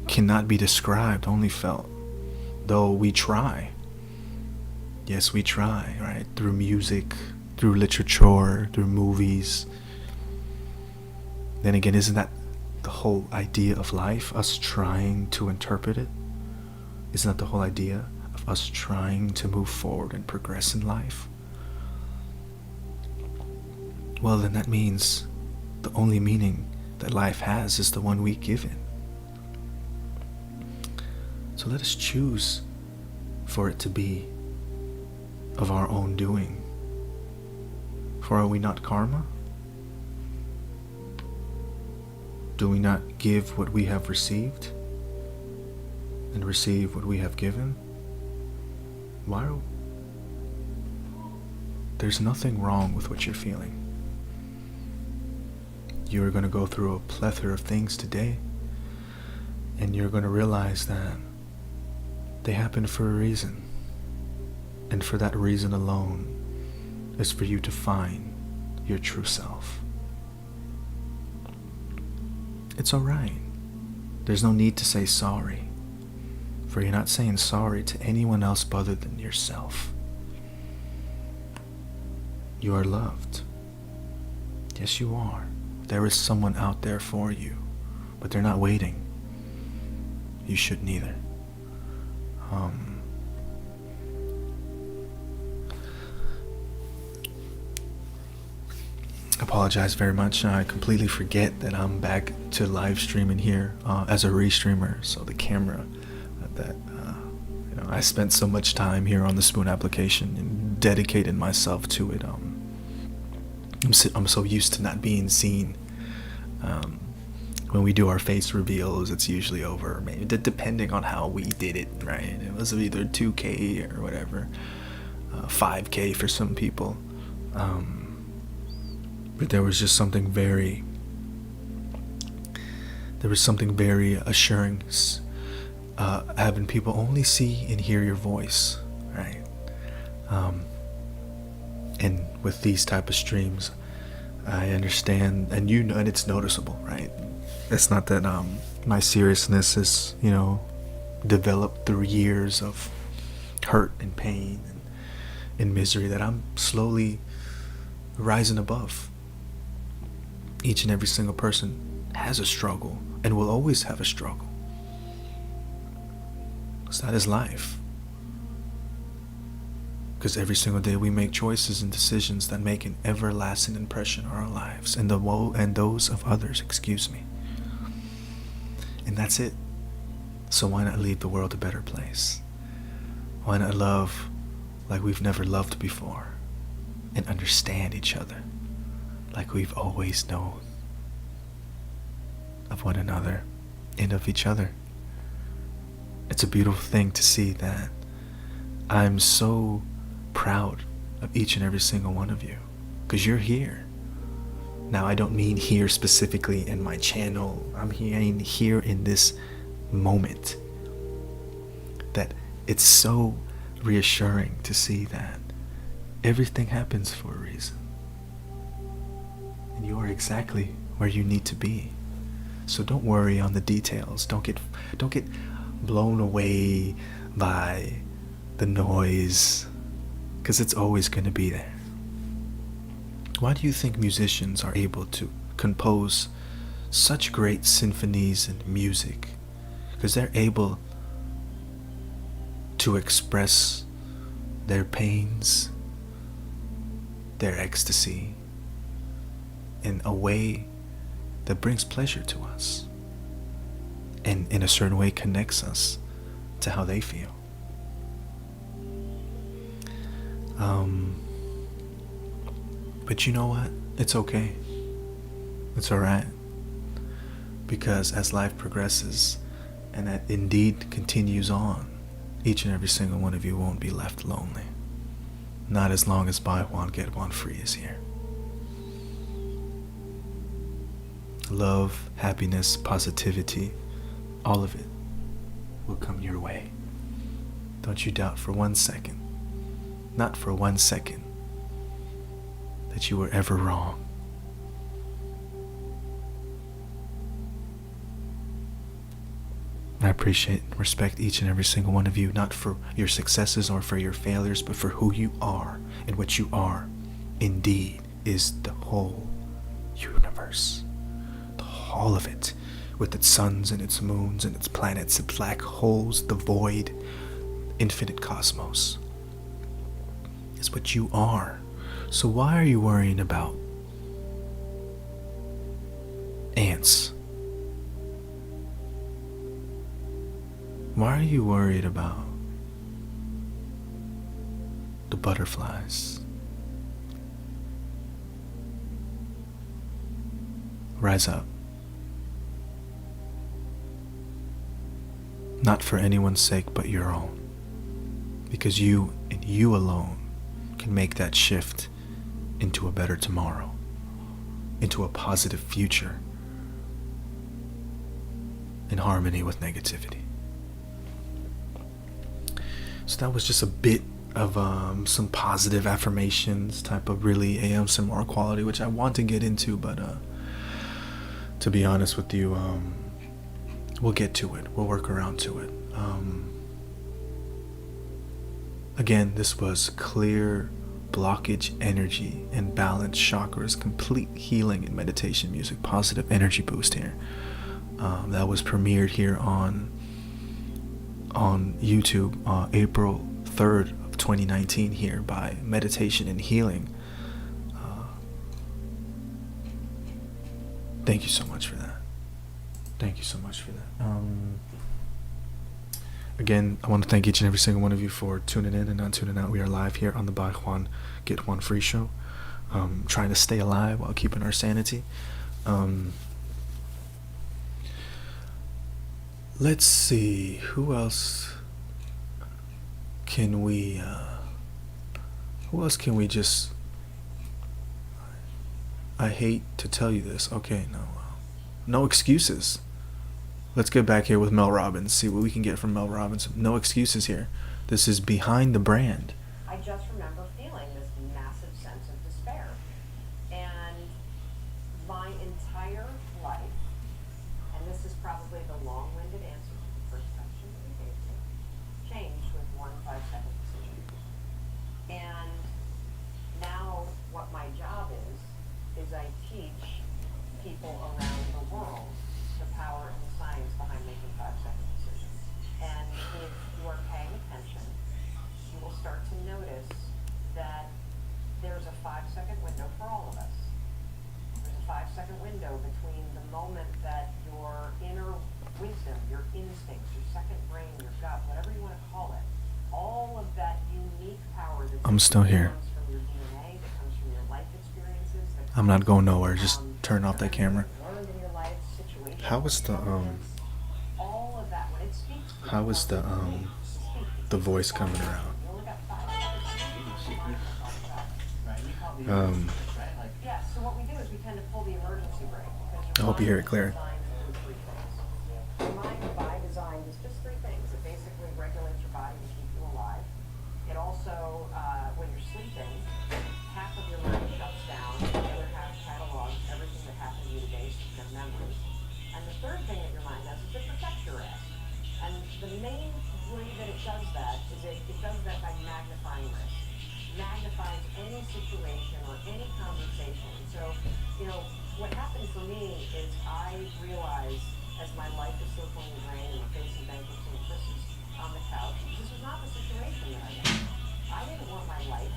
cannot be described, only felt. Though we try. Yes, we try, right? Through music, through literature, through movies. Then again, isn't that the whole idea of life? Us trying to interpret it? Isn't that the whole idea of us trying to move forward and progress in life? Well, then that means the only meaning that life has is the one we give it. So let us choose for it to be of our own doing. For are we not karma? Do we not give what we have received and receive what we have given? There's nothing wrong with what you're feeling. You are going to go through a plethora of things today, and you're going to realize that they happen for a reason. And for that reason alone is for you to find your true self. It's alright. There's no need to say sorry, for you're not saying sorry to anyone else other than yourself. You are loved. Yes, you are. There is someone out there for you, but they're not waiting. You shouldn't either. Apologize very much. I completely forget that I'm back to live streaming here as a restreamer. So the camera that I spent so much time here on the Spoon application and dedicated myself to it. I'm so used to not being seen. When we do our face reveals, it's usually over, maybe depending on how we did it, right? It was either 2K or whatever, 5K for some people. But there was something very assuring, having people only see and hear your voice, right? And with these type of streams, I understand, and and it's noticeable, right? It's not that my seriousness is, developed through years of hurt and pain and misery, that I'm slowly rising above. Each and every single person has a struggle and will always have a struggle. So that is life. Because every single day we make choices and decisions that make an everlasting impression on our lives and those of others, And that's it. So why not leave the world a better place? Why not love like we've never loved before and understand each other like we've always known of one another and of each other? It's a beautiful thing to see that. I'm so proud of each and every single one of you, because you're here. Now, I don't mean here specifically in my channel. I'm here in this moment. That it's so reassuring to see that everything happens for a reason. And you are exactly where you need to be. So don't worry on the details. Don't get blown away by the noise, because it's always going to be there. Why do you think musicians are able to compose such great symphonies and music? Because they're able to express their pains, their ecstasy, in a way that brings pleasure to us, and in a certain way connects us to how they feel. But you know what? It's okay. It's alright. Because as life progresses and that indeed continues on, each and every single one of you won't be left lonely. Not as long as buy one, get one free is here. Love, happiness, positivity, all of it will come your way. Don't you doubt for 1 second, not for 1 second, that you were ever wrong. I appreciate and respect each and every single one of you, not for your successes or for your failures, but for who you are, and what you are indeed is the whole universe. All of it, with its suns and its moons and its planets, its black holes, the void, infinite cosmos, is what you are. So why are you worrying about ants? Why are you worried about the butterflies? Rise up. Not for anyone's sake but your own. Because you and you alone can make that shift into a better tomorrow, into a positive future, in harmony with negativity. So that was just a bit of some positive affirmations, type of really ASMR quality, which I want to get into, but to be honest with you, we'll get to it. We'll work around to it. Again, this was clear blockage energy and balance chakras, complete healing and meditation music, positive energy boost here. That was premiered here on YouTube April 3rd of 2019 here by Meditation and Healing. Thank you so much for that. Thank you so much for that. Again, I want to thank each and every single one of you for tuning in and not tuning out. We are live here on the Buy One, Get One Free show. Trying to stay alive while keeping our sanity. Let's see, who else can we just, I hate to tell you this. Okay, no excuses. Let's get back here with Mel Robbins, see what we can get from Mel Robbins. No excuses here. This is Behind the Brand. I just remember feeling this massive sense of despair. And my entire life, and this is probably the long-winded answer to the first question that you gave me, changed with one 5-second decision. And now what my job is I teach people around the world the power and the science behind making 5-second decisions. And if you are paying attention, you will start to notice that there's a 5-second window for all of us. There's a 5-second window between the moment that your inner wisdom, your instincts, your second brain, your gut, whatever you want to call it, all of that unique power that I'm still here. comes from your DNA, that comes from your life experiences, that I'm not going nowhere. Just turn off that camera. learned in your life situations. How is the All of that, when it speaks to how is the voice coming around? you only got 5 seconds. Yeah, so what we do is we tend to pull the emergency brake. I hope you hear it clear. Your mind by design is just 3 things. It basically regulates your body to keep you alive. It also, when you're sleeping, half of your mind shuts down, the other half catalogs everything that happened to you today, so you can have memories. And the third thing that your mind does is it protects your rest. And the main way that it does that is it does that by magnifying risk. Magnifies any situation or any conversation. So, what happened for me is I realized as my life is circling the drain and facing bankruptcy and Chris is on the couch, this was not the situation that I wanted. I didn't want my life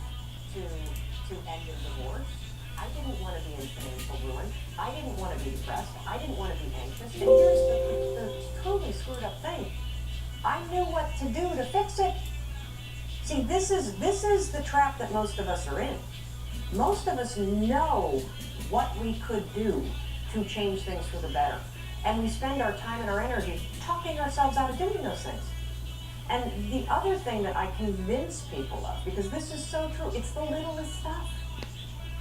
to end in divorce. I didn't want to be in financial ruin. I didn't want to be depressed. I didn't want to be anxious. And here's the totally screwed up thing. I knew what to do to fix it. See, this is the trap that most of us are in. Most of us know what we could do to change things for the better. And we spend our time and our energy talking ourselves out of doing those things. And the other thing that I convince people of, because this is so true, it's the littlest stuff.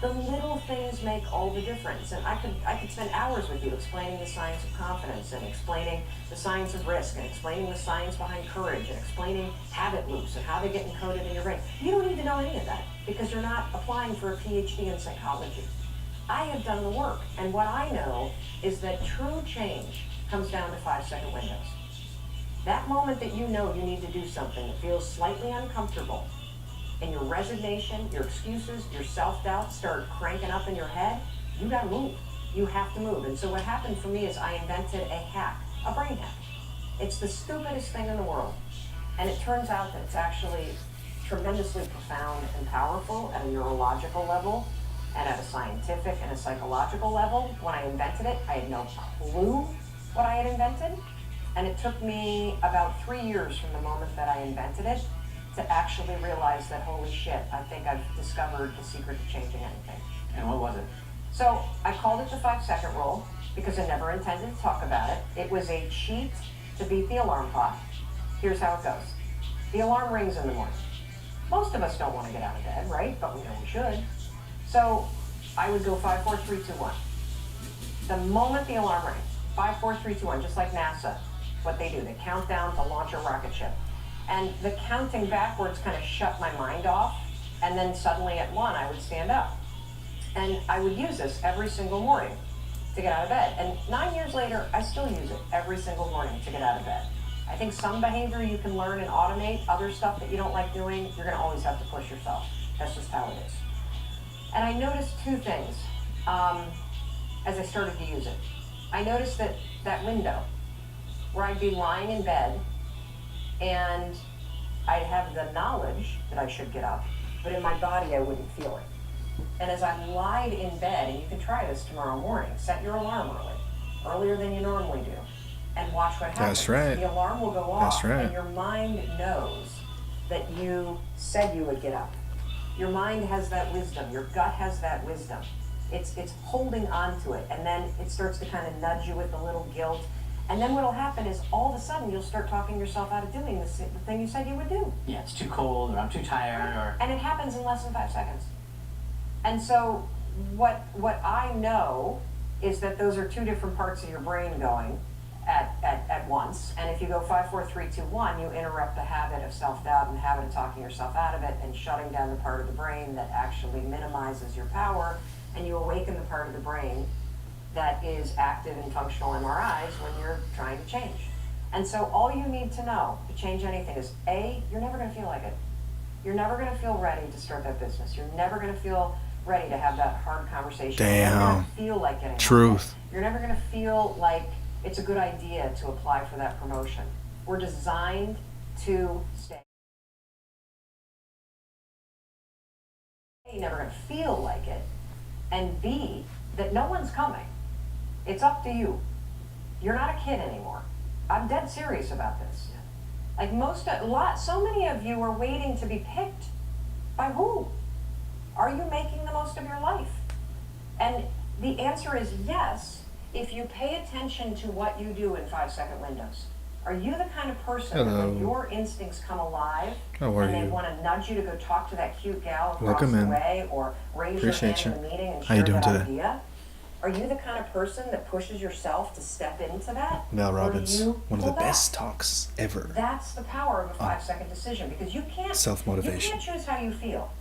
The little things make all the difference. And I could spend hours with you explaining the science of confidence and explaining the science of risk and explaining the science behind courage and explaining habit loops and how they get encoded in your brain. You don't need to know any of that because you're not applying for a PhD in psychology. I have done the work, and what I know is that true change comes down to 5-second windows. That moment that you know you need to do something that feels slightly uncomfortable, and your resignation, your excuses, your self-doubt start cranking up in your head, you gotta move. You have to move. And so what happened for me is I invented a hack, a brain hack. It's the stupidest thing in the world. And it turns out that it's actually tremendously profound and powerful at a neurological level and at a scientific and a psychological level. When I invented it, I had no clue what I had invented. And it took me about 3 years from the moment that I invented it to actually realize that, holy shit, I think I've discovered the secret to changing anything. And what was it? So I called it the 5-second rule because I never intended to talk about it. It was a cheat to beat the alarm clock. Here's how it goes. The alarm rings in the morning. Most of us don't want to get out of bed, right? But we know we should. So I would go 5, 4, 3, 2, 1. The moment the alarm rings, 5, 4, 3, 2, 1, just like NASA, what they do, they count down to launch a rocket ship. And the counting backwards kind of shut my mind off. And then suddenly at 1, I would stand up. And I would use this every single morning to get out of bed. And 9 years later, I still use it every single morning to get out of bed. I think some behavior you can learn and automate. Other stuff that you don't like doing, you're going to always have to push yourself. That's just how it is. And I noticed 2 things as I started to use it. I noticed that window where I'd be lying in bed and I'd have the knowledge that I should get up, but in my body I wouldn't feel it. And as I lied in bed, and you can try this tomorrow morning, set your alarm earlier than you normally do, and watch what happens. That's right. The alarm will go off, That's right. and your mind knows that you said you would get up. Your mind has that wisdom. Your gut has that wisdom. It's holding on to it, and then it starts to kind of nudge you with a little guilt. And then what'll happen is all of a sudden you'll start talking yourself out of doing the thing you said you would do. Yeah, it's too cold, or I'm too tired, or... And it happens in less than 5 seconds. And so what I know is that those are 2 different parts of your brain going at once. And if you go 5, 4, 3, 2, 1, you interrupt the habit of self-doubt and the habit of talking yourself out of it and shutting down the part of the brain that actually minimizes your power, and you awaken the part of the brain that is active in functional MRIs when you're trying to change. And so all you need to know to change anything is, A, you're never going to feel like it. You're never going to feel ready to start that business. You're never going to feel ready to have that hard conversation. You're never going to feel like getting Truth. You're never going to feel like it's a good idea to apply for that promotion. We're designed to stay. You're never going to feel like it. And B, that no one's coming. It's up to you. You're not a kid anymore. I'm dead serious about this. Like so many of you are waiting to be picked. By who? Are you making the most of your life? And the answer is yes, if you pay attention to what you do in 5-second windows. Are you the kind of person that when your instincts come alive and they want to nudge you to go talk to that cute gal across the way or raise your hand in a meeting and share that idea? Are you the kind of person that pushes yourself to step into that? Mel Robbins, one of the pull back? best talks ever. That's the power of a 5-second decision, because you can't Self-motivation. You can't choose how you feel.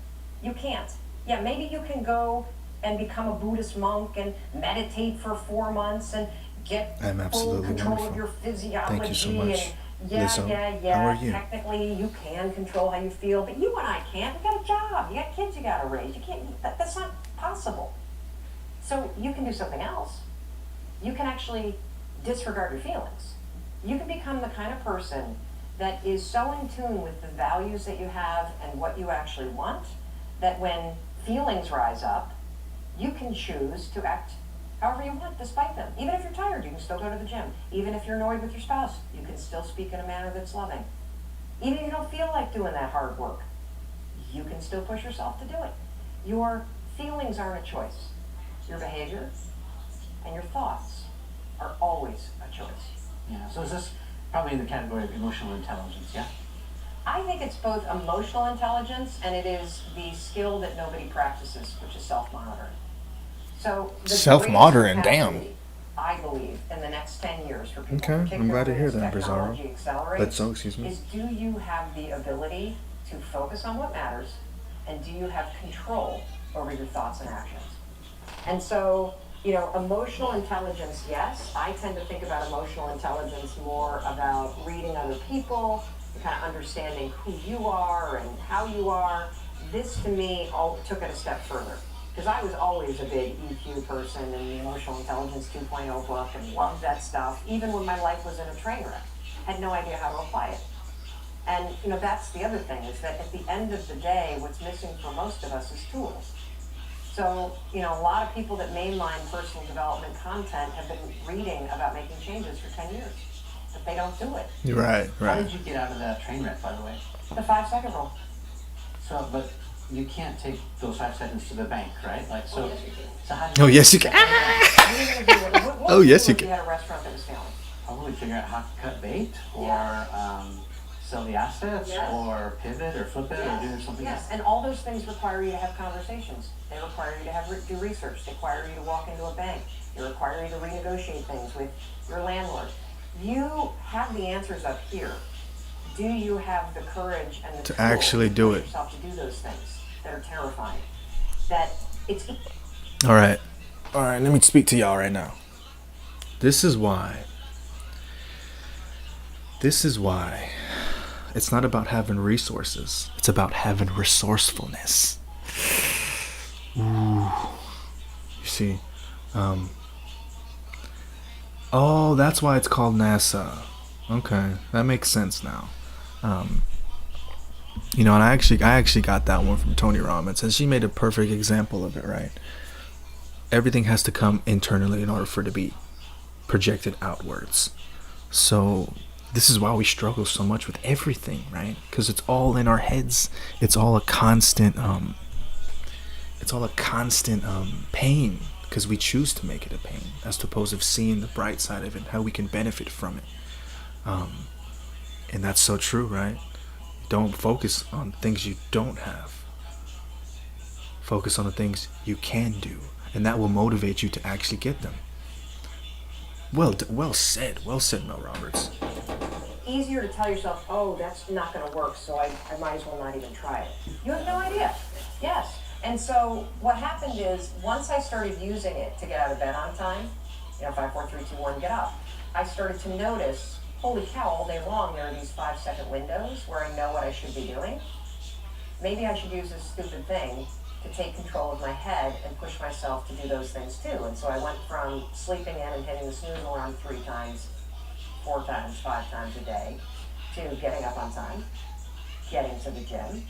You can't. Yeah, maybe you can go and become a Buddhist monk and meditate for 4 months and get full control of your physiology. Thank you so much. Yeah. How are you? Technically, you can control how you feel, but you and I can't. We got a job. You got kids you got to raise. You can't. That's not possible. So you can do something else. You can actually disregard your feelings. You can become the kind of person that is so in tune with the values that you have and what you actually want, that when feelings rise up, you can choose to act however you want despite them. Even if you're tired, you can still go to the gym. Even if you're annoyed with your spouse, you can still speak in a manner that's loving. Even if you don't feel like doing that hard work, you can still push yourself to do it. Your feelings aren't a choice. Your behavior and your thoughts are always a choice. Yeah, so is this probably in the category of emotional intelligence, yeah? I think it's both emotional intelligence and it is the skill that nobody practices, which is self-monitoring. So the Self-monitoring, greatest damn. capacity, I believe, in the next 10 years for people, Okay, I'm glad to particularly hear as that, Bizarro. technology accelerates, Let's so, excuse me. is do you have the ability to focus on what matters, and do you have control over your thoughts and actions? And so, you know, emotional intelligence, yes. I tend to think about emotional intelligence more about reading other people, kind of understanding who you are and how you are. This, to me, all took it a step further. Because I was always a big EQ person and the Emotional Intelligence 2.0 book and loved that stuff, even when my life was in a train wreck. Had no idea how to apply it. And, you know, that's the other thing, is that at the end of the day, what's missing for most of us is tools. So, you know, a lot of people that mainline personal development content have been reading about making changes for 10 years, but they don't do it. Right, How right. did you get out of that train wreck, by the way? The 5-second rule. So, but you can't take those 5 seconds to the bank, right? Like, so. So how did Oh, yes, you can. Oh, yes, you If you can. had a restaurant that was failing. Probably figure out how to cut bait, or sell the assets, Yes. or pivot, or flip it, or do something else. Yes, and all those things require you to have conversations. They require you to have do research. They require you to walk into a bank. They require you to renegotiate things with your landlord. You have the answers up here. Do you have the courage and the To tools actually do push it. yourself to do those things that are terrifying? That it's All right. All right, let me speak to y'all right now. This is why. It's not about having resources. It's about having resourcefulness. Ooh. You see? Oh, that's why it's called NASA. Okay, that makes sense now. You know, and I actually got that one from Tony Robbins, and she made a perfect example of it, right? Everything has to come internally in order for it to be projected outwards. So this is why we struggle so much with everything, right? Because it's all in our heads. It's all a constant pain, because we choose to make it a pain, as opposed to seeing the bright side of it, how we can benefit from it. And that's so true, right? Don't focus on things you don't have. Focus on the things you can do, and that will motivate you to actually get them. Well said, Mel Roberts. easier to tell yourself, oh, that's not going to work, so I might as well not even try it. You have no idea. Yes. And so what happened is, once I started using it to get out of bed on time, 5, 4, 3, 2, 1, get up, I started to notice, holy cow, all day long there are these 5-second windows where I know what I should be doing. Maybe I should use this stupid thing to take control of my head and push myself to do those things too. And so I went from sleeping in and hitting the snooze alarm 3 times, 4 times, 5 times a day, to getting up on time, getting to the gym,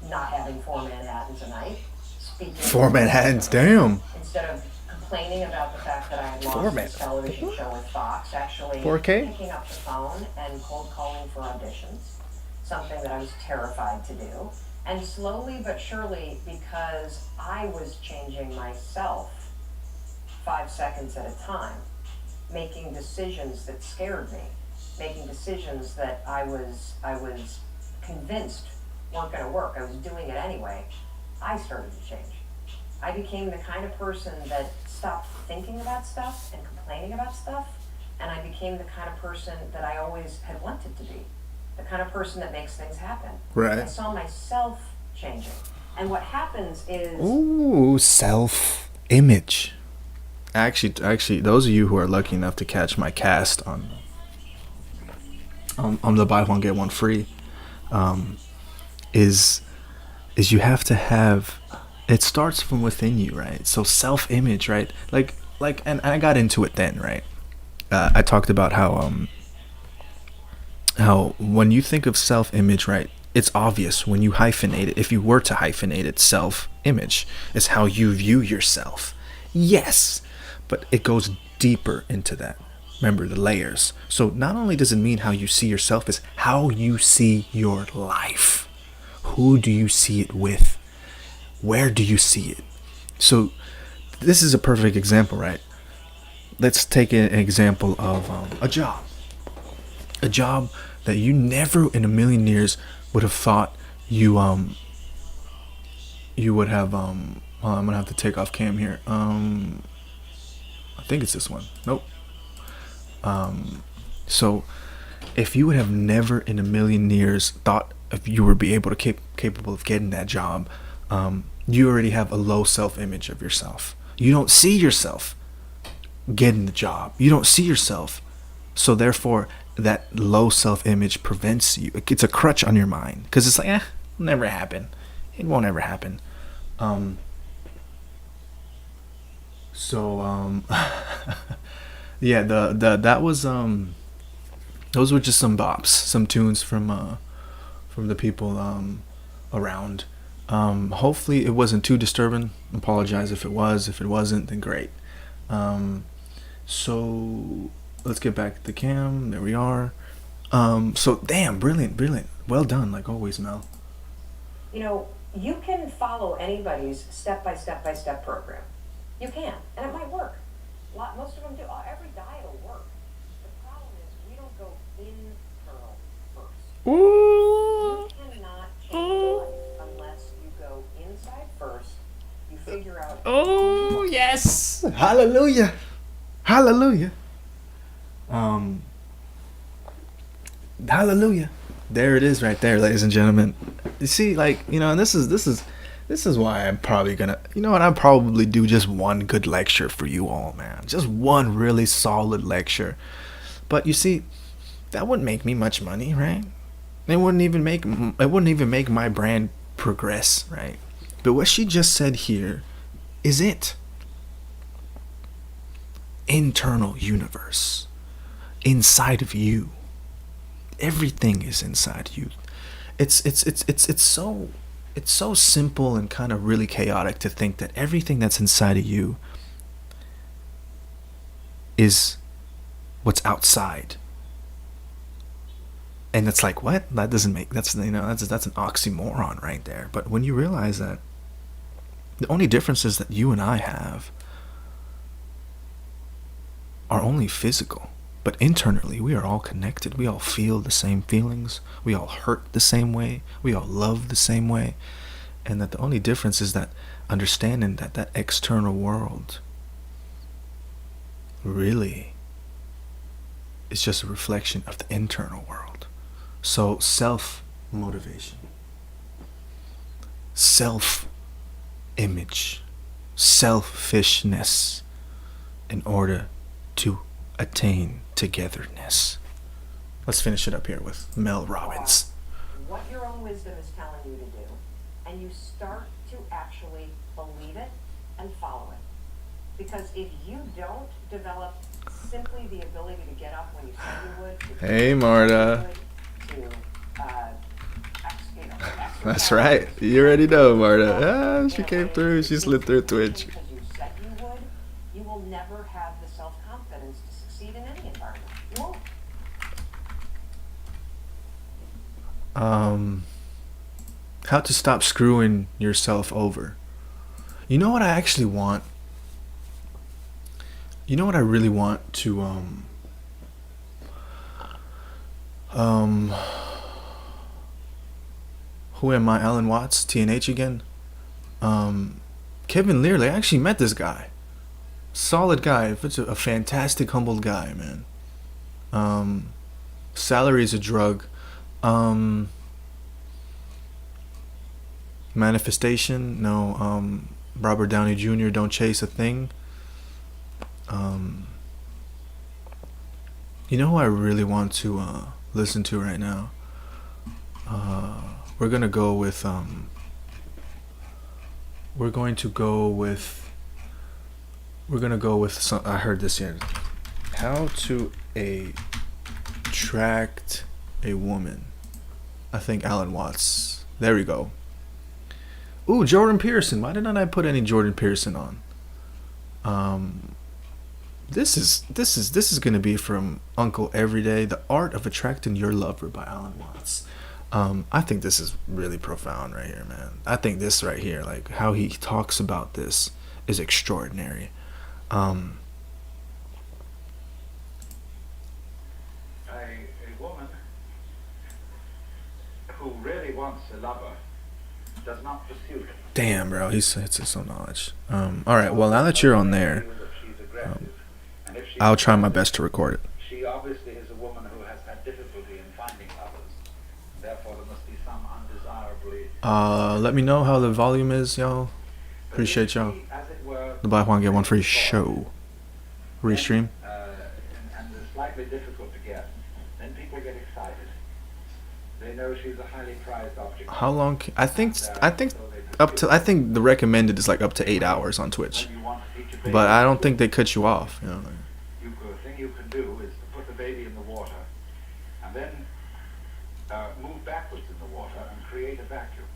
not having 4 Manhattans a night, speaking. 4 Manhattans, damn. Instead of complaining about the fact that I had 4 lost Man- this television show with Fox, actually 4K? picking up the phone and cold calling for auditions, something that I was terrified to do. And slowly but surely, because I was changing myself 5 seconds at a time, making decisions that scared me, making decisions that I was convinced weren't going to work. I was doing it anyway. I started to change. I became the kind of person that stopped thinking about stuff and complaining about stuff, and I became the kind of person that I always had wanted to be, the kind of person that makes things happen. Right. I saw myself changing. And what happens is... Ooh, self-image. Actually, those of you who are lucky enough to catch my cast on the buy one get one free, is you have to have, it starts from within you, right? So self-image, right? Like, and I got into it then, right? I talked about how when you think of self-image, right, it's obvious when you hyphenate it. If you were to hyphenate it, self-image is how you view yourself. Yes, but it goes deeper into that. Remember the layers. So not only does it mean how you see yourself, it's how you see your life. Who do you see it with? Where do you see it? So this is a perfect example, right? let's take an example of a job that you never in a million years would have thought you you would have I'm gonna have to take off cam here. I think it's this one. Nope. So if you would have never in a million years thought if you would be able to capable of getting that job, you already have a low self-image of yourself. You don't see yourself getting the job. You don't see yourself. So therefore, that low self-image prevents you. It's a crutch on your mind because it's like, it'll never happen. It won't ever happen. Yeah, that was those were just some bops, some tunes from the people around. Hopefully it wasn't too disturbing. Apologize if it was. If it wasn't, then great. So let's get back to the cam. There we are. So damn, brilliant. Well done, like always, Mel. You know, you can follow anybody's step-by-step program. You can, and it might work. Most of them do. Every diet will work. The problem is we don't go internal first. You cannot change your life unless you go inside first. You figure out. Oh yes, hallelujah. Hallelujah. There it is, right there, ladies and gentlemen. You see, like, you know, and this is why I'm probably gonna, you know what, I'll probably do just one good lecture for you all, man. Just one really solid lecture. But you see, that wouldn't make me much money, right? It wouldn't even make my brand progress, right? But what she just said here is it. Internal universe. Inside of you. Everything is inside you. It's so simple and kind of really chaotic to think that everything that's inside of you is what's outside. And it's like, what? That doesn't make that's an oxymoron right there. But when you realize that the only differences that you and I have are only physical, but internally we are all connected. We all feel the same feelings. We all hurt the same way. We all love the same way. And that the only difference is that understanding that that external world really is just a reflection of the internal world. So self-motivation, self-image, selfishness in order to attain togetherness. Let's finish it up here with Mel Robbins. What your own wisdom is telling you to do, and you start to actually believe it and follow it. Because if you don't develop simply the ability to get up when you said you would, hey Marta. That's right. You already know, Marta. She came through. She slid through Twitch. Because you said you would, you will never have the self-confidence to succeed in any environment. You won't. How to stop screwing yourself over. You know what I actually want? You know what I really want to who am I? Alan Watts, TNH again. Kevin Learley. I actually met this guy. Solid guy. It's a fantastic, humbled guy, man. Salary is a drug. Manifestation, no. Robert Downey Jr. Don't chase a thing. You know who I really want to listen to right now? We're gonna go with some, I heard this here. How to attract a woman. I think Alan Watts. There we go. Ooh, Jordan Peterson. Why didn't I put any Jordan Peterson on? This is gonna be from Uncle Everyday, The Art of Attracting Your Lover by Alan Watts. I think this is really profound right here, man. I think this right here, like how he talks about this, is extraordinary. wants a lover does not pursue him. Damn, bro, he's some knowledge. All right, well, now that you're on there, I'll try my best to record it. She obviously is a woman who has had difficulty in finding lovers. Therefore, there must be some undesirably. Let me know how the volume is, y'all. Appreciate y'all. The buy one get one free show. Restream. And is slightly difficult to get. Then people get excited. They know she's a highly prized object. How long? I think up to. I think the recommended is like up to 8 hours on Twitch. But I don't think they cut you off. You know. The thing you can do is to put the baby in the water, and then move backwards in the water and create a vacuum,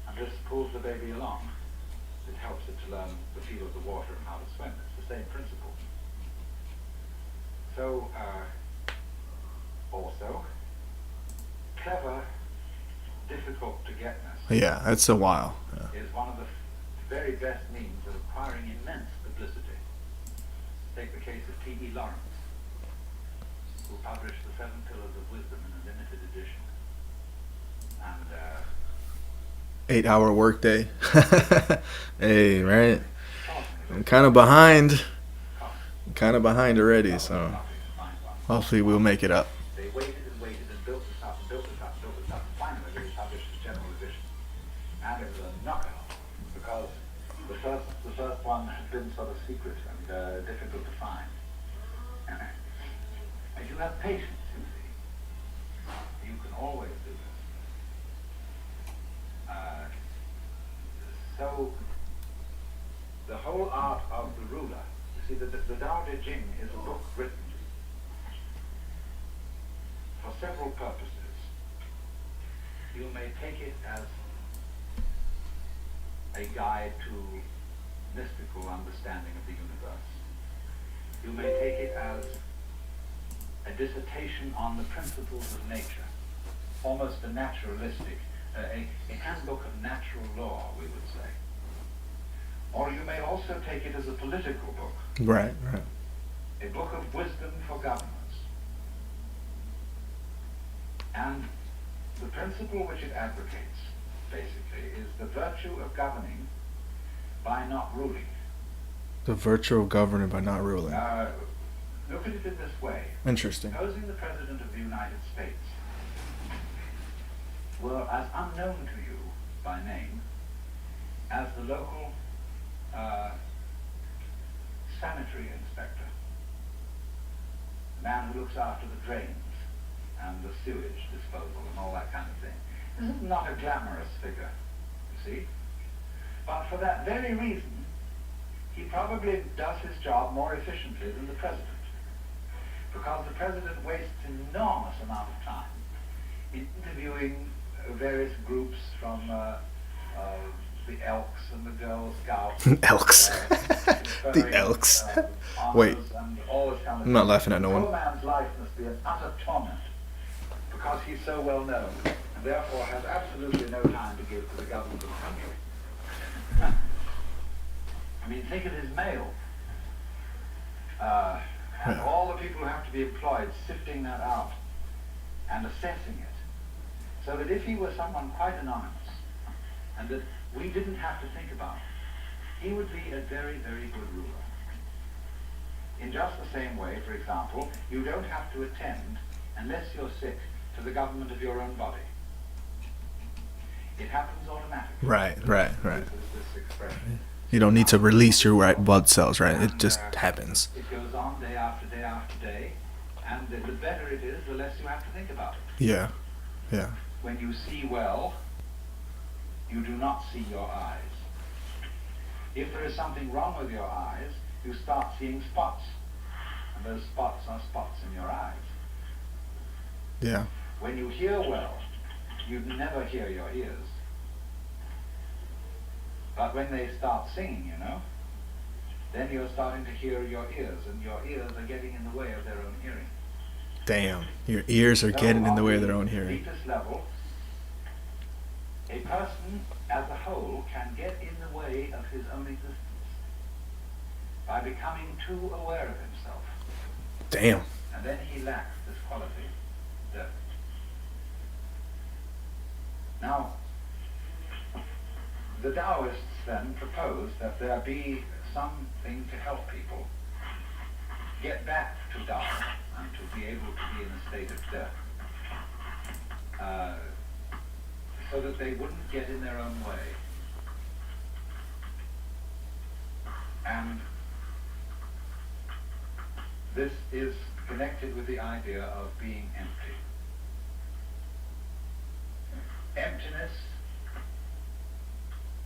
and this pulls the baby along. It helps it to learn the feel of the water and how to swim. It's the same principle. So, also, clever, difficult to getness. Yeah, it's a while. Yeah. Is one of the very best means of acquiring immense publicity. Take the case of T.E. Lawrence, who published the 7 Pillars of Wisdom in a limited edition. And 8-hour workday. Hey, right? I'm kind of behind. Already, so hopefully we'll make it up. they waited and waited and built this up and built this up and built this up. And finally they published the general edition. And it was a knockout because the first one had been sort of secret and difficult to find. If you have patience, you see, you can always do this. So the whole art of the ruler, you see, the Tao Te Ching is a book written for several purposes. You may take it as a guide to mystical understanding of the universe. You may take it as a dissertation on the principles of nature, almost a naturalistic, a handbook of natural law, we would say. Or you may also take it as a political book. Right. A book of wisdom for governments. And the principle which it advocates, basically, is the virtue of governing by not ruling. The virtue of governing by not ruling. Look at it in this way. Interesting. Supposing the President of the United States were as unknown to you by name as the local sanitary inspector, the man who looks after the drains and the sewage disposal and all that kind of thing. This is not a glamorous figure, you see. But for that very reason, he probably does his job more efficiently than the President. Because the President wastes an enormous amount of time in interviewing various groups from the Elks and the Girl Scouts. Elks. The Elks. Wait. I'm not laughing at no one. A man's life must be an utter torment because he's so well known and therefore has absolutely no time to give to the government of the country. I mean, think of his mail. And all the people who have to be employed sifting that out and assessing it. So that if he were someone quite anonymous and that we didn't have to think about, he would be a very, very good ruler. In just the same way, for example, you don't have to attend, unless you're sick, to the government of your own body. It happens automatically. Right. This expression. You don't need to release your white blood cells, right? It just happens. It goes on day after day after day, and the better it is, the less you have to think about it. Yeah. When you see well, you do not see your eyes. If there is something wrong with your eyes, you start seeing spots, and those spots are spots in your eyes. Yeah. When you hear well, you never hear your ears. But when they start singing, then you're starting to hear your ears, and your ears are getting in the way of their own hearing. Damn. Your ears are getting in the way of their own hearing. At the deepest level, a person as a whole can get in the way of his own existence by becoming too aware of himself. Damn. And then he lacks this quality that Now, the Taoists then propose that there be something to help people get back to Tao and to be able to be in a state of death, so that they wouldn't get in their own way. And this is connected with the idea of being empty. Emptiness,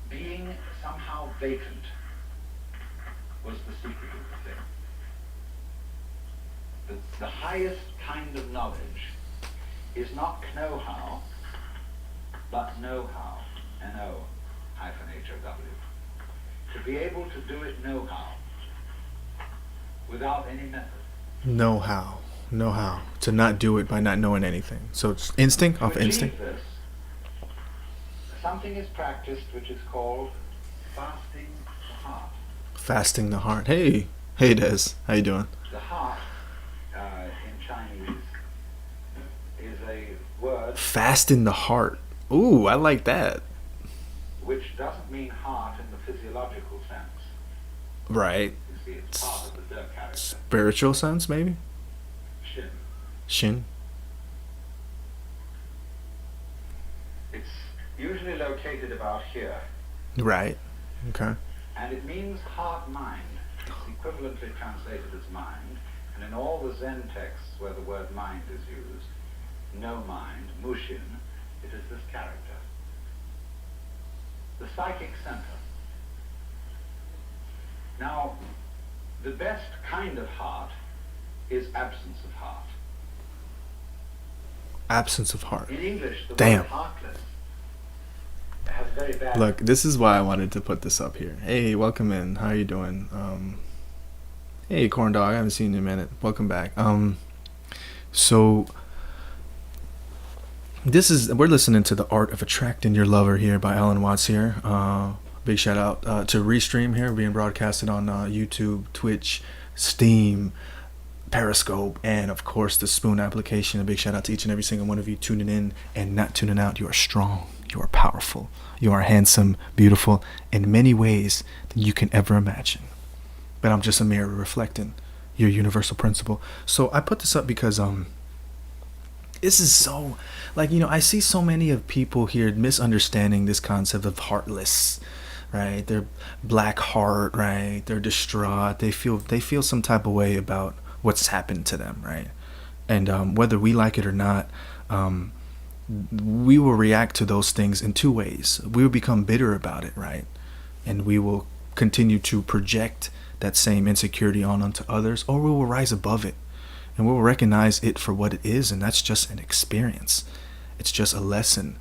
being somehow vacant, was the secret of the thing. The highest kind of knowledge is not know-how, but know-how, N-O-H-O-W. To be able to do it know-how, without any method. Know how. Know how. To not do it by not knowing anything. So it's instinct, off To achieve instinct. this, something is practiced which is called fasting the heart. Fasting the heart. Hey. Hey, Des. How you doing? The heart, in Chinese, is a word Fasting the heart. Ooh, I like that. which doesn't mean heart in the physiological sense. Right. You see, it's part of the De character. Spiritual sense, maybe? Shin. Shin. It's usually located about here, Right. Okay. and it means heart-mind. It's equivalently translated as mind, and in all the Zen texts where the word mind is used, no mind, mushin, it is this character. The psychic center. Now, the best kind of heart is absence of heart. Absence of heart. In English, the Damn. word heartless has very bad... Look, this is why I wanted to put this up here. Hey, welcome in. How you doing? Hey, Corn Dog. I haven't seen you in a minute. Welcome back. So we're listening to The Art of Attracting Your Lover here by Alan Watts here. Big shout out to Restream here, being broadcasted on YouTube, Twitch, Steam, Periscope, and of course the Spoon application. A big shout out to each and every single one of you tuning in and not tuning out. You are strong. You are powerful. You are handsome, beautiful, in many ways than you can ever imagine. But I'm just a mirror reflecting your universal principle. So I put this up because this is so, like, I see so many of people here misunderstanding this concept of heartless, right? They're black heart, right? They're distraught. They feel some type of way about what's happened to them, right? And whether we like it or not, we will react to those things in two ways. We will become bitter about it, right? And we will continue to project that same insecurity onto others, or we will rise above it and we will recognize it for what it is, and that's just an experience. It's just a lesson,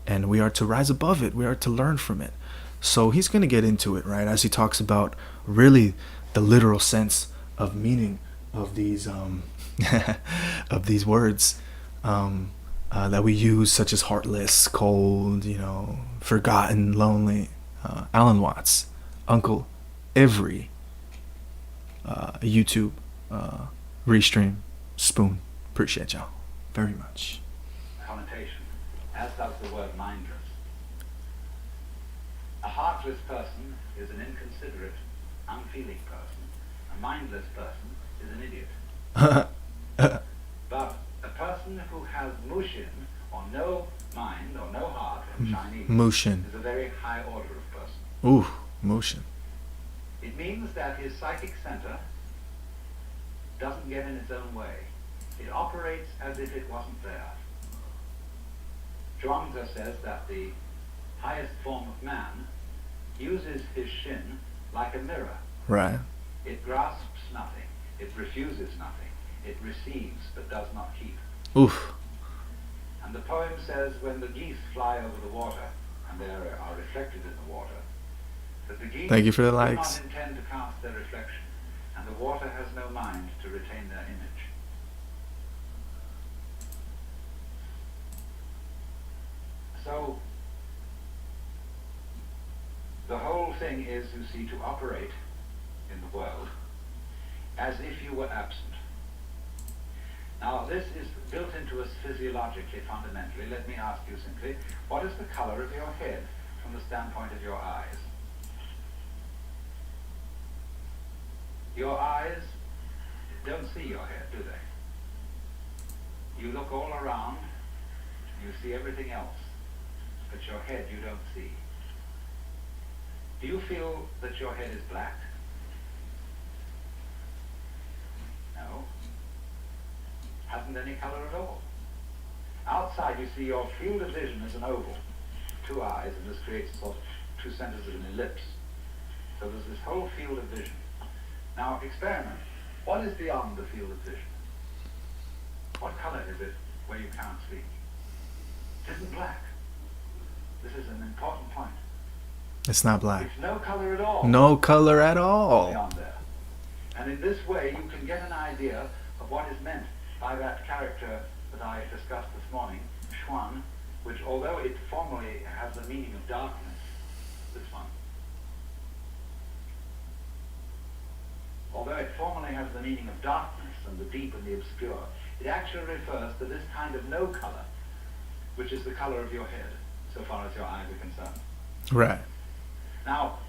and we are to rise above it. We are to learn from it. So he's going to get into it, right, as he talks about really the literal sense of meaning of these of these words that we use, such as heartless, cold, forgotten, lonely. Alan Watts, Uncle Every, YouTube, Restream, Spoon. Appreciate y'all very much. Connotation, as does the word mindless. A heartless person is an inconsiderate, unfeeling person. A mindless person is an idiot. But a person who has mushin, or no mind, or no heart in Chinese, Mushin. is a very high order of person. Ooh, motion. It means that his psychic center doesn't get in its own way. It operates as if it wasn't there. Zhuangzi says that the highest form of man uses his shin like a mirror. Right. It grasps nothing. It refuses nothing. It receives but does not keep. Oof. And the poem says when the geese fly over the water, and they are reflected in the water, that the geese Thank you for the do likes. not intend to cast their reflection, and the water has no mind to retain their image. So, the whole thing is, you see, to operate in the world as if you were absent. Now, this is built into us physiologically, fundamentally. Let me ask you simply, what is the color of your head from the standpoint of your eyes? Your eyes don't see your head, do they? You look all around, you see everything else, but your head you don't see. Do you feel that your head is black? No. Hasn't any color at all. Outside you see your field of vision as an oval, two eyes, and this creates sort of two centers of an ellipse. So there's this whole field of vision. Now experiment. What is beyond the field of vision? What color is it where you can't see? It isn't black. This is an important point. It's not black. It's no color at all. No color at all. Beyond there. And in this way you can get an idea of what is meant by that character that I discussed this morning, Xuan, which although it formally has the meaning of darkness, this one, although it formally has the meaning of darkness and the deep and the obscure, it actually refers to this kind of no color, which is the color of your head, so far as your eyes are concerned. Right. Now,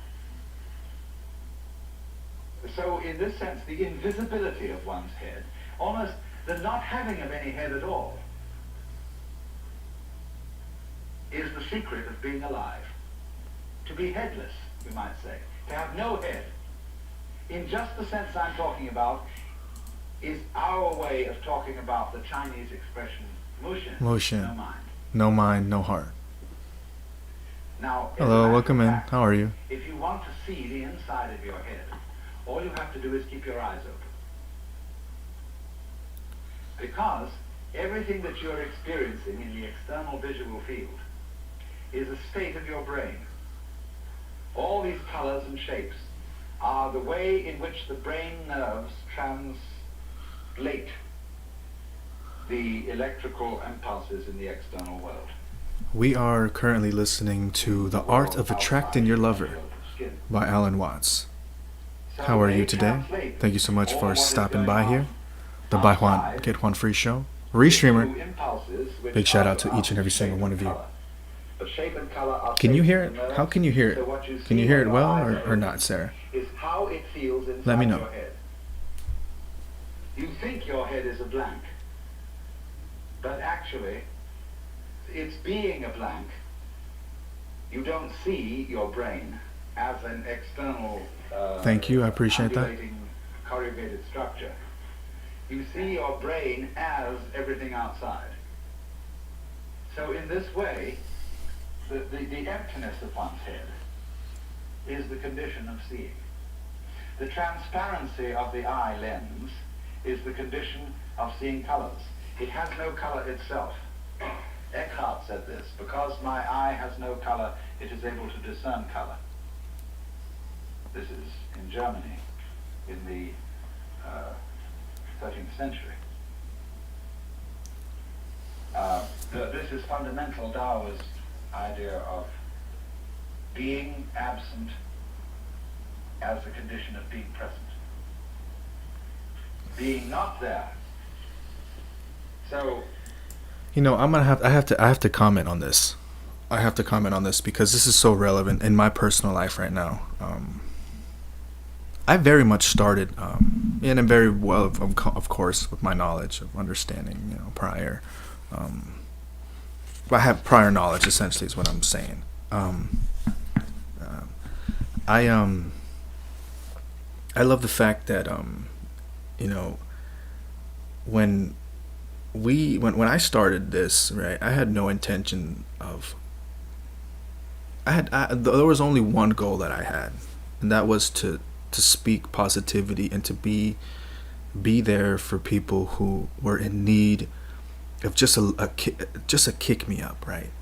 so in this sense, the invisibility of one's head, almost the not having of any head at all, is the secret of being alive. To be headless, we might say. To have no head. In just the sense I'm talking about, is our way of talking about the Chinese expression Mushin, Motion. no mind. No mind, no heart. Now, Hello, welcome in. How are you? if you want to see the inside of your head, all you have to do is keep your eyes open. Because everything that you're experiencing in the external visual field is a state of your brain. All these colors and shapes are the way in which the brain nerves translate the electrical impulses in the external world. We are currently listening to The Art of Attracting Your Lover by Alan Watts. How are you today? Thank you so much for stopping by here. The Buy One, Get One Free show. Restreamer. Big shout out to each and every single one of you. Can you hear it? How can you hear it? Can you hear it well or not, Sarah? Let me know. You think your head is a blank, but actually, it's being a blank. You don't see your brain as an external Thank you, I appreciate that. undulating, corrugated structure. You see your brain as everything outside. So in this way, the emptiness of one's head is the condition of seeing. The transparency of the eye lens is the condition of seeing colors. It has no color itself. Eckhart said this, because my eye has no color, it is able to discern color. This is in Germany in the 13th century. This is fundamental Taoist idea of being absent as a condition of being present. Being not there. So, You know, I have to comment on this. I have to comment on this because this is so relevant in my personal life right now. I very much started, and I'm very well, of course, with my knowledge of understanding, you know, prior. I have prior knowledge, essentially, is what I'm saying. I love the fact that, you know, when I started this, right, I had no intention of. There was only one goal that I had, and that was to speak positivity and to be there for people who were in need of just a kick me up, right?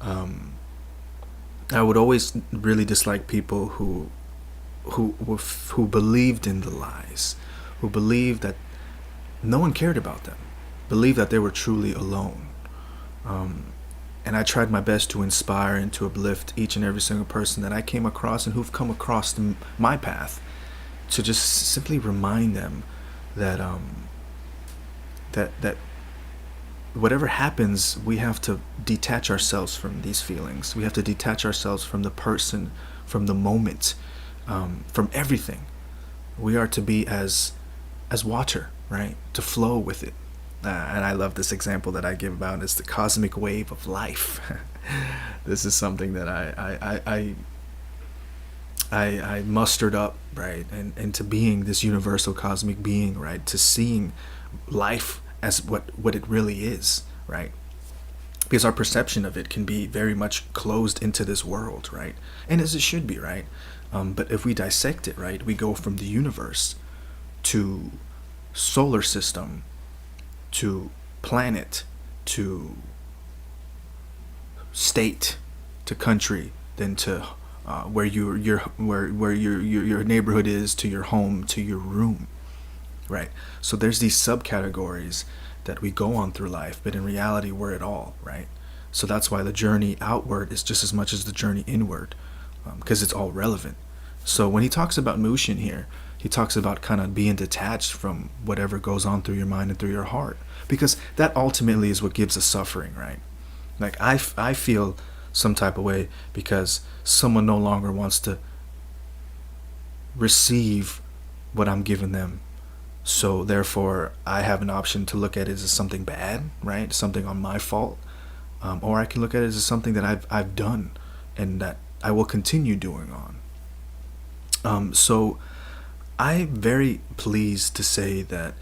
I would always really dislike people who believed in the lies, who believed that no one cared about them, believed that they were truly alone. And I tried my best to inspire and to uplift each and every single person that I came across and who've come across my path, to just simply remind them that that whatever happens, we have to detach ourselves from these feelings. We have to detach ourselves from the person, from the moment, from everything. We are to be as water, right? To flow with it. And I love this example that I give about. It's the cosmic wave of life. This is something that I mustered up, right, and into being this universal cosmic being, right, to seeing life as what it really is, right? Because our perception of it can be very much closed into this world, right? And as it should be, right? But if we dissect it, right, we go from the universe to solar system to planet to state to country, then to where your neighborhood is, to your home, to your room, right? So there's these subcategories that we go on through life, but in reality we're it all, right? So that's why the journey outward is just as much as the journey inward, because it's all relevant. So when he talks about Mushin here, he talks about kind of being detached from whatever goes on through your mind and through your heart, because that ultimately is what gives us suffering, right? Like I feel some type of way because someone no longer wants to receive what I'm giving them. So therefore, I have an option to look at it as something bad, right? Something on my fault, or I can look at it as something that I've done and that I will continue doing on. So I'm very pleased to say that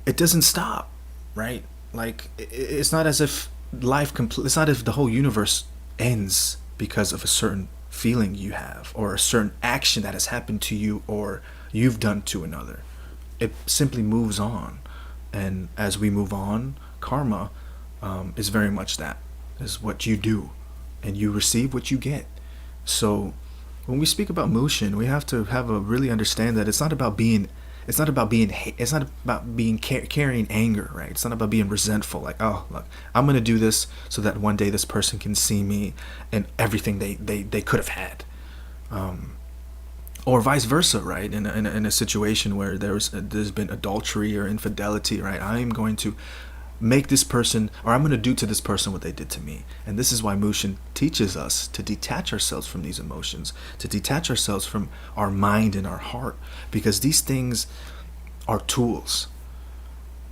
it doesn't stop, right? Like it's not as if it's not as if the whole universe ends because of a certain feeling you have or a certain action that has happened to you or you've done to another. It simply moves on, and as we move on, karma is very much that, is what you do, and you receive what you get. So when we speak about Mushin, we have to really understand that it's not about being carrying anger, right? It's not about being resentful, like, oh look, I'm gonna do this so that one day this person can see me and everything they could have had, or vice versa, right? In a situation where there's been adultery or infidelity, right? I am going to make this person, or I'm going to do to this person what they did to me. And this is why Mushin teaches us to detach ourselves from these emotions, to detach ourselves from our mind and our heart, because these things are tools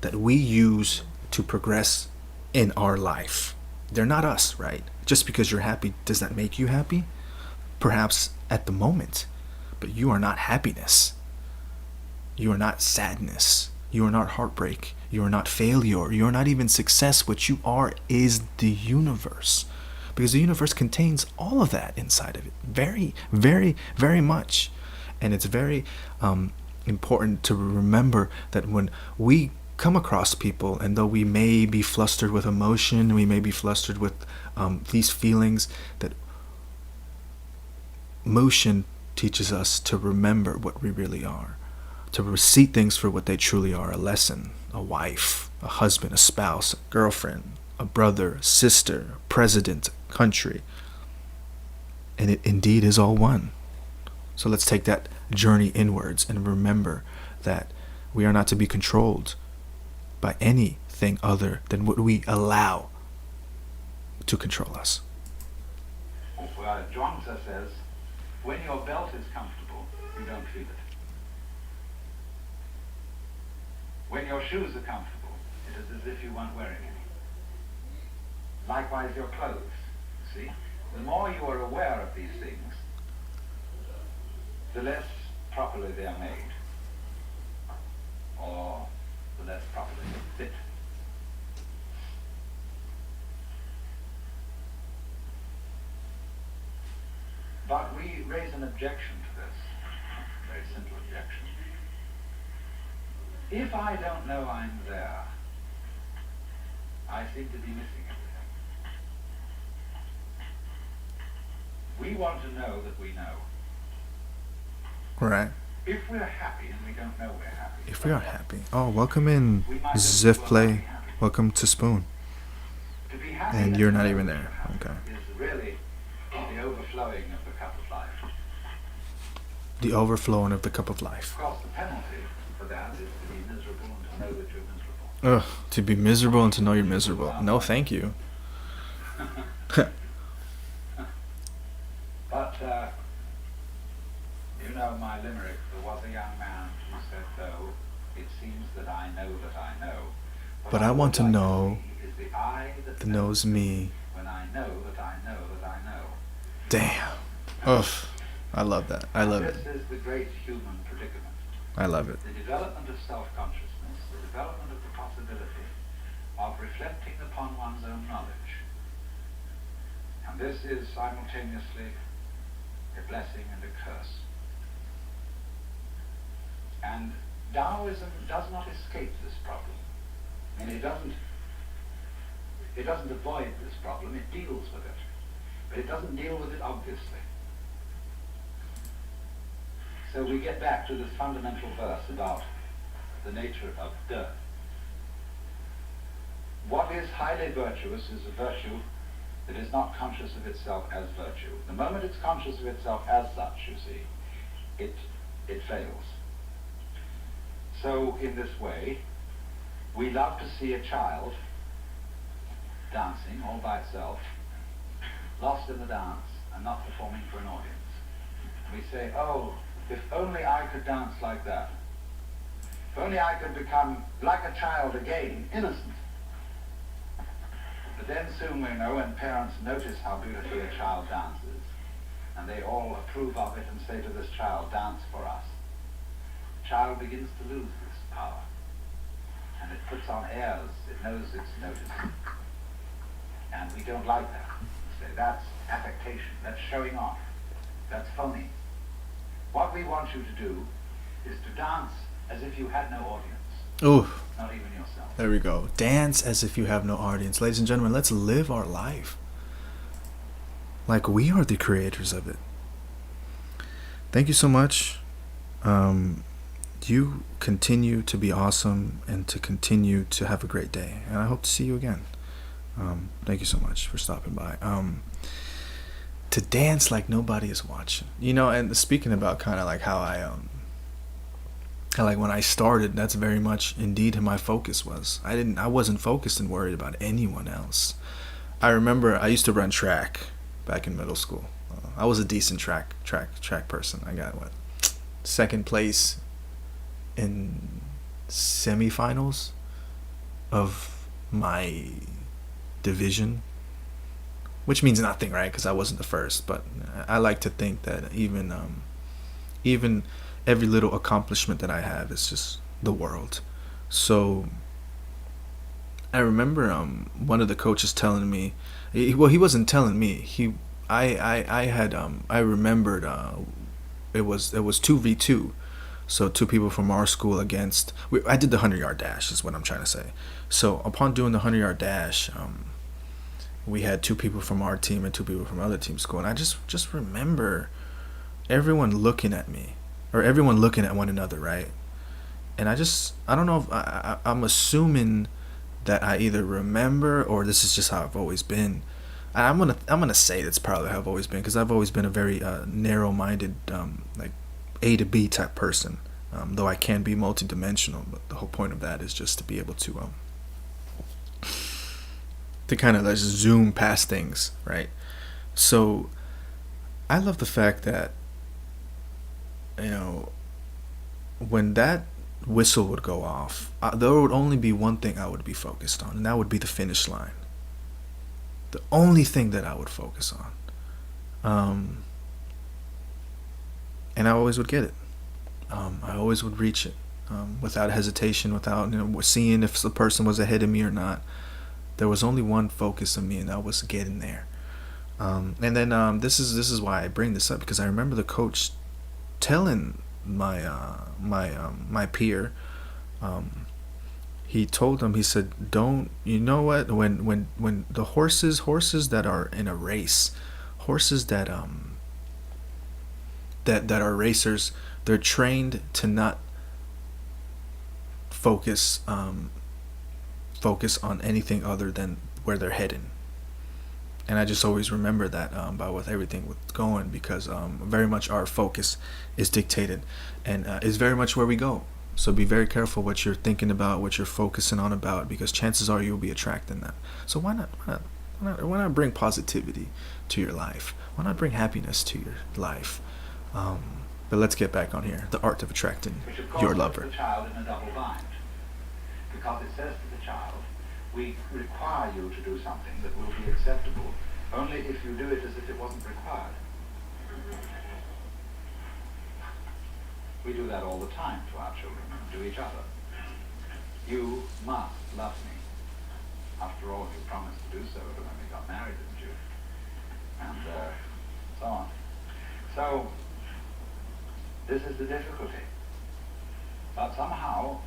that we use to progress in our life. They're not us, right? Just because you're happy, does that make you happy? Perhaps at the moment, but you are not happiness. You are not sadness. You are not heartbreak. You are not failure. You are not even success. What you are is the universe. Because the universe contains all of that inside of it. Very, very, very much. And it's very important to remember that when we come across people, and though we may be flustered with emotion, we may be flustered with these feelings, that Mushin teaches us to remember what we really are, to see things for what they truly are: a lesson, a wife, a husband, a spouse, a girlfriend, a brother, a sister, a president, a country. And it indeed is all one. So let's take that journey inwards and remember that we are not to be controlled by anything other than what we allow to control us. Well, Zhuangzi says, when your belt is comfortable, you don't feel it. When your shoes are comfortable, it is as if you weren't wearing any. Likewise, your clothes. See? The more you are aware of these things, the less properly they are made, or the less properly they fit. But we raise an objection to this, a very simple objection. If I don't know I'm there, I seem to be missing everything. We want to know that we know. Right. If we're happy and we don't know we're happy. If we are happy. Oh, welcome in, Ziff Play. Welcome to Spoon. To be happy And you're not even there. Okay. is really the overflowing of the cup of life. The overflowing of the cup of life. Of course, the penalty for that is to be miserable and to know that you're miserable. Ugh, to be miserable and to know you're miserable. No, thank you. But, you know my limerick, there was a young man who said, though, it seems that I know that I know. But I want to like know see is the eye that knows me. when I know that I know that I know. Damn. Ugh. I love that. I love it. This is the great human predicament. I love it. The development of self-consciousness, the development of the possibility of reflecting upon one's own knowledge. And this is simultaneously a blessing and a curse. And Taoism does not escape this problem. I mean, it doesn't avoid this problem, it deals with it. But it doesn't deal with it obviously. So we get back to this fundamental verse about the nature of death. What is highly virtuous is a virtue that is not conscious of itself as virtue. The moment it's conscious of itself as such, you see, it fails. So in this way, we love to see a child dancing all by itself, lost in the dance and not performing for an audience. We say, oh, if only I could dance like that. If only I could become like a child again, innocent. But then soon we know when parents notice how beautifully a child dances, and they all approve of it and say to this child, dance for us. The child begins to lose this power. And it puts on airs, it knows it's noticed. And we don't like that. We say, that's affectation, that's showing off, that's phony. What we want you to do is to dance as if you had no audience. Ooh. Not even yourself. There we go. Dance as if you have no audience. Ladies and gentlemen, let's live our life like we are the creators of it. Thank you so much. You continue to be awesome and to continue to have a great day. And I hope to see you again. Thank you so much for stopping by. To dance like nobody is watching. You know, and speaking about kind of like how I like when I started, that's very much indeed who my focus was. I wasn't focused and worried about anyone else. I remember I used to run track back in middle school. I was a decent track person. I got second place in semifinals of my division, which means nothing, right? Because I wasn't the first. But I like to think that even every little accomplishment that I have is just the world. So I remember one of the coaches telling me, well, he wasn't telling me. I remembered it was 2v2, so two people from our school against. I did the 100-yard dash, is what I'm trying to say. So upon doing the 100-yard dash, we had two people from our team and two people from other teams school, and I just remember everyone looking at me, or everyone looking at one another, right? And I don't know if I'm assuming that I either remember or this is just how I've always been. I'm gonna say that's probably how I've always been, because I've always been a very narrow-minded, like A to B type person. Though I can be multidimensional, but the whole point of that is just to be able to kind of just zoom past things, right? So I love the fact that, you know, when that whistle would go off, there would only be one thing I would be focused on, and that would be the finish line. The only thing that I would focus on. And I always would get it. I always would reach it without hesitation, without seeing if the person was ahead of me or not. There was only one focus of me, and that was getting there. And then this is why I bring this up, because I remember the coach telling my peer, he told him, he said, don't, you know what, when the horses that are in a race, horses that are racers, they're trained to not focus on anything other than where they're heading. And I just always remember that by with everything with going, because very much our focus is dictated and is very much where we go. So be very careful what you're thinking about, what you're focusing on about, because chances are you'll be attracting that. So why not bring positivity to your life? Why not bring happiness to your life? But let's get back on here. The art of attracting Which of course your puts lover. the child in a double bind. Because it says to the child, we require you to do something that will be acceptable only if you do it as if it wasn't required. We do that all the time to our children and to each other. You must love me. After all, you promised to do so when we got married, didn't you? And so on. So, this is the difficulty. But somehow,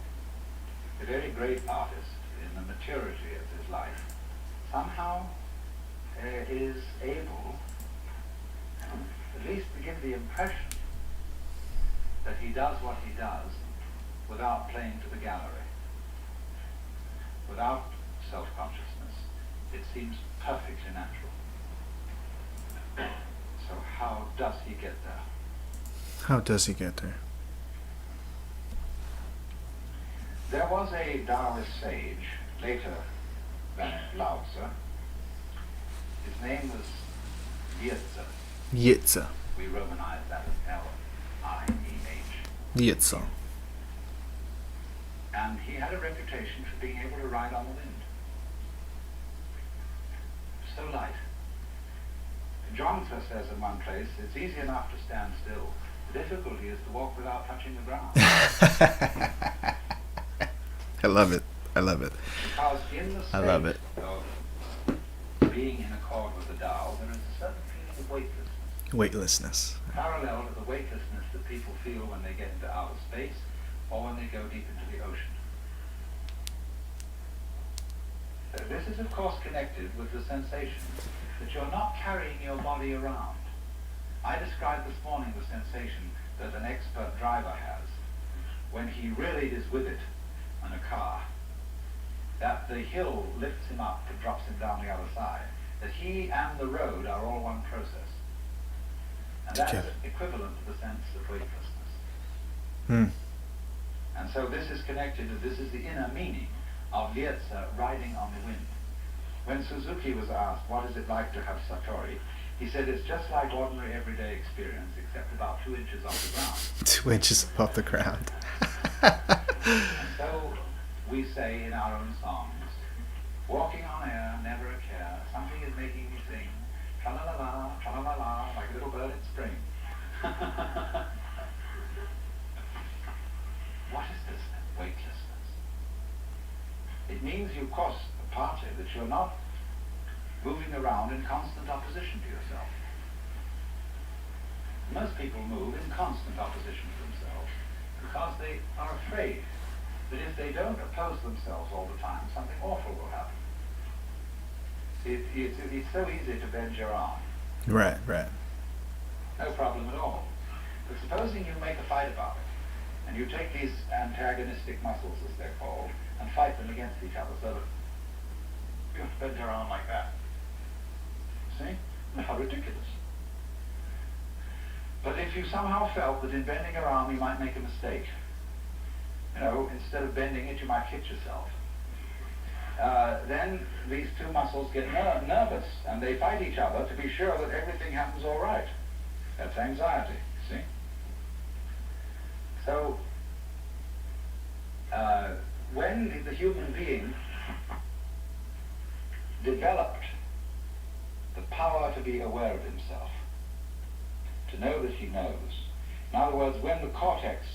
a very great artist in the maturity of his life somehow is able at least to give the impression that he does what he does without playing to the gallery, without self-consciousness. It seems perfectly natural. So how does he get there? How does he get there? There was a Taoist sage, later than Lao Tzu. His name was Liezi. Liezi. We romanize that as L-I-E-H. Liezi. And he had a reputation for being able to ride on the wind. So light. Zhuangzi says in one place, it's easy enough to stand still. The difficulty is to walk without touching the ground. I love it. I love it. Because in the I love state it. of being in accord with the Tao, there is a certain feeling of weightlessness. Weightlessness. Parallel to the weightlessness that people feel when they get into outer space or when they go deep into the ocean. This is of course connected with the sensation that you're not carrying your body around. I described this morning the sensation that an expert driver has when he really is with it in a car, that the hill lifts him up and drops him down the other side, that he and the road are all one process. And that's equivalent to the sense of weightlessness. And so this is connected, this is the inner meaning of Liezi riding on the wind. When Suzuki was asked, what is it like to have Satori? He said, it's just like ordinary everyday experience, except about 2 inches off the ground. 2 inches off the ground. And so we say in our own songs, walking on air, never a care, something is making me sing, tra-la-la-la, tra-la-la-la, like a little bird in spring. What is this weightlessness? It means, of course, partly that you're not moving around in constant opposition to yourself. Most people move in constant opposition to themselves because they are afraid that if they don't oppose themselves all the time, something awful will happen. It's so easy to bend your arm. Right. No problem at all. But supposing you make a fight about it, and you take these antagonistic muscles, as they're called, and fight them against each other, so that you have to bend your arm like that. See? How ridiculous. But if you somehow felt that in bending your arm you might make a mistake, instead of bending it you might hit yourself, then these two muscles get nervous and they fight each other to be sure that everything happens all right. That's anxiety, see? So, when the human being developed the power to be aware of himself, to know that he knows, in other words, when the cortex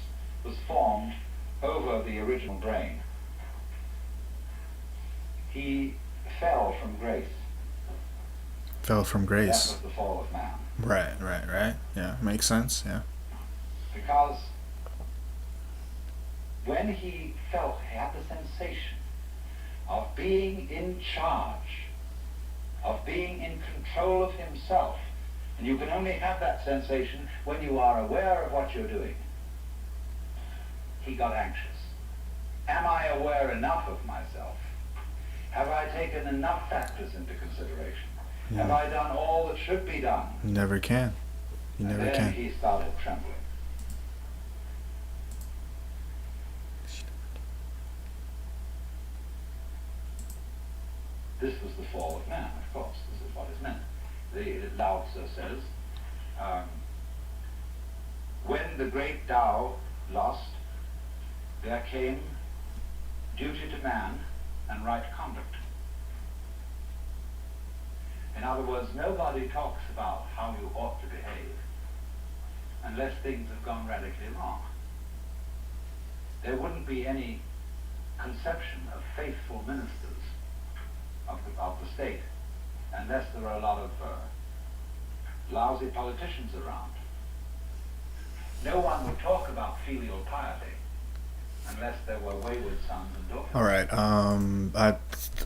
was formed over the original brain, he fell from grace. Fell from grace. That was the fall of man. Right. Yeah, makes sense, yeah. Because when he felt, he had the sensation of being in charge, of being in control of himself, and you can only have that sensation when you are aware of what you're doing, he got anxious. Am I aware enough of myself? Have I taken enough factors into consideration? Yeah. Have I done all that should be done? You never can. You never and then can. he started trembling. This was the fall of man, of course. This is what is meant. Lao Tzu says, when the great Tao lost, there came duty to man and right conduct. In other words, nobody talks about how you ought to behave unless things have gone radically wrong. There wouldn't be any conception of faithful ministers of the state unless there are a lot of lousy politicians around. No one would talk about filial piety unless there were wayward sons and daughters. All right.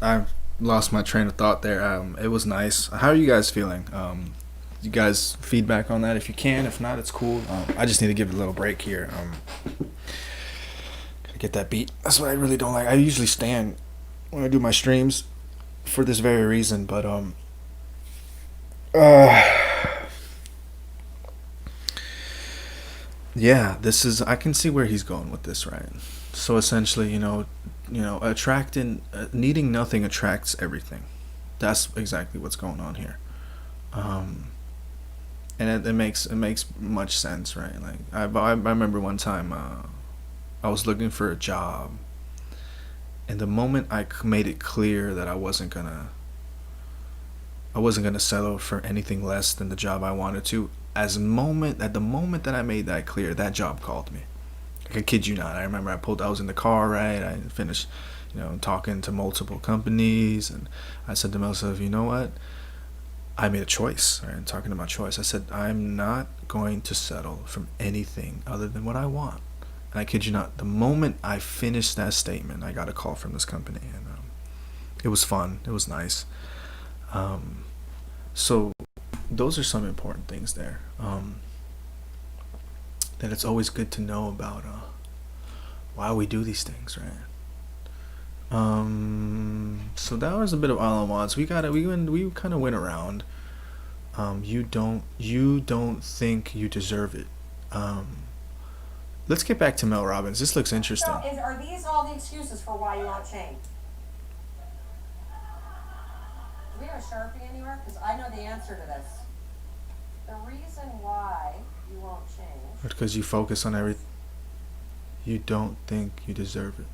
I lost my train of thought there. It was nice. How are you guys feeling? You guys feedback on that if you can. If not, it's cool. I just need to give it a little break here. Gotta get that beat. That's what I really don't like. I usually stand when I do my streams for this very reason, but yeah, this is. I can see where he's going with this, right? So essentially, attracting, needing nothing attracts everything. That's exactly what's going on here, and it makes much sense, right? Like I remember one time, I was looking for a job, and the moment I made it clear that I wasn't gonna settle for anything less than the job I wanted to. At the moment that I made that clear, that job called me. I kid you not. I remember I was in the car, right? I finished, talking to multiple companies, and I said to myself, you know what? I made a choice, right? Talking to my choice. I said, I'm not going to settle from anything other than what I want. And I kid you not, the moment I finished that statement, I got a call from this company, and it was fun. It was nice. So those are some important things there. That it's always good to know about why we do these things, right? So that was a bit of all I want. We kind of went around. You don't think you deserve it. Let's get back to Mel Robbins. This looks interesting. So, are these all the excuses for why you won't change? Do we have a Sharpie anywhere? Because I know the answer to this. The reason why you won't change. Because you focus on everything. You don't think you deserve it.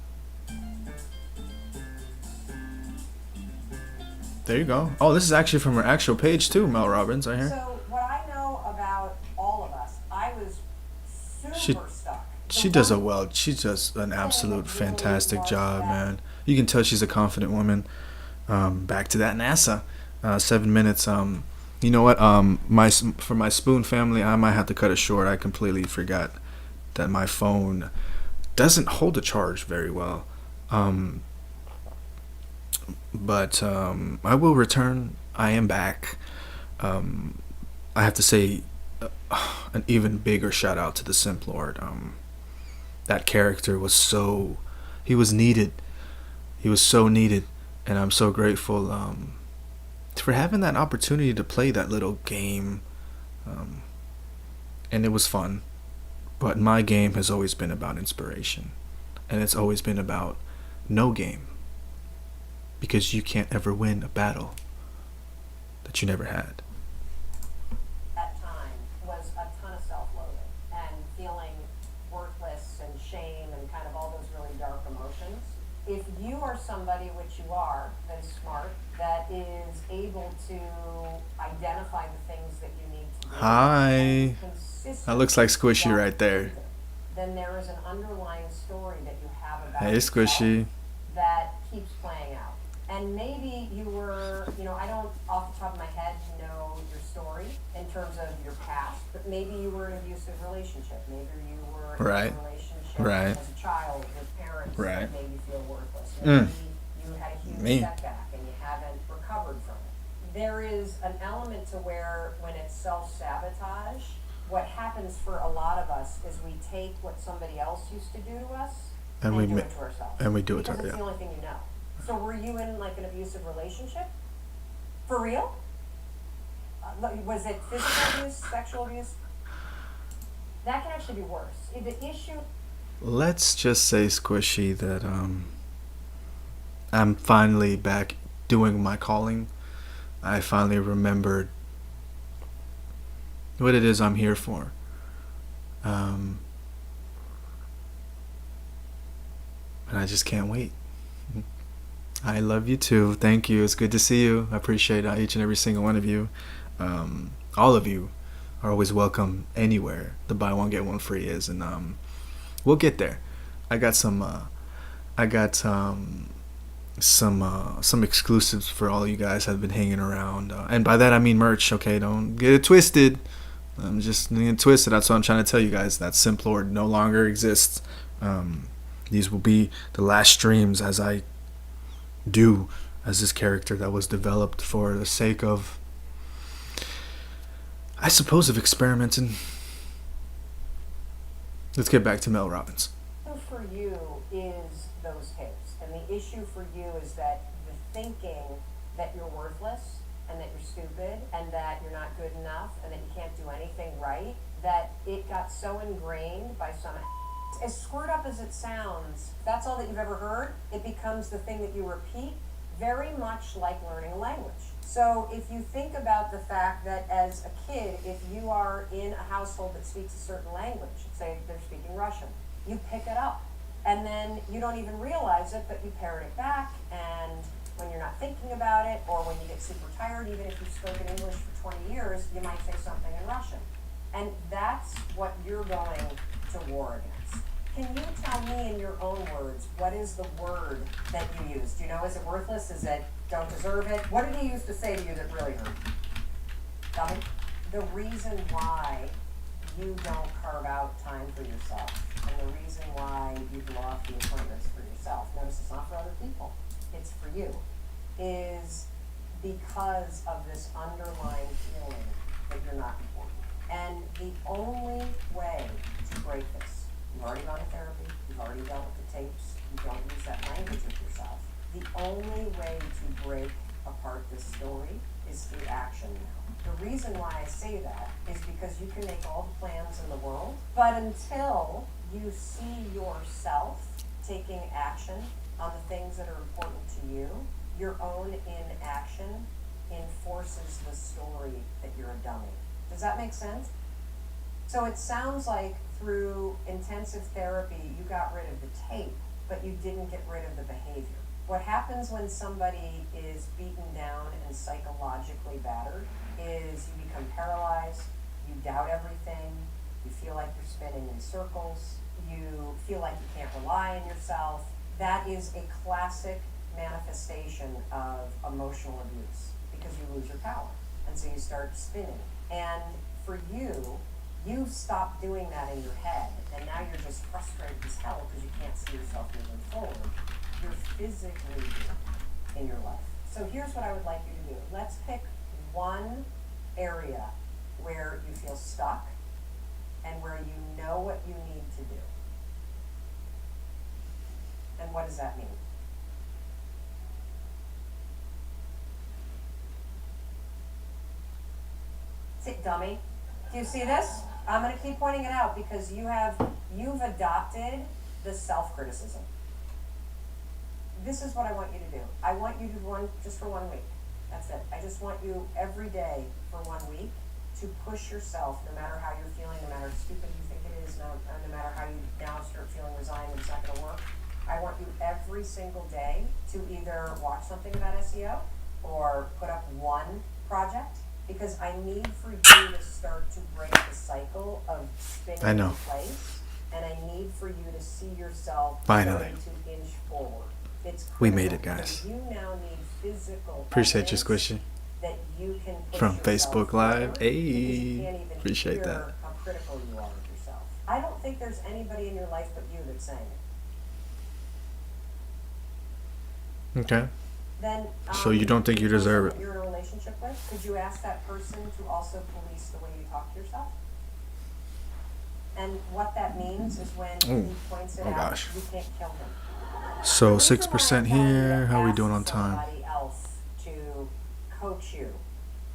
There you go. Oh, this is actually from her actual page too, Mel Robbins, I hear. So what I know about all of us, I was super stuck. She does an absolute fantastic job, man. You can tell she's a confident woman. Back to that NASA, 7 minutes. You know what? For my Spoon family, I might have to cut it short. I completely forgot that my phone doesn't hold a charge very well. But I will return. I am back. I have to say an even bigger shout out to the Simp Lord. That character was he was needed. He was so needed, and I'm so grateful for having that opportunity to play that little game. And it was fun. But my game has always been about inspiration, and it's always been about no game. Because you can't ever win a battle that you never had. That time was a ton of self-loathing and feeling worthless and shame and kind of all those really dark emotions. If you are somebody, which you are, that is smart, that is able to identify the things that you need to do. Hi. That looks like Squishy right there. Then there is an underlying story that you have about Hey, Squishy. that keeps playing out. And maybe you were, I don't off the top of my head know your story in terms of your past, but maybe you were in an abusive relationship. Maybe you were in a relationship as a child with parents that made you feel worthless. Maybe you had a huge setback and you haven't recovered from it. There is an element to where when it's self-sabotage, what happens for a lot of us is we take what somebody else used to do to us and we do it to ourselves. And we do it to ourselves. Because it's the only thing you know. So were you in like an abusive relationship? For real? Was it physical abuse, sexual abuse? That can actually be worse. The issue... Let's just say, Squishy, that I'm finally back doing my calling, I finally remembered what it is I'm here for. And I just can't wait. I love you too. Thank you. It's good to see you. I appreciate each and every single one of you. All of you are always welcome anywhere the buy one get one free is, and we'll get there. I got some some exclusives for all you guys have been hanging around, and by that I mean merch. Okay, don't get it twisted. I'm just getting twisted. That's what I'm trying to tell you guys. That Simplord no longer exists. These will be the last streams as I do as this character that was developed for the sake of, I suppose, of experimenting. Let's get back to Mel Robbins. For you is those hips, and the issue for you is that the thinking that you're worthless and that you're stupid and that you're not good enough and that you can't do anything right, that it got so ingrained by some, as screwed up as it sounds, if that's all that you've ever heard, it becomes the thing that you repeat, very much like learning a language. So if you think about the fact that as a kid, if you are in a household that speaks a certain language, say they're speaking Russian, you pick it up, and then you don't even realize it, but you parrot it back, and when you're not thinking about it, or when you get super tired, even if you've spoken English for 20 years, you might say something in Russian. And that's what you're going to war against. Can you tell me in your own words, what is the word that you use? Do you know, is it worthless? Is it don't deserve it? What did he used to say to you that really hurt? Tell me. The reason why you don't carve out time for yourself, and the reason why you blow off the appointments for yourself, notice it's not for other people, it's for you, is because of this underlying feeling that you're not important. And the only way to break this, you've already gone to therapy, you've already dealt with the tapes, you don't use that language with yourself. The only way to break apart this story is through action now. The reason why I say that is because you can make all the plans in the world, but until you see yourself taking action on the things that are important to you, your own inaction enforces the story that you're a dummy. Does that make sense? So it sounds like through intensive therapy, you got rid of the tape, but you didn't get rid of the behavior. What happens when somebody is beaten down and psychologically battered is you become paralyzed, you doubt everything, you feel like you're spinning in circles, you feel like you can't rely on yourself. That is a classic manifestation of emotional abuse because you lose your power. And so you start spinning. And for you, you stop doing that in your head, and now you're just frustrated as hell because you can't see yourself moving forward. You're physically doing in your life. So here's what I would like you to do. Let's pick one area where you feel stuck and where you know what you need to do. And what does that mean? Sit, dummy. Do you see this? I'm going to keep pointing it out because you've adopted the self-criticism. This is what I want you to do. I want you to run just for 1 week. That's it. I just want you every day for 1 week to push yourself, no matter how you're feeling, no matter how stupid you think it is, no matter how you now start feeling resigned and it's not going to work. I want you every single day to either watch something about SEO or put up one project, because I need for you to start to break the cycle of spinning in place, and I need for you to see yourself finally starting to inch forward. It's we made it, guys. you now need physical Appreciate you, Squishy. That you can From Facebook Live. Hey, appreciate hear that. how critical you are of yourself. I don't think there's anybody in your life but you that's saying it. Okay. Then, so you don't think you deserve it? You're in a relationship with, could you ask that person to also police the way you talk to yourself? And what that means is when he points it out, you can't kill him. So 6% here. How are we doing on time? Somebody else to coach you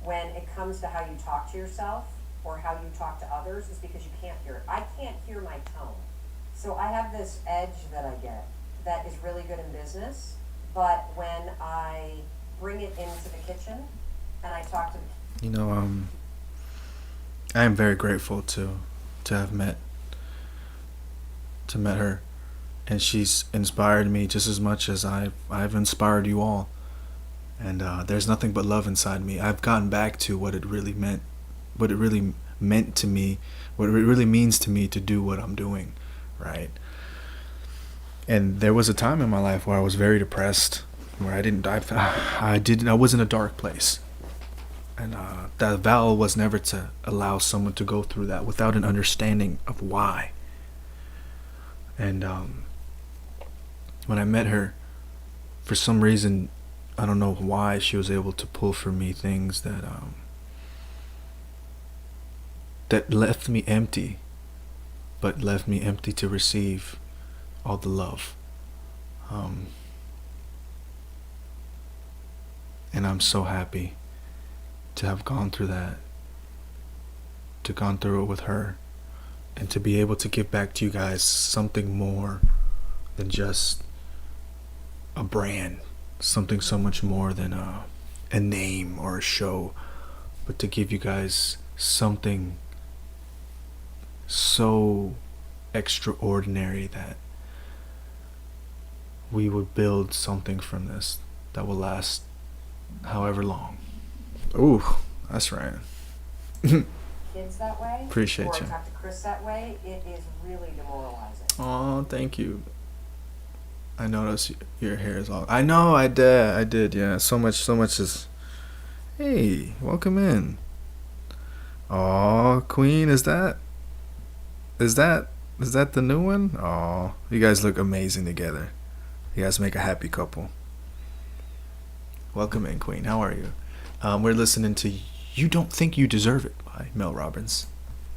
when it comes to how you talk to yourself or how you talk to others is because you can't hear it. I can't hear my tone. So I have this edge that I get that is really good in business, but when I bring it into the kitchen, and I talk to the You know, I am very grateful to have met her, and she's inspired me just as much as I've inspired you all. And there's nothing but love inside me. I've gotten back to what it really meant to me, what it really means to me to do what I'm doing, right? And there was a time in my life where I was very depressed, where I was in a dark place. And that vow was never to allow someone to go through that without an understanding of why. And when I met her, for some reason, I don't know why, she was able to pull for me things that left me empty, but left me empty to receive all the love. And I'm so happy to have gone through that, to gone through it with her, and to be able to give back to you guys something more than just a brand, something so much more than a name or a show, but to give you guys something so extraordinary that we would build something from this that will last however long. Ooh, that's right. kids that way, Appreciate or you. talk to Chris that way, it is really demoralizing. Oh, thank you. I noticed your hair is all. I know, I did. Yeah, so much is. Hey, welcome in. Oh, Queen, is that the new one? Oh, you guys look amazing together. You guys make a happy couple. Welcome in, Queen. How are you? We're listening to "You Don't Think You Deserve It" by Mel Robbins.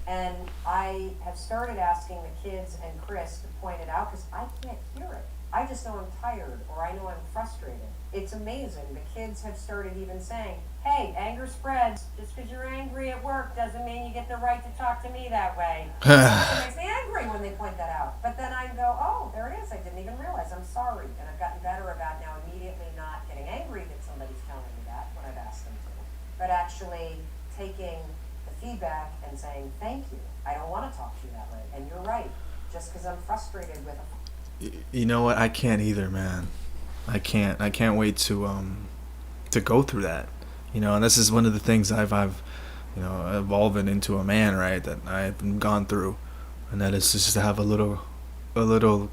And I have started asking the kids and Chris to point it out because I can't hear it. I just know I'm tired or I know I'm frustrated. It's amazing. The kids have started even saying, hey, anger spreads. Just because you're angry at work doesn't mean you get the right to talk to me that way. It makes me angry when they point that out. But then I go, oh, there it is. I didn't even realize. I'm sorry. And I've gotten better about now immediately not getting angry that somebody's telling me that when I've asked them to, but actually taking the feedback and saying, thank you. I don't want to talk to you that way. And you're right. Just because I'm frustrated with a You know what? I can't either, man. I can't wait to go through that. You know, and this is one of the things I've evolving into a man, right? That I've gone through, and that is just to have a little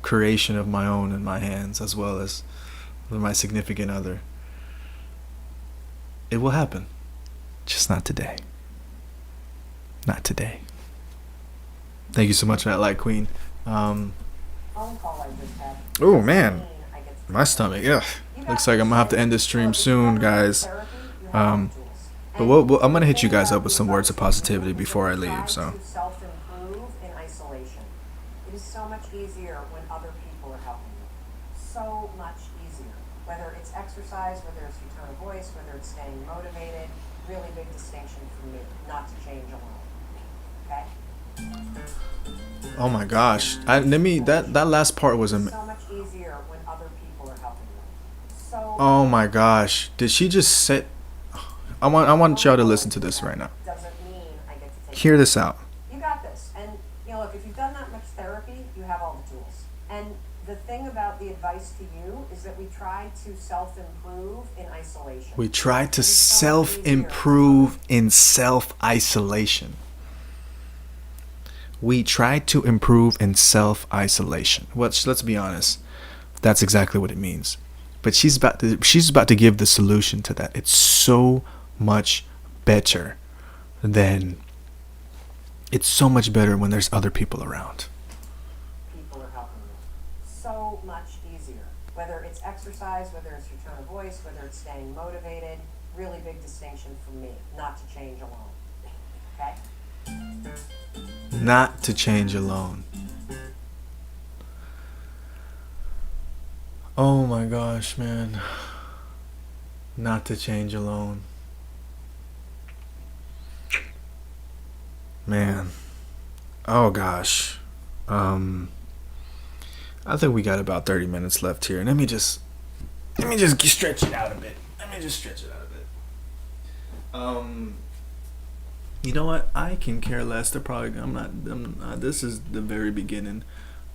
creation of my own in my hands, as well as with my significant other. It will happen, just not today. Not today. Thank you so much for that, Light Queen. phone call I just had. Oh man, my stomach. Yeah, looks like I'm gonna have to end this stream soon, guys. But I'm gonna hit you guys up with some words of positivity before I leave. So. Self-improve in isolation. It is so much easier when other people are helping you. So much easier. Whether it's exercise, whether it's your tone of voice, whether it's staying motivated. Really big distinction for me. Not to change alone. Okay. Oh my gosh! That last part was So much easier when other people are helping you. So. Oh my gosh! Did she just say? I want y'all to listen to this right now. Doesn't mean I get to take. Hear this out. You got this, and look, if you've done that much therapy, you have all the tools. And the thing about the advice to you is that we try to self-improve in isolation. We try to self-improve in self-isolation. We try to improve in self-isolation. Let's be honest. That's exactly what it means. But she's about to give the solution to that. It's so much better when there's other people around. People are helping you. So much easier. Whether it's exercise, whether it's your tone of voice, whether it's staying motivated. Really big distinction for me. Not to change alone. Okay? Not to change alone. Oh my gosh, man. Not to change alone. Man. Oh gosh. I think we got about 30 minutes left here. Let me just stretch it out a bit. Let me me just stretch it out a bit. You know what? I can care less. They're probably. This is the very beginning,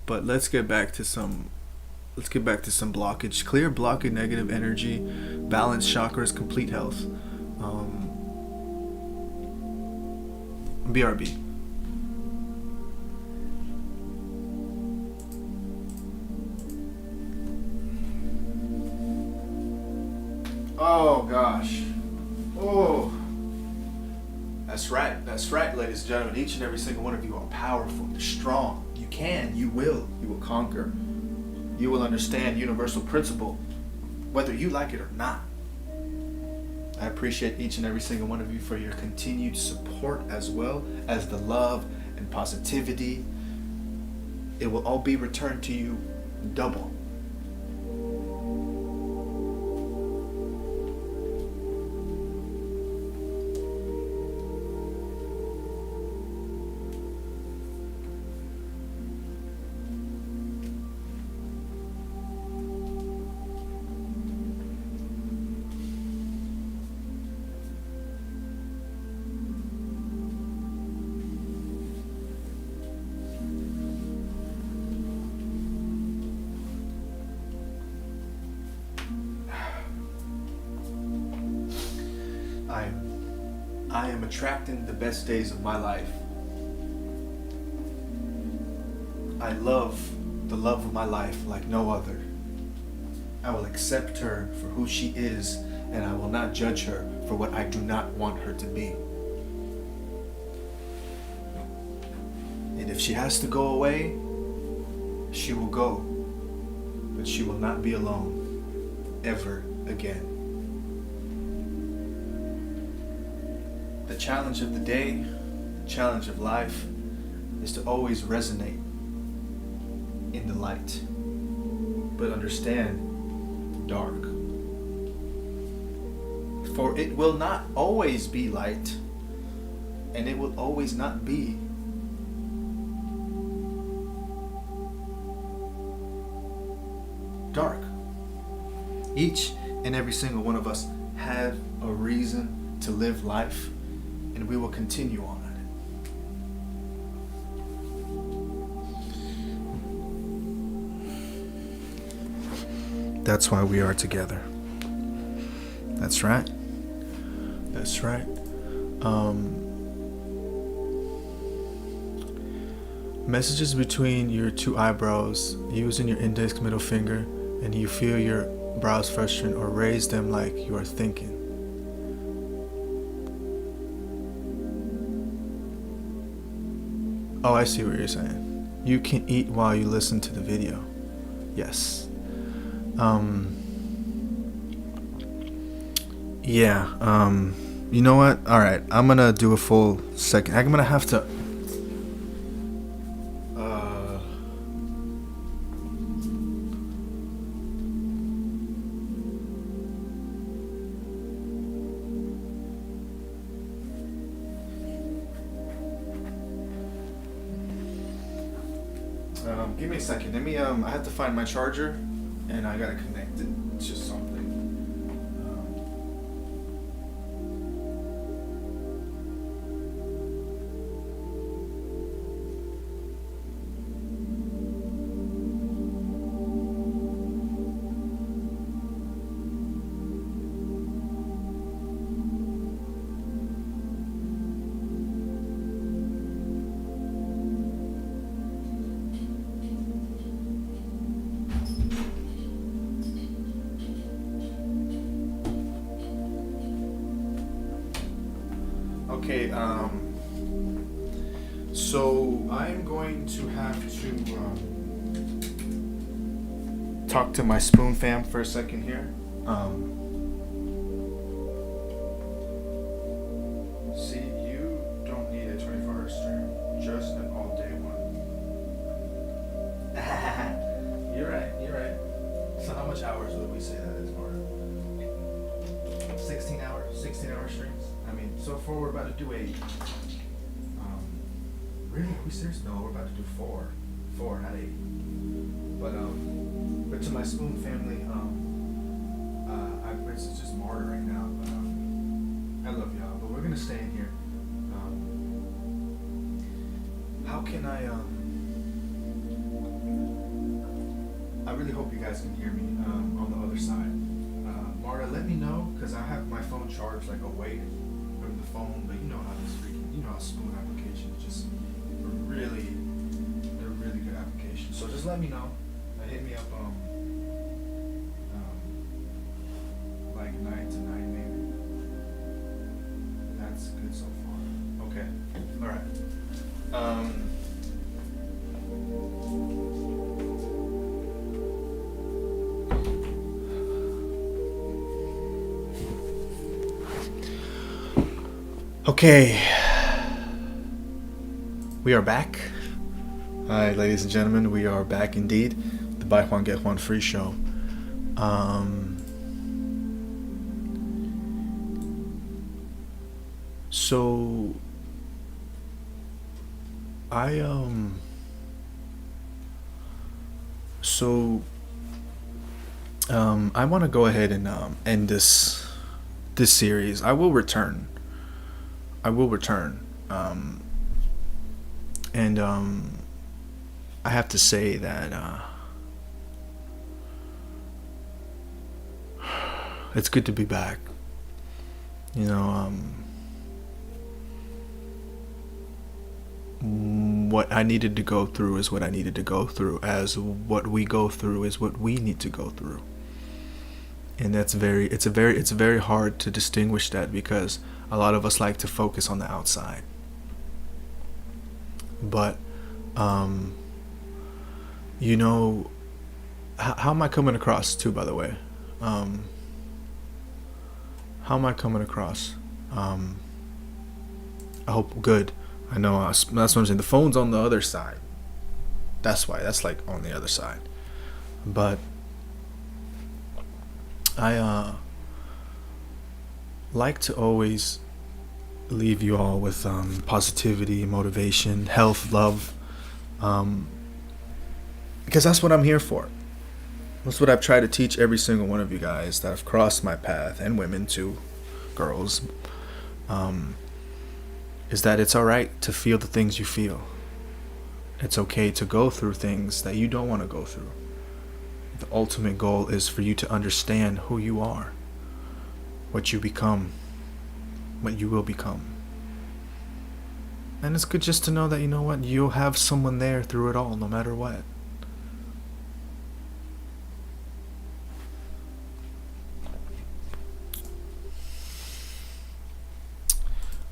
but let's get back to some. Let's get back to some blockage. Clear blockage, negative energy, balance chakras, complete health. BRB. Oh gosh. Oh. That's right, ladies and gentlemen. Each and every single one of you are powerful. You're strong. You can, you will conquer. You will understand universal principle, whether you like it or not. I appreciate each and every single one of you for your continued support, as well as the love and positivity. It will all be returned to you double. I am attracting the best days of my life. I love the love of my life like no other. I will accept her for who she is, and I will not judge her for what I do not want her to be. And if she has to go away, she will go. But she will not be alone ever again. The challenge of the day, the challenge of life, is to always resonate in the light, but understand dark. For it will not always be light, and it will always not be. Dark. Each and every single one of us have a reason to live life, and we will continue on at it. That's why we are together. That's right. That's right. Messages between your two eyebrows, using your index middle finger, and you feel your brows freshen or raise them like you are thinking. Oh, I see what you're saying. You can eat while you listen to the video. Yes. Yeah. You know what? All right. I'm gonna do a full second. I'm gonna have to. Give me a second. Let me. I have to find my charger, and I gotta connect it to something. Okay, so I'm going to have to talk to my Spoon fam for a second here. See, you don't need a 24-hour stream, just an all-day one. You're right. So how much hours would we say that is, Martin? 16 hour streams? I mean, so far we're about to do really? Are we serious? No, we're about to do four, not 8. But to my Spoon family, It's just martyr right now, but I love y'all. But we're gonna stay in here. How can I really hope you guys can hear me on the other side. Marta, let me know because I have my phone charged like away from the phone, but you know how this freaking, you know how Spoon application is just they're really good application. So just let me know. Hit me up like 9 to 9 maybe. That's good so far. Okay. All right. Okay. We are back. Hi, ladies and gentlemen. We are back indeed. The Buy One Get One Free show. So I I want to go ahead and end this series. I will return. And I have to say that it's good to be back. You know, what I needed to go through is what I needed to go through, as what we go through is what we need to go through. And it's very hard to distinguish that because a lot of us like to focus on the outside. But you know, how am I coming across too, by the way? How am I coming across? I hope good. I know that's what I'm saying. The phone's on the other side. That's why. That's like on the other side. But I like to always leave you all with positivity, motivation, health, love, because that's what I'm here for. That's what I've tried to teach every single one of you guys that have crossed my path, and women too, girls, is that it's alright to feel the things you feel. It's okay to go through things that you don't want to go through. The ultimate goal is for you to understand who you are, what you become, what you will become. And it's good just to know that, you know what, you'll have someone there through it all, no matter what.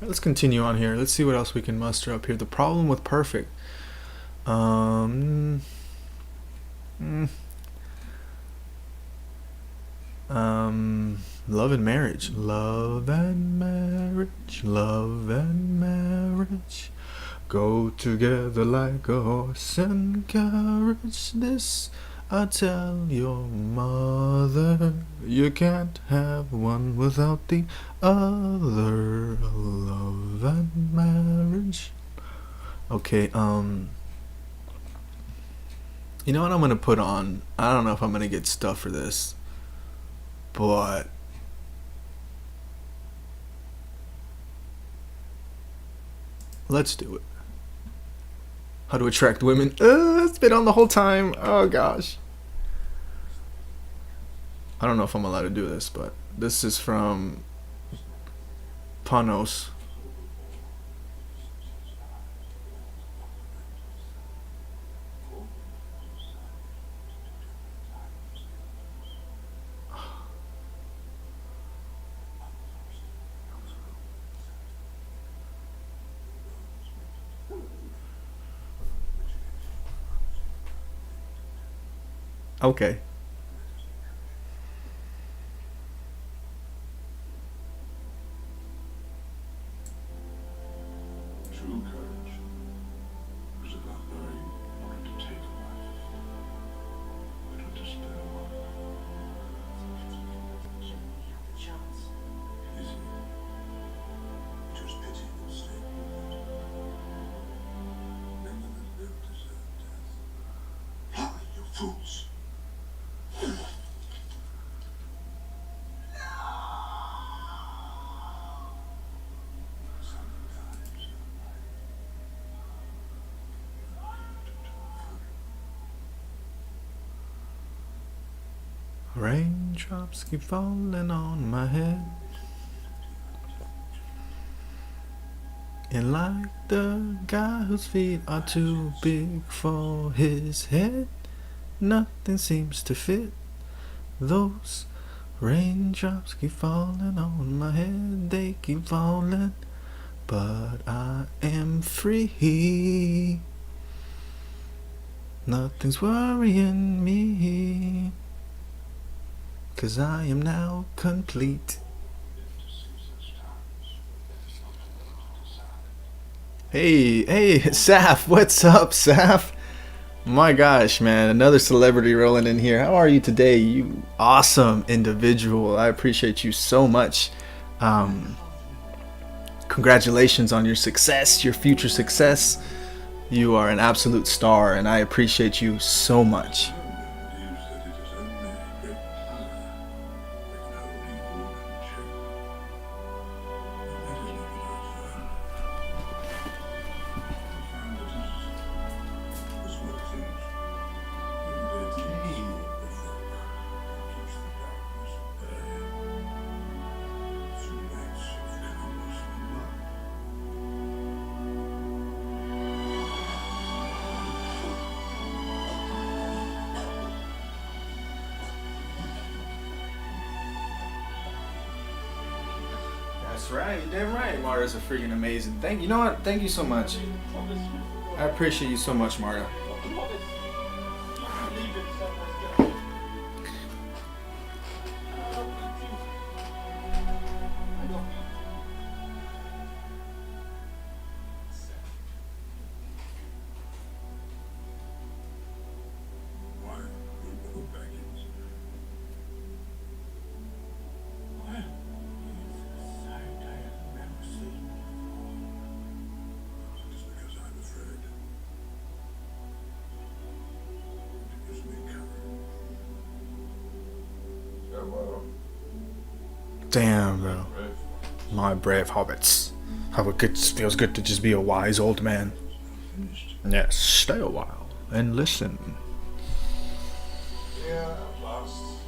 Let's continue on here. Let's see what else we can muster up here. The problem with perfect. Love and marriage. Love and marriage. Love and marriage. Go together like a horse and carriage. This I tell your mother. You can't have one without the other. Love and marriage. Okay, you know what I'm gonna put on? I don't know if I'm gonna get stuff for this, but let's do it. How to attract women. It's been on the whole time. Oh gosh. I don't know if I'm allowed to do this, but this is from Panos. Okay. True courage is about knowing when to take a life and when to spare one. Easy. Just pity and stay with it. Women that live deserve death. Fly, you fools! Raindrops keep falling on my head. And like the guy whose feet are too big for his head, nothing seems to fit. Those raindrops keep falling on my head, they keep falling, but I am free. Nothing's worrying me, 'cause I am now complete. Hey, Saf, what's up, Saf? My gosh, man, another celebrity rolling in here. How are you today, you awesome individual? I appreciate you so much. Congratulations on your success, your future success. You are an absolute star, and I appreciate you so much. That's right. You're damn right. Marta's a freaking amazing. You know what? Thank you so much. I appreciate you so much, Marta. Damn, bro. My brave hobbits. How it feels good to just be a wise old man. Yes, stay a while and listen. Yeah, at last.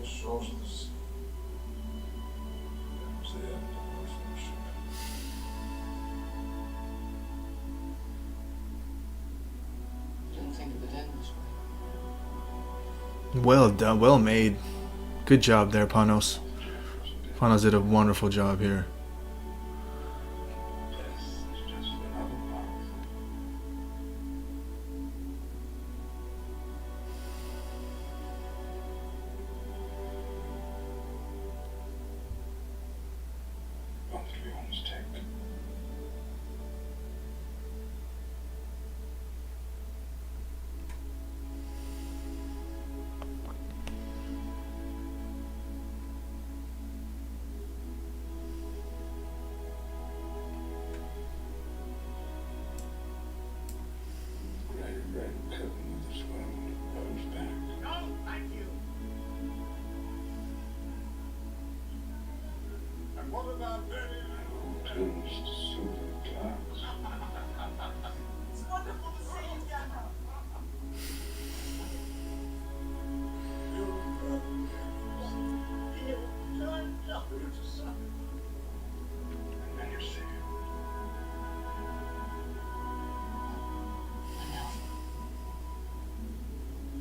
The shores of the sea. That was the end of our friendship. Didn't think it would end this way. Well done, well made. Good job there, Panos. Panos did a wonderful job here.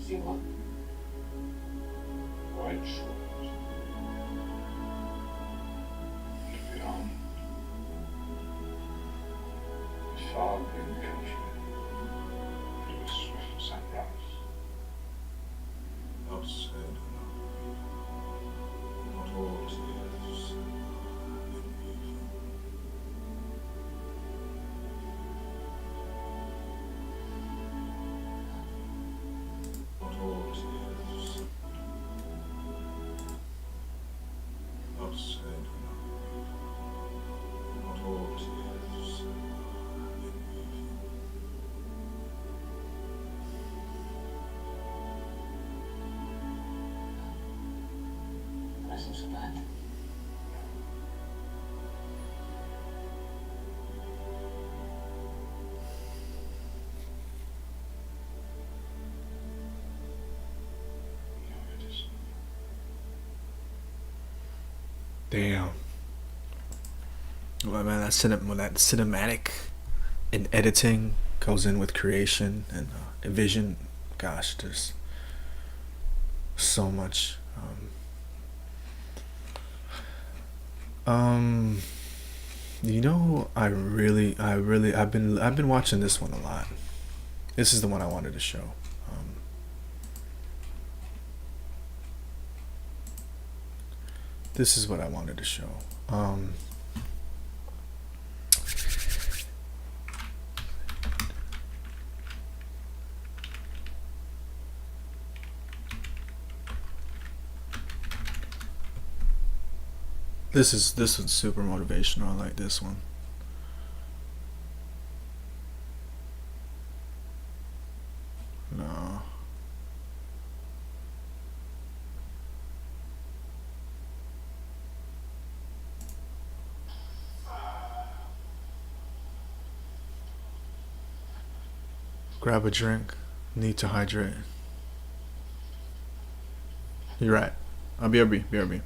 See what? White shores. And beyond. A far green country. And a swift sunrise. Outside not all tears. Not all tears. Outside not all tears. That isn't so bad. No, it is Damn. Well, man, when that cinematic and editing goes in with creation and vision, gosh, there's so much. You know, I've been watching this one a lot. This is the one I wanted to show. This is what I wanted to show. This one's super motivational. I like this one. No. Grab a drink. Need to hydrate. You're right. BRB.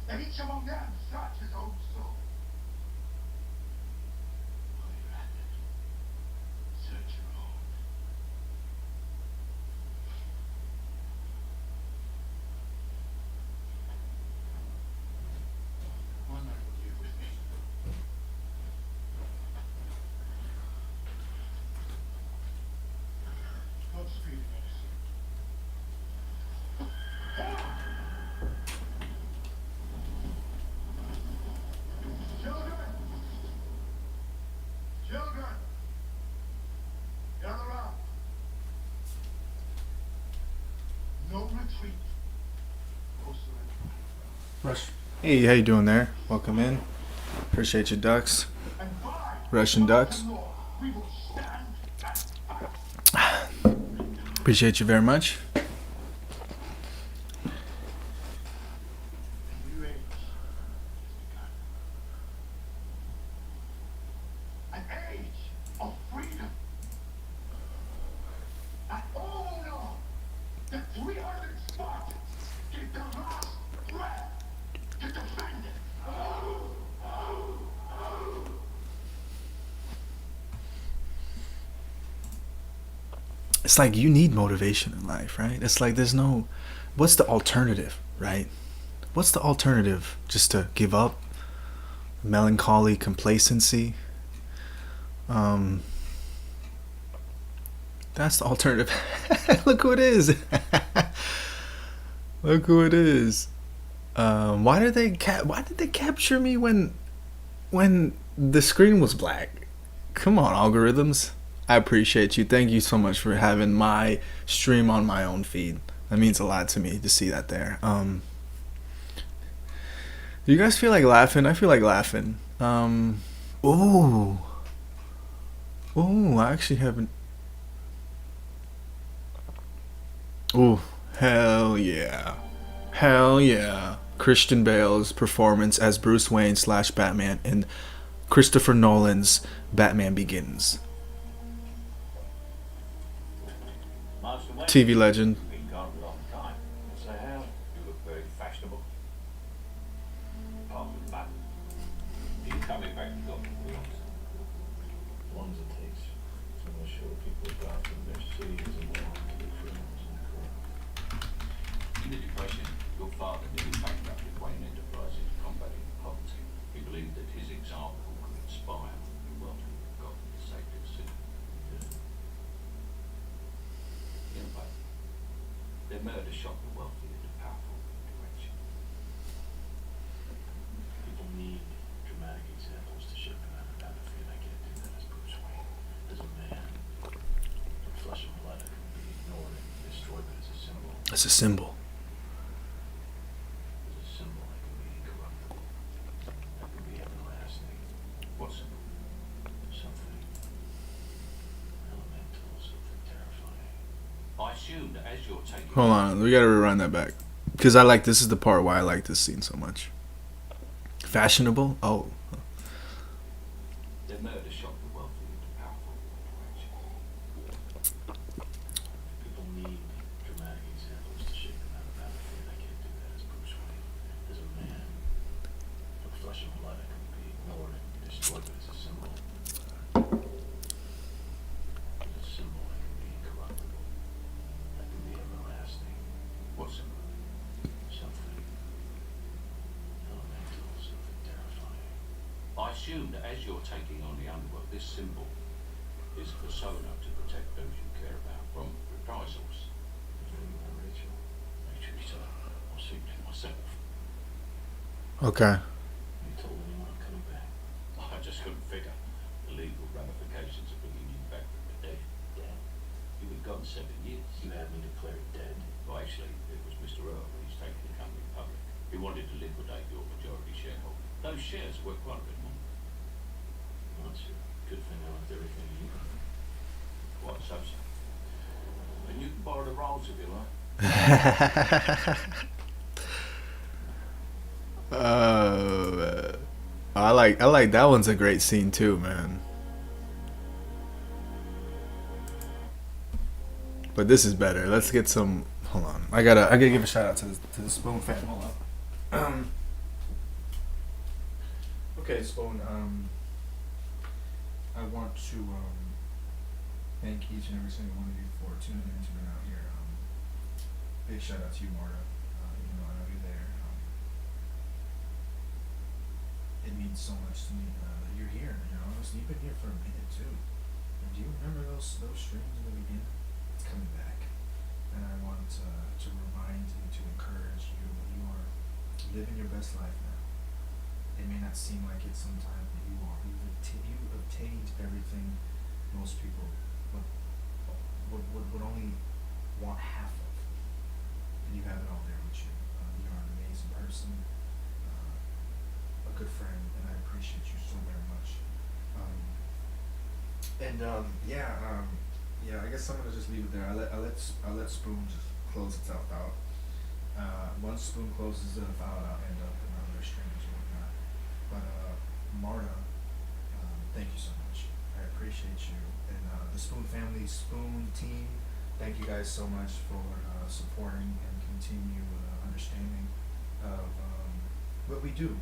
Let each among them search his own soul. While you're at it, search your own. One night will you with me. Godspeed, medicine. Children! Gather round. No retreat. No surrender. Rush. Hey, how you doing there? Welcome in. Appreciate you, ducks. Russian ducks. We will stand Appreciate you very much. an age of freedom. And all know that 300 Spartans gave their last breath to defend it. It's like you need motivation in life, right? It's like there's no, what's the alternative, right? What's the alternative? Just to give up? Melancholy, complacency? That's the alternative. Look who it is. Look who it is. Why did they capture me when the screen was black? Come on, algorithms. I appreciate you. Thank you so much for having my stream on my own feed. That means a lot to me to see that there. Do you guys feel like laughing? I feel like laughing. Ooh, I actually haven't. Ooh, hell yeah. Hell yeah. Christian Bale's performance as Bruce Wayne / Batman in Christopher Nolan's Batman Begins. TV legend. Been gone a long time. Yes, I have. You look very fashionable. Apart from that, are you coming back to Gotham Fields? As long as it takes. So I'm sure people of Gotham, their city doesn't belong to the criminals and the corrupt. In the Depression, your father nearly bankrupted Wayne Enterprises combating poverty. He believed that his example could inspire the wealthy of Gotham to save their city. In a way, their murder shocked the wealthy into powerful direction. People need dramatic examples to shape them out of apathy, and I can't do that as Bruce Wayne. As a man, flesh and blood, I can be ignored and destroyed, but as a symbol. As a symbol. As a symbol, I can be incorruptible. I can be everlasting. What symbol? Something elemental, something terrifying. I assume that as you're taking... Hold on, we gotta rewind that back. Because I like, this is the part why I like this scene so much. Fashionable? Oh. Their murder shocked the wealthy into powerful direction. People need dramatic examples to shape them out of apathy, and I can't do that as Bruce Wayne. As a man, of flesh and blood, I can be ignored and destroyed, but as a symbol. As a symbol, I can be incorruptible. I can be everlasting. What symbol? Something elemental, something terrifying. I assume that as you're taking on the underworld, this symbol is a persona to protect those you care about from reprisals. Rachel, I'll speak to myself. Okay. You told anyone I'm coming back? I just couldn't figure the legal ramifications of bringing you back from the dead. Dead? You were gone 7 years. You had me declared dead. Well, actually, it was Mr. Earl. He's taking the company public. He wanted to liquidate your majority shareholding. Those shares were quite a bit more. Well, it's a good thing I left everything to you. What, so? And you can borrow the rolls if you like. I like that one's a great scene too, man. But this is better. Let's get some. Hold on. I gotta give a shout out to the Spoon fan. Hold on. Okay, Spoon. I want to thank each and every single one of you for tuning in, tuning out here. Big shout out to you, Marta. Even though I know you're there. It means so much to me that you're here. You know, you've been here for a minute too. And do you remember those streams in the beginning? It's coming back, and I want to remind you, to encourage you. You are living your best life now. It may not seem like it sometimes, but you are. You've obtained everything most people would only want half of, and you have it all there with you. You are an amazing person, a good friend, and I appreciate you so very much. Yeah, I guess I'm gonna just leave it there. I let Spoon just close itself out. Once Spoon closes it out, I'll end up in other streams or whatnot. But Marta, thank you so much. I appreciate you, and the Spoon family, Spoon team. Thank you guys so much for supporting and continue understanding of what we do.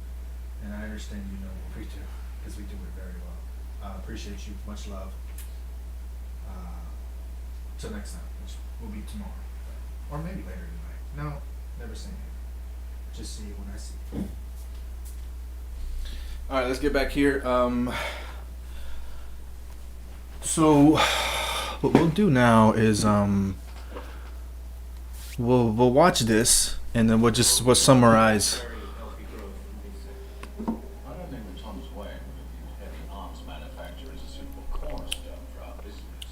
And I understand you know what we do, because we do it very well. Appreciate you. Much love. Till next time, which will be tomorrow. Or maybe later tonight. No, never say never. Just see it when I see it. Alright, let's get back here. So what we'll do now is we'll watch this and then we'll summarize. I don't think that Thomas Wayne would have used heavy arms manufacture as a suitable cornerstone for our business.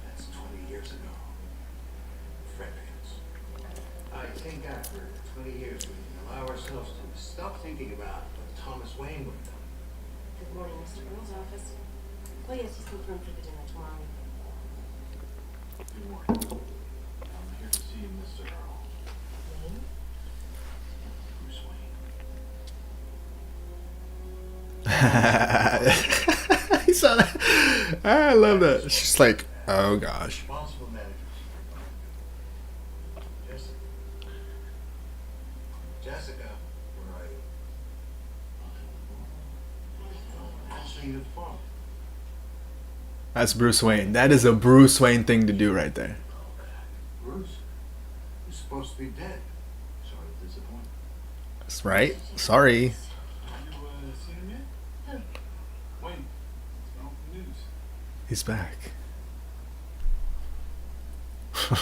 That's 20 years ago. Friendliness. I think after 20 years we can allow ourselves to stop thinking about what Thomas Wayne would have done. Good morning, Mr. Earl's office. Oh yes, he's confirmed for the dinner tomorrow. Good morning. I'm here to see Mr. Earl. Wayne? Bruce Wayne. He saw that. I love that. She's like, oh gosh. Responsible managers. Jessica. Jessica, where are you? Answering the phone. That's Bruce Wayne. That is a Bruce Wayne thing to do right there. Bruce, you're supposed to be dead. Sorry to disappoint. That's right. Sorry. You seen him yet? Wait, it's not the news. He's back. You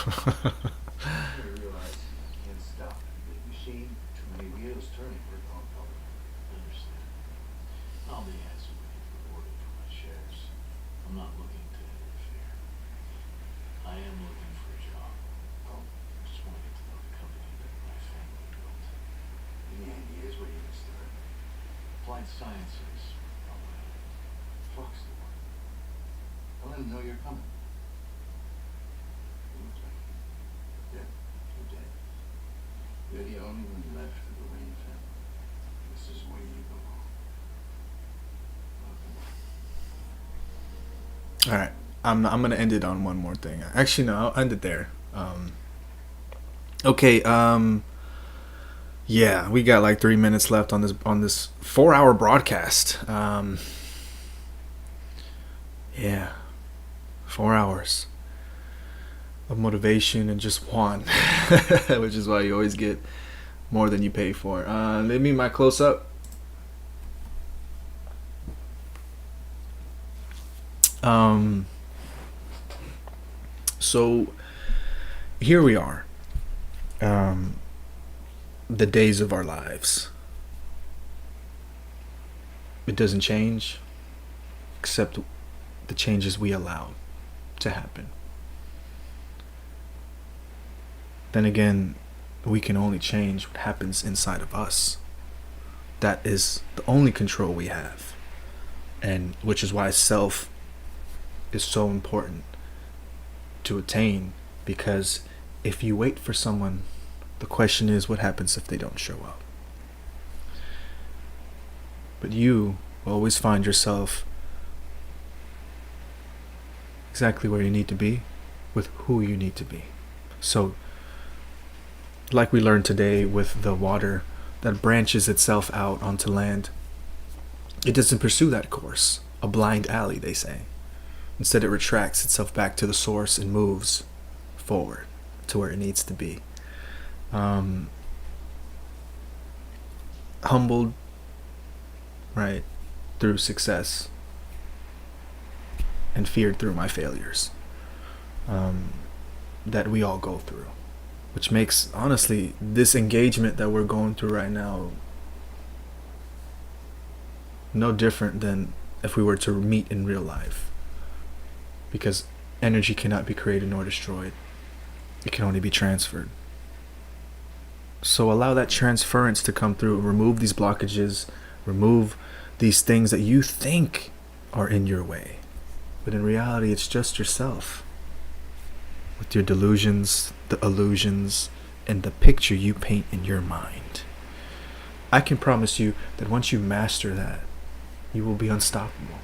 realize you can't stop the big machine. Too many wheels turning for it going public. Understand. I'll be handsomely rewarded for my shares. I'm not looking to interfere. I am looking for a job. I just want to get to know the company that my family built. Any ideas where you can start? Applied sciences, probably. Fox the one. I'll let him know you're coming. You look like you. Yeah, you're dead. You're the only one left of the Wayne family. This is where you belong. All right. I'm gonna end it on one more thing. Actually, no, I'll end it there. Okay. Yeah, we got like 3 minutes left on this 4-hour broadcast. Yeah, 4 hours of motivation and just Juan, which is why you always get more than you pay for. Let me my close up. So here we are. The days of our lives. It doesn't change except the changes we allow to happen. Then again, we can only change what happens inside of us. That is the only control we have. And which is why self is so important to attain, because if you wait for someone, the question is, what happens if they don't show up? But you will always find yourself exactly where you need to be with who you need to be. So, like we learned today with the water that branches itself out onto land, it doesn't pursue that course, a blind alley, they say. Instead, it retracts itself back to the source and moves forward to where it needs to be. Humbled, right, through success, and feared through my failures, that we all go through, which makes, honestly, this engagement that we're going through right now no different than if we were to meet in real life, because energy cannot be created nor destroyed. It can only be transferred. So allow that transference to come through. Remove these blockages. Remove these things that you think are in your way. But in reality, it's just yourself. With your delusions, the illusions, and the picture you paint in your mind. I can promise you that once you master that, you will be unstoppable.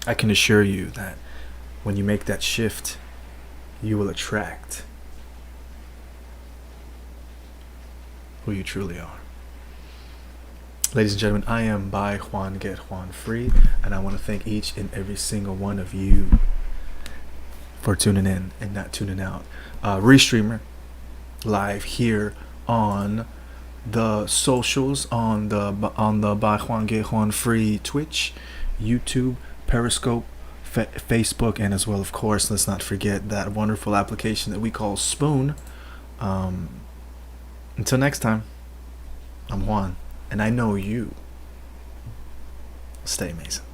I can assure you that when you make that shift, you will attract who you truly are. Ladies and gentlemen, I am Buy Juan Get Juan Free, and I want to thank each and every single one of you for tuning in and not tuning out. Restreamer live here on the socials, on the Buy Juan Get Juan Free Twitch, YouTube, Periscope, Facebook, and as well, of course, let's not forget that wonderful application that we call Spoon. Until next time, I'm Juan, and I know you. Stay amazing.